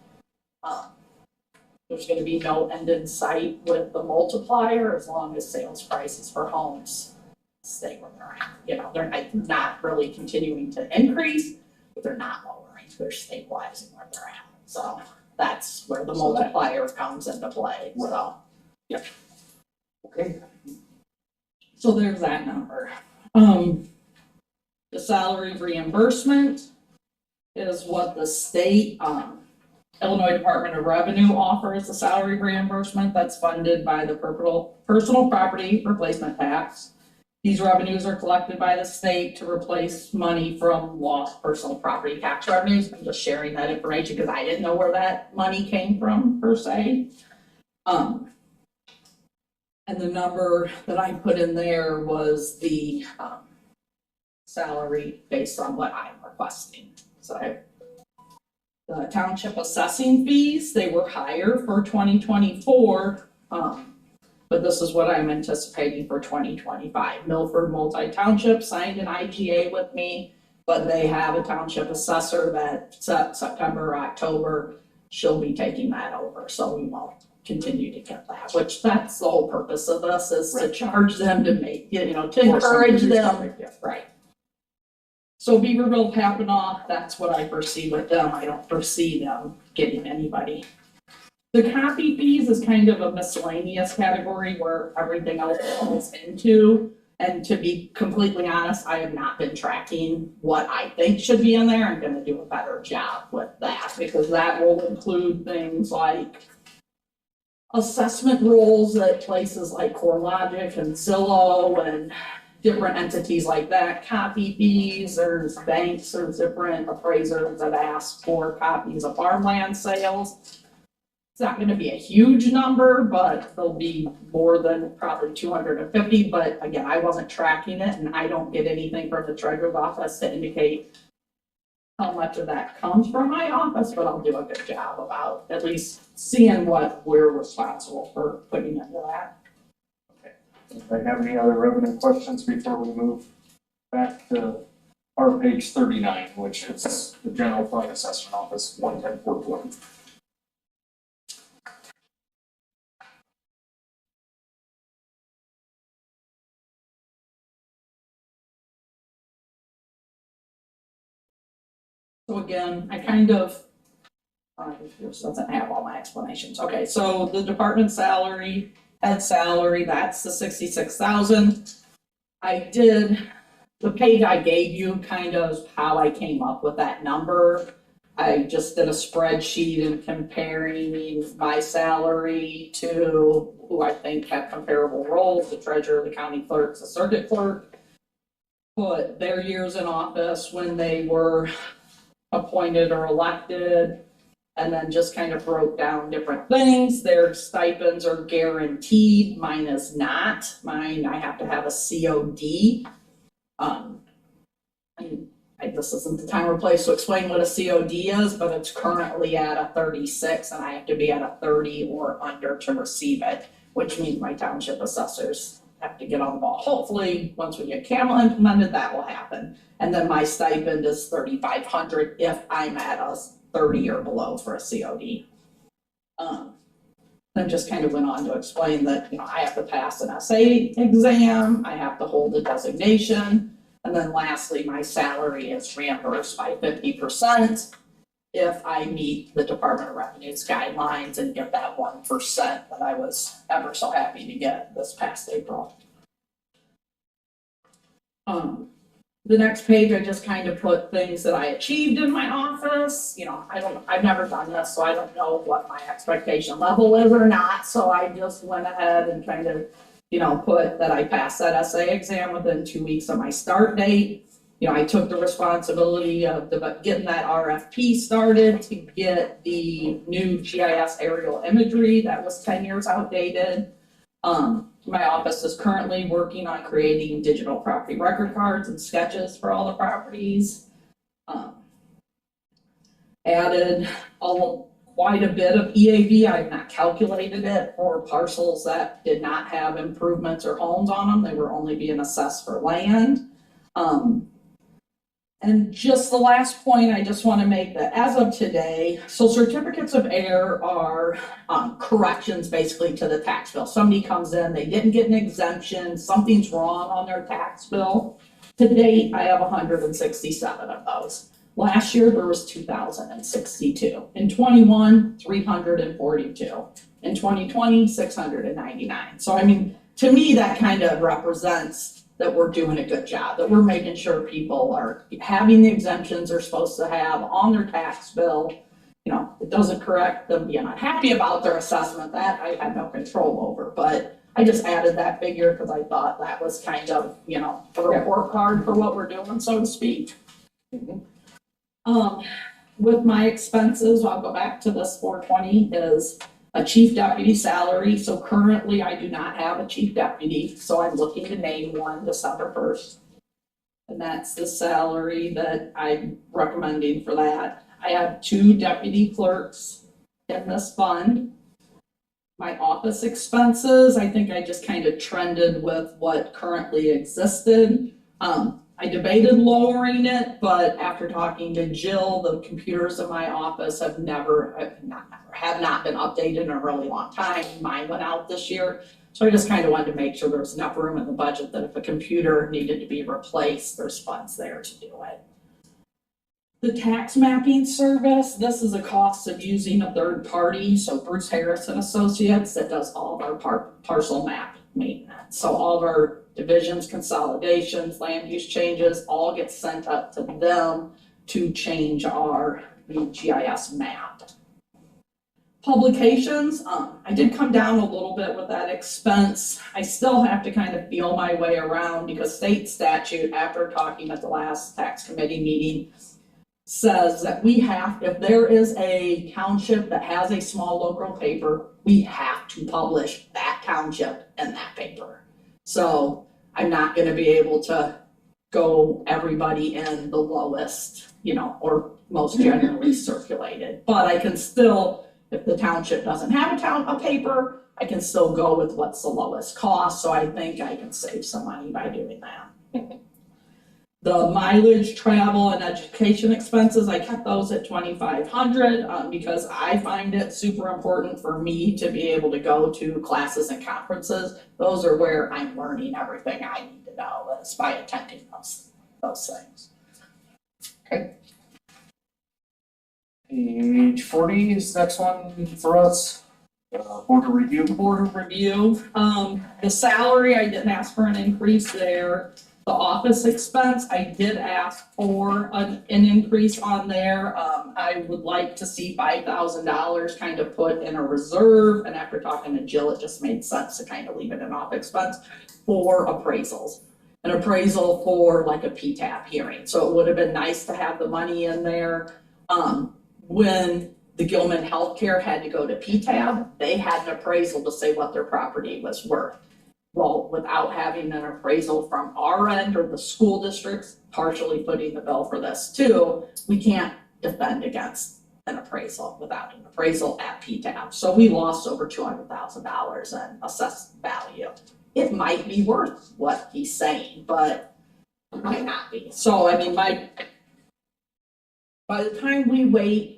There's gonna be no end in sight with the multiplier as long as sales prices for homes stay where they're at. You know, they're not really continuing to increase, but they're not lowering, they're stabilizing where they're at. So that's where the multiplier comes into play, so. Yeah. Okay. So there's that number. The salary reimbursement is what the state, Illinois Department of Revenue offers, the salary reimbursement that's funded by the personal property replacement tax. These revenues are collected by the state to replace money from lost personal property tax revenues. I'm just sharing that information because I didn't know where that money came from per se. And the number that I put in there was the salary based on what I'm requesting. So the township assessing fees, they were higher for 2024. But this is what I'm anticipating for 2025. Milford Multi-Township signed an IGA with me, but they have a township assessor that September or October, she'll be taking that over, so we won't continue to get that, which that's the whole purpose of this, is to charge them to make, to encourage them, right. So Beaverville, Pappanock, that's what I foresee with them. I don't foresee them getting anybody. The copy fees is kind of a miscellaneous category where everything else falls into. And to be completely honest, I have not been tracking what I think should be in there. I'm gonna do a better job with that, because that will include things like assessment rolls at places like CoreLogic and Zillow and different entities like that, copy fees, there's banks, there's different appraisers that ask for copies of farmland sales. It's not gonna be a huge number, but there'll be more than probably 250, but again, I wasn't tracking it and I don't get anything from the treasurer's office to indicate how much of that comes from my office, but I'll do a good job about at least seeing what we're responsible for putting into that. Do I have any other revenue questions before we move back to are page 39, which is the general fund assessment office, 110,420. So again, this doesn't have all my explanations. Okay, so the department salary, head salary, that's the 66,000. The page I gave you kind of how I came up with that number. I just did a spreadsheet and comparing my salary to who I think have comparable roles, the treasurer, the county clerks, the circuit clerk. Put their years in office when they were appointed or elected, and then just kind of broke down different things. Their stipends are guaranteed, mine is not. Mine, I have to have a COD. This isn't the time or place to explain what a COD is, but it's currently at a 36 and I have to be at a 30 or under to receive it, which means my township assessors have to get on the ball. Hopefully, once we get CAMEL implemented, that will happen. And then my stipend is 3,500 if I'm at a 30 or below for a COD. Then just kind of went on to explain that, I have to pass an essay exam, I have to hold a designation, and then lastly, my salary is reimbursed by 50% if I meet the Department of Revenue's guidelines and get that 1% that I was ever so happy to get this past April. The next page, I just kind of put things that I achieved in my office. I've never done this, so I don't know what my expectation level is or not. So I just went ahead and kind of, put that I passed that essay exam within 2 weeks of my start date. I took the responsibility of getting that RFP started to get the new GIS aerial imagery that was 10 years outdated. My office is currently working on creating digital property record cards and sketches for all the properties. Added quite a bit of EAV. I've not calculated it for parcels that did not have improvements or homes on them. They were only being assessed for land. And just the last point I just want to make that as of today, so certificates of error are corrections basically to the tax bill. Somebody comes in, they didn't get an exemption, something's wrong on their tax bill. To date, I have 167 of those. Last year, there was 2,062. In 21, 342. In 2020, 699. So to me, that kind of represents that we're doing a good job, that we're making sure people are having the exemptions they're supposed to have on their tax bill. It doesn't correct them being unhappy about their assessment, that I have no control over, but I just added that figure because I thought that was kind of, a report card for what we're doing, so to speak. With my expenses, I'll go back to this 420, is a chief deputy salary. So currently I do not have a chief deputy, so I'm looking to name one December 1st. And that's the salary that I'm recommending for that. I have 2 deputy clerks in this fund. My office expenses, I think I just kind of trended with what currently existed. I debated lowering it, but after talking to Jill, the computers in my office have not been updated in a really long time. Mine went out this year. So I just kind of wanted to make sure there's enough room in the budget that if a computer needed to be replaced, there's funds there to do it. The tax mapping service, this is a cost of using a third party. So Bruce Harris and Associates that does all of our parcel map maintenance. So all of our divisions, consolidations, land use changes, all get sent up to them to change our GIS map. Publications, I did come down a little bit with that expense. I still have to kind of feel my way around because state statute, after talking at the last tax committee meeting, says that if there is a township that has a small local paper, we have to publish that township in that paper. So I'm not gonna be able to go everybody in the lowest, or most generally circulated. But I can still, if the township doesn't have a paper, I can still go with what's the lowest cost. So I think I can save some money by doing that. The mileage, travel, and education expenses, I kept those at 2,500, because I find it super important for me to be able to go to classes and conferences. Those are where I'm learning everything I need to know, is by attending those things. Page 40 is the next one for us. Board of review. Board of review, the salary, I didn't ask for an increase there. The office expense, I did ask for an increase on there. I would like to see $5,000 kind of put in a reserve, and after talking to Jill, it just made sense to kind of leave it in off expense for appraisals. An appraisal for like a PTAP hearing, so it would have been nice to have the money in there. When the Gilman Healthcare had to go to PTAB, they had an appraisal to say what their property was worth. Well, without having an appraisal from our end or the school districts partially footing the bill for this too, we can't defend against an appraisal without an appraisal at PTAB. So we lost over $200,000 in assessed value. It might be worth what he's saying, but it might not be. So I mean, by the time we wait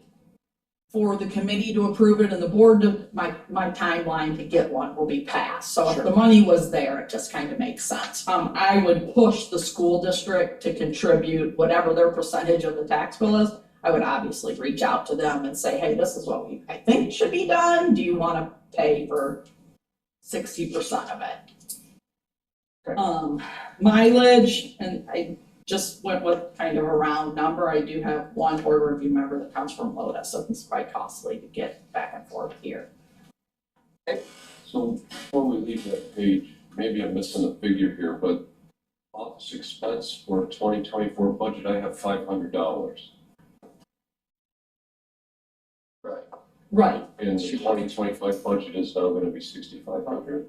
for the committee to approve it and the board to, my timeline to get one will be passed. So if the money was there, it just kind of makes sense. I would push the school district to contribute whatever their percentage of the tax bill is. I would obviously reach out to them and say, hey, this is what I think should be done. Do you want to pay for 60% of it? Mileage, and I just went with kind of a round number. I do have one board review member that comes from Lotus, so it's quite costly to get back and forth here. So before we leave that page, maybe I'm missing a figure here, but office expense for 2024 budget, I have $500. Right. Right. And the 2025 budget is now gonna be 6,500.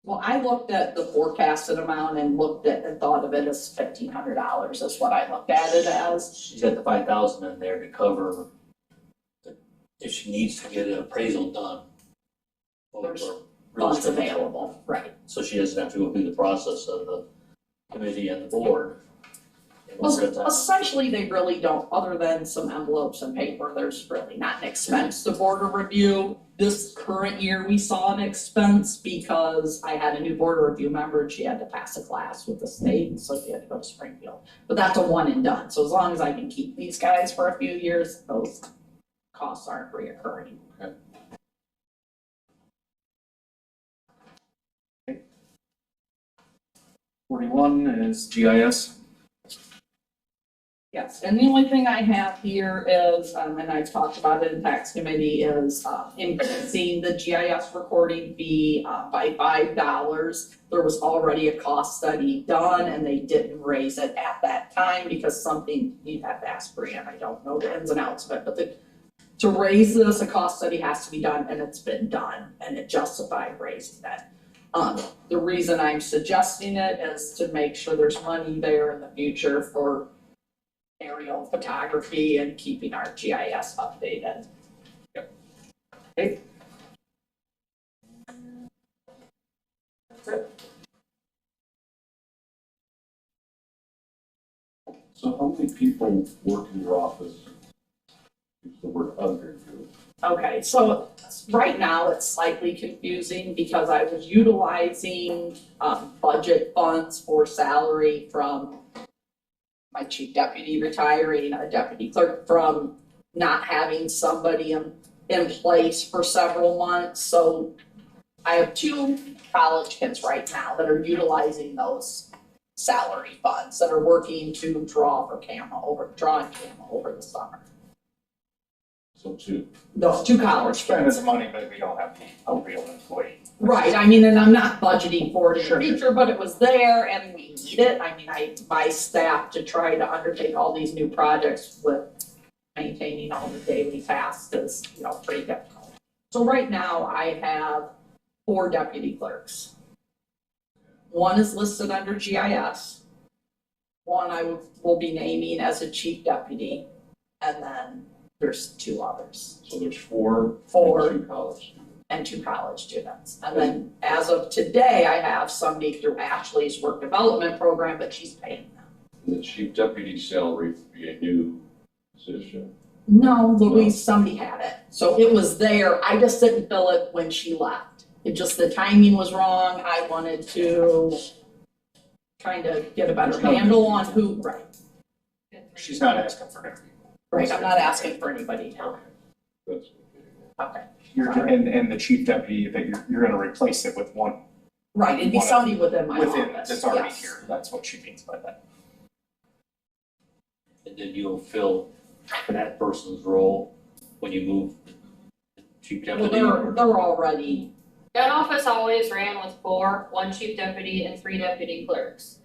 Well, I looked at the forecasted amount and looked at and thought of it as $1,500 is what I looked at it as. She's got the 5,000 in there to cover if she needs to get an appraisal done. There's or real funds estate. available, right. So she doesn't have to go through the process of the committee and the board. in order to- Essentially, they really don't, other than some envelopes and paper, there's really not an expense to board of review. This current year, we saw an expense because I had a new board of review member and she had to pass a class with the state, so she had to go to Springfield. But that's a one and done, so as long as I can keep these guys for a few years, those costs aren't reoccurring. Okay. 41 is GIS. Yes, and the only thing I have here is, and I talked about it in tax committee, is increasing the GIS recording fee by $5. There was already a cost study done and they didn't raise it at that time because something, you'd have to ask Brian, I don't know the ins and outs of it, but to raise this, a cost study has to be done and it's been done and it justified raising it. The reason I'm suggesting it is to make sure there's money there in the future for aerial photography and keeping our GIS updated. Yep. Okay. That's it. So how many people work in your office? Use the word under you. Okay, so right now it's slightly confusing because I was utilizing budget funds for salary from my chief deputy retiring, a deputy clerk, from not having somebody in place for several months. So I have 2 college kids right now that are utilizing those salary funds that are working to draw CAMA over the summer. So 2. Those 2 We're college spending kids. the money, but we don't have a real employee. Right, I mean, and I'm not budgeting for it in the future, but it was there and we need it. I mean, my staff to try to undertake all these new projects with maintaining all the daily tasks is, pretty difficult. So right now I have 4 deputy clerks. One is listed under GIS. One I will be naming as a chief deputy, and then there's 2 others. So there's 4 4. and 2 college students. and 2 college students. And then as of today, I have somebody through Ashley's work development program, but she's paying them. The chief deputy salary would be a new position. No, Louise, somebody had it. So it was there. I just didn't fill it when she left. It just, the timing was wrong. I wanted to trying to get a better handle on who, right. She's not asking for anything. Right, I'm not asking for anybody now. That's Okay. And the chief deputy, that you're gonna replace it with one Right, it'd be One of- somebody within my office. that's already yes. here. That's what she means by that. And then you'll fill that person's role when you move the chief Well, deputy. they're already, That office always ran with 4, 1 chief deputy and 3 deputy clerks.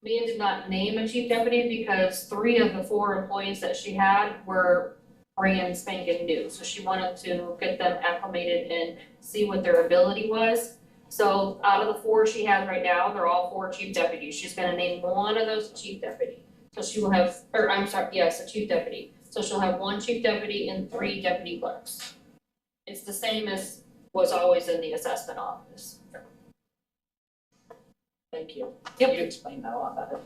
Mia did not name a chief deputy because 3 of the 4 employees that she had were brand spanking new. So she wanted to get them acclimated and see what their ability was. So out of the 4 she has right now, they're all 4 chief deputies. She's gonna name one of those chief deputy. So she will have, or I'm sorry, yes, a chief deputy. So she'll have 1 chief deputy and 3 deputy clerks. It's the same as was always in the assessment office. thank you. Yep. You explained that a lot better.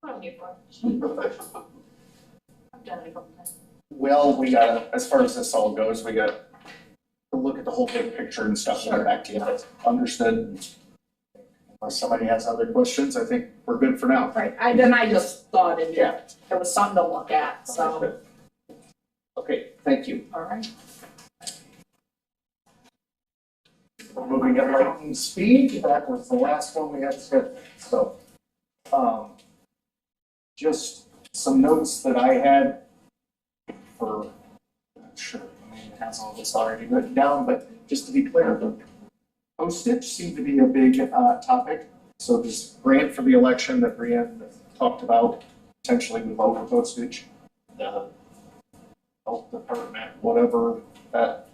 What am I here for? I've done it a couple times. Well, we gotta, as far as this all goes, we got to look at the whole big picture and stuff, and get back to you. Understood? Unless somebody has other questions, I think we're good for now. Right, I just thought it was something to look at, so, Okay, thank you. all right. We're moving at lightning speed. That was the last one we had scheduled. So, just some notes that I had for, I'm sure, it has all this already written down, but just to be clear, the postage seemed to be a big topic. So this grant for the election that Brianne talked about, potentially with over postage, the health department, whatever that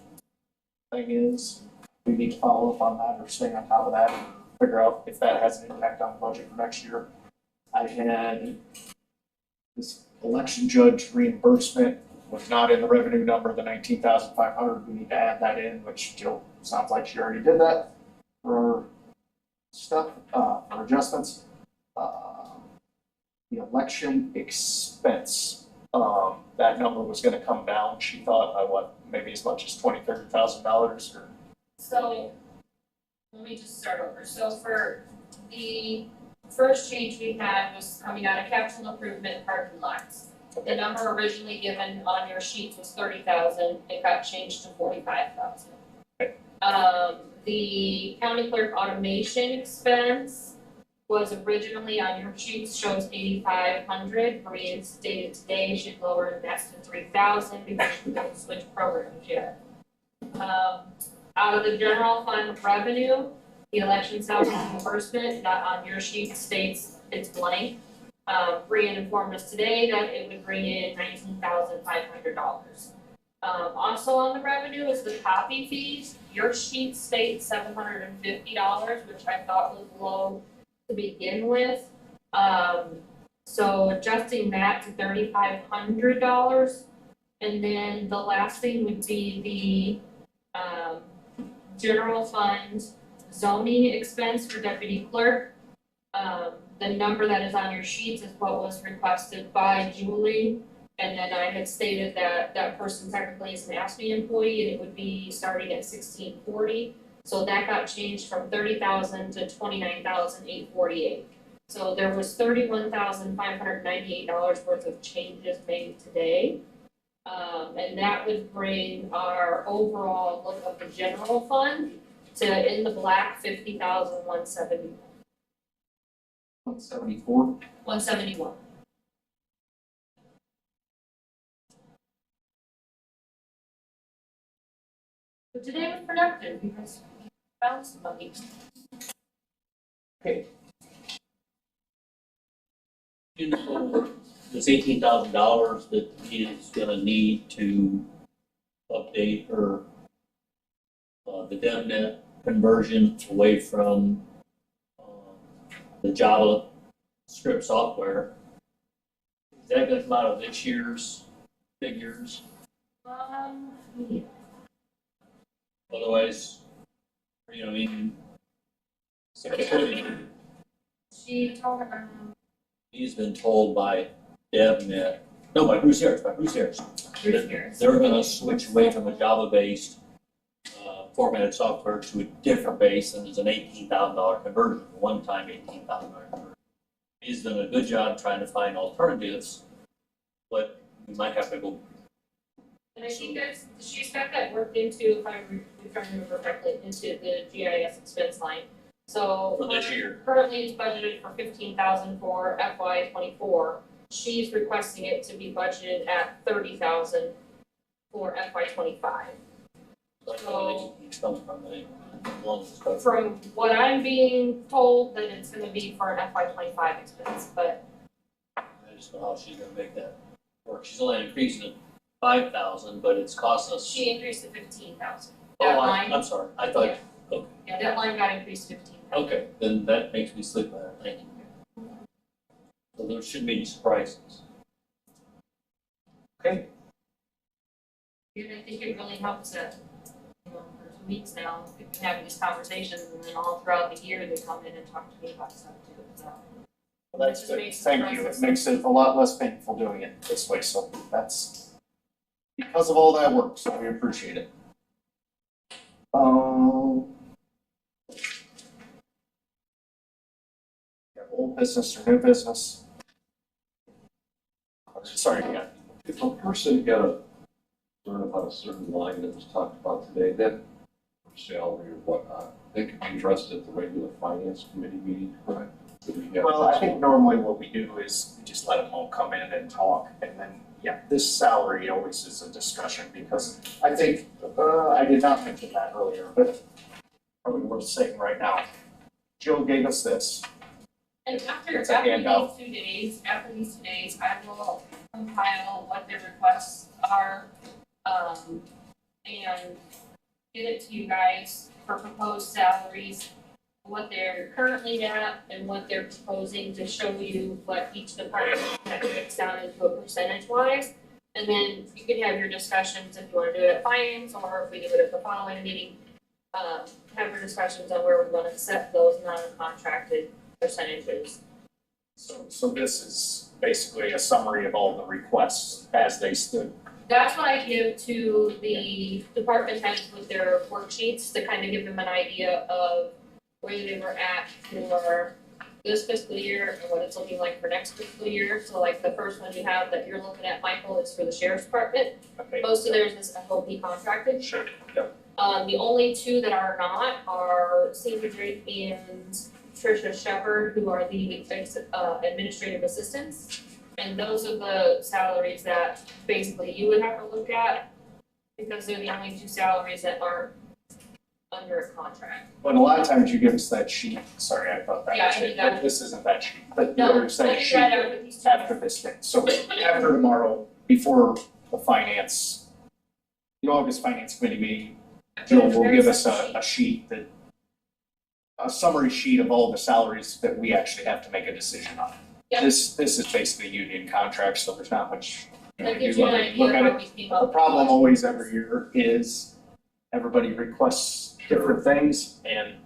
thing is, we need to follow up on that or stay on top of that and figure out if that has an impact on the budget for next year. I had this election judge reimbursement was not in the revenue number, the 19,500. We need to add that in, which Jill sounds like she already did that for stuff, for adjustments. The election expense, that number was gonna come down. She thought by what, maybe as much as $20,000-$30,000 or. So, let me just start over. So for the first change we had was coming out of capital improvement parking lots. The number originally given on your sheets was 30,000, it got changed to 45,000. The county clerk automation expense was originally on your sheets shows 8,500, reinstated today, should lower that to 3,000 because we don't switch programs yet. Out of the general fund revenue, the election salary reimbursement, not on your sheet, states it's blank. Brian informed us today that it would bring in $19,500. Also on the revenue is the copy fees. Your sheet states $750, which I thought was low to begin with. So adjusting that to $3,500. And then the last thing would be the general fund zoning expense for deputy clerk. The number that is on your sheets is what was requested by Julie. And then I had stated that that person technically is an ASME employee and it would be starting at $1,640. So that got changed from $30,000 to $29,848. So there was $31,598 worth of changes made today. And that would bring our overall look of the general fund to in the black, 50,170. 174. 171. But today was productive because we found some money. Okay. You know, this $18,000 that he is gonna need to update her, the DevNet conversion away from, the Java script software. Is that gonna come out of this year's figures? Yeah. Otherwise, you know, I mean, She told, he's been told by Deb that, no, by Bruce Harris, Bruce that Harris. they're gonna switch away from a Java-based formatted software to a different base, and there's an $18,000 conversion, one-time $18,000 conversion. He's done a good job trying to find alternatives, but we might have to go. And I think that's, she's got that worked into, if I remember correctly, into the GIS expense line. So. For this year. Currently it's budgeted for 15,000 for FY '24. She's requesting it to be budgeted at 30,000 for FY '25. So, from what I'm being told, that it's gonna be for an FY '25 expense, but I just don't know how she's gonna make that work. She's only increasing it 5,000, but it's costing us. she increased to 15,000. Oh, That line, I'm sorry, I thought, okay, yeah, that line got increased to 15,000. okay, then that makes me sleep better, thank you. So there shouldn't be any surprises. Okay, And I think it really helps that, you know, for 2 weeks now, we've been having these conversations, and then all throughout the year, they come in and talk to me about stuff too, so. well, that's It just good. makes the Thank you. It process- makes it a lot less painful doing it this way, so that's because of all that work, so we appreciate it. Old business or new business? Sorry, yeah. If a person got a concern about a certain line that was talked about today, then for salary or whatnot, they could be addressed at the regular finance committee meeting, correct? Well, I think normally what we do is we just let them all come in and talk, and then, yeah, this salary always is a discussion, because I think, I did not mention that earlier, but probably worth saying right now. Jill gave us this. And after, It's a handout. after these 2 days, I will compile what their requests are, and get it to you guys for proposed salaries, what they're currently at, and what they're proposing, to show you what each department breaks down into a percentage wise. And then you can have your discussions if you wanna do it at finance, or if we do it at the following meeting. Have your discussions on where we wanna set those non-contracted percentages. So this is basically a summary of all the requests as they stood. That's what I give to the department heads with their worksheets, to kind of give them an idea of where they were at for this fiscal year and what it's looking like for next fiscal year. So like the first one you have that you're looking at, Michael, is for the sheriff's department. Okay. Most of theirs is FOP contracted. Sure, yep. The only two that are not are Cindy Drake and Tricia Shepherd, who are the administrative assistants. And those are the salaries that basically you would have to look at, because they're the only two salaries that aren't under a contract. But a lot of times you give us that sheet, sorry, I thought that Yeah, was I it, did that. but this isn't that sheet, but No, there's that I did sheet that after these two. after this thing. So after tomorrow, before the finance, the August finance committee meeting, Jill will give us a sheet that, a summary sheet of all the salaries that we actually have to make a decision on. Yep. This is basically union contracts, so there's not much, you know, That you gives you an look idea at of it. how we came The up. problem always every year is everybody requests different things, and I'm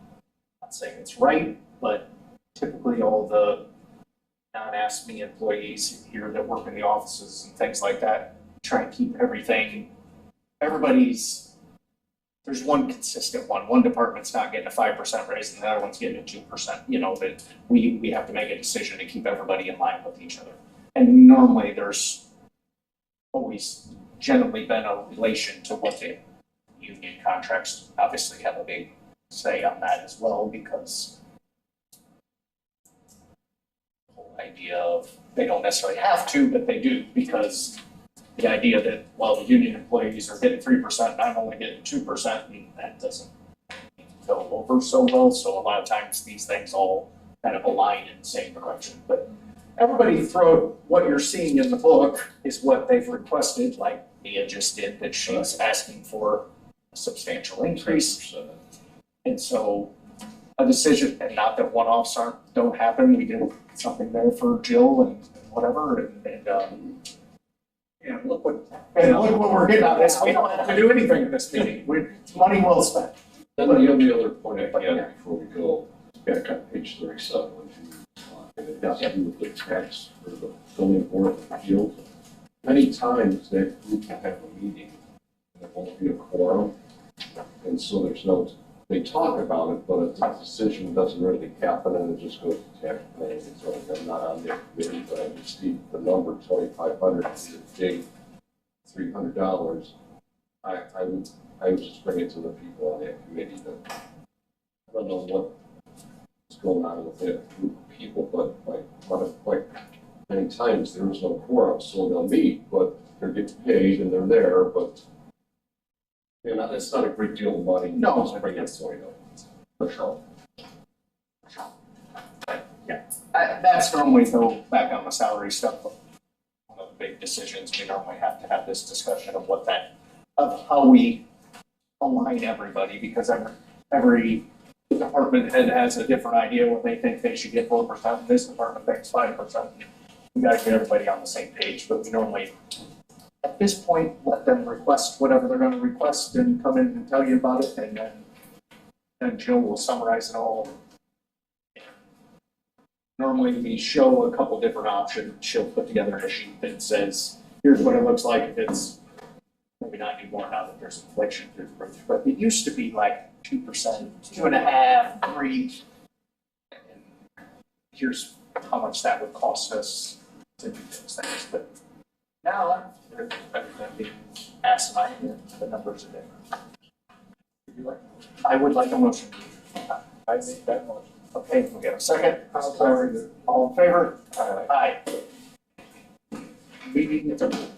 not saying it's right, but typically all the non-ASME employees here that work in the offices and things like that, try and keep everything, there's one consistent one department's not getting a 5% raise and the other one's getting a 2%, you know, but we have to make a decision to keep everybody in line with each other. And normally there's always generally been a relation to what the union contracts obviously have a big say on that as well, because the whole idea of, they don't necessarily have to, but they do, because the idea that, well, the union employees are getting 3% and I'm only getting 2%, and that doesn't go over so well, so a lot of times these things all kind of align in the same direction, but everybody throw, what you're seeing in the book is what they've requested, like Mia just did, that she's asking for a substantial increase. And so a decision, and not that one-offs don't happen, we did something there for Jill and whatever, and And look what we're getting out of this. We don't have to do anything in this meeting. It's money well spent. Then the only other point I had before we go, back on page 37, and it has to do with the tax for the zoning board of appeals. Many times that group will have a meeting, and there won't be a quorum, and so there's no, they talk about it, but a decision doesn't really happen, and it just goes to tax planning, and so I'm not on their committee, but I just see the number 2,500, date, $300. I would just bring it to the people on that committee that, I don't know what's going on with that group of people, but like many times there is no quorum, so they'll meet, but they're getting paid and they're there, but you know, it's not a great deal of money. No. Just bring it to you. For sure. That's normally though, back on the salary stuff, one of the big decisions, we normally have to have this discussion of of how we align everybody, because every department head has a different idea what they think they should get 4%, this department thinks 5%. We gotta get everybody on the same page, but we normally, at this point, let them request whatever they're gonna request and come in and tell you about it, and then Jill will summarize it all. Normally, we show a couple different options. She'll put together a sheet that says, here's what it looks like if it's, maybe not anymore now that there's inflation through the roof, but it used to be like 2%, 2.5%, 3%. And here's how much that would cost us to do those things, but now, they're being asinine, and the numbers are different. I would like a motion. I make that motion. Okay, we got a second. All in favor? Aye. Meeting adjourned.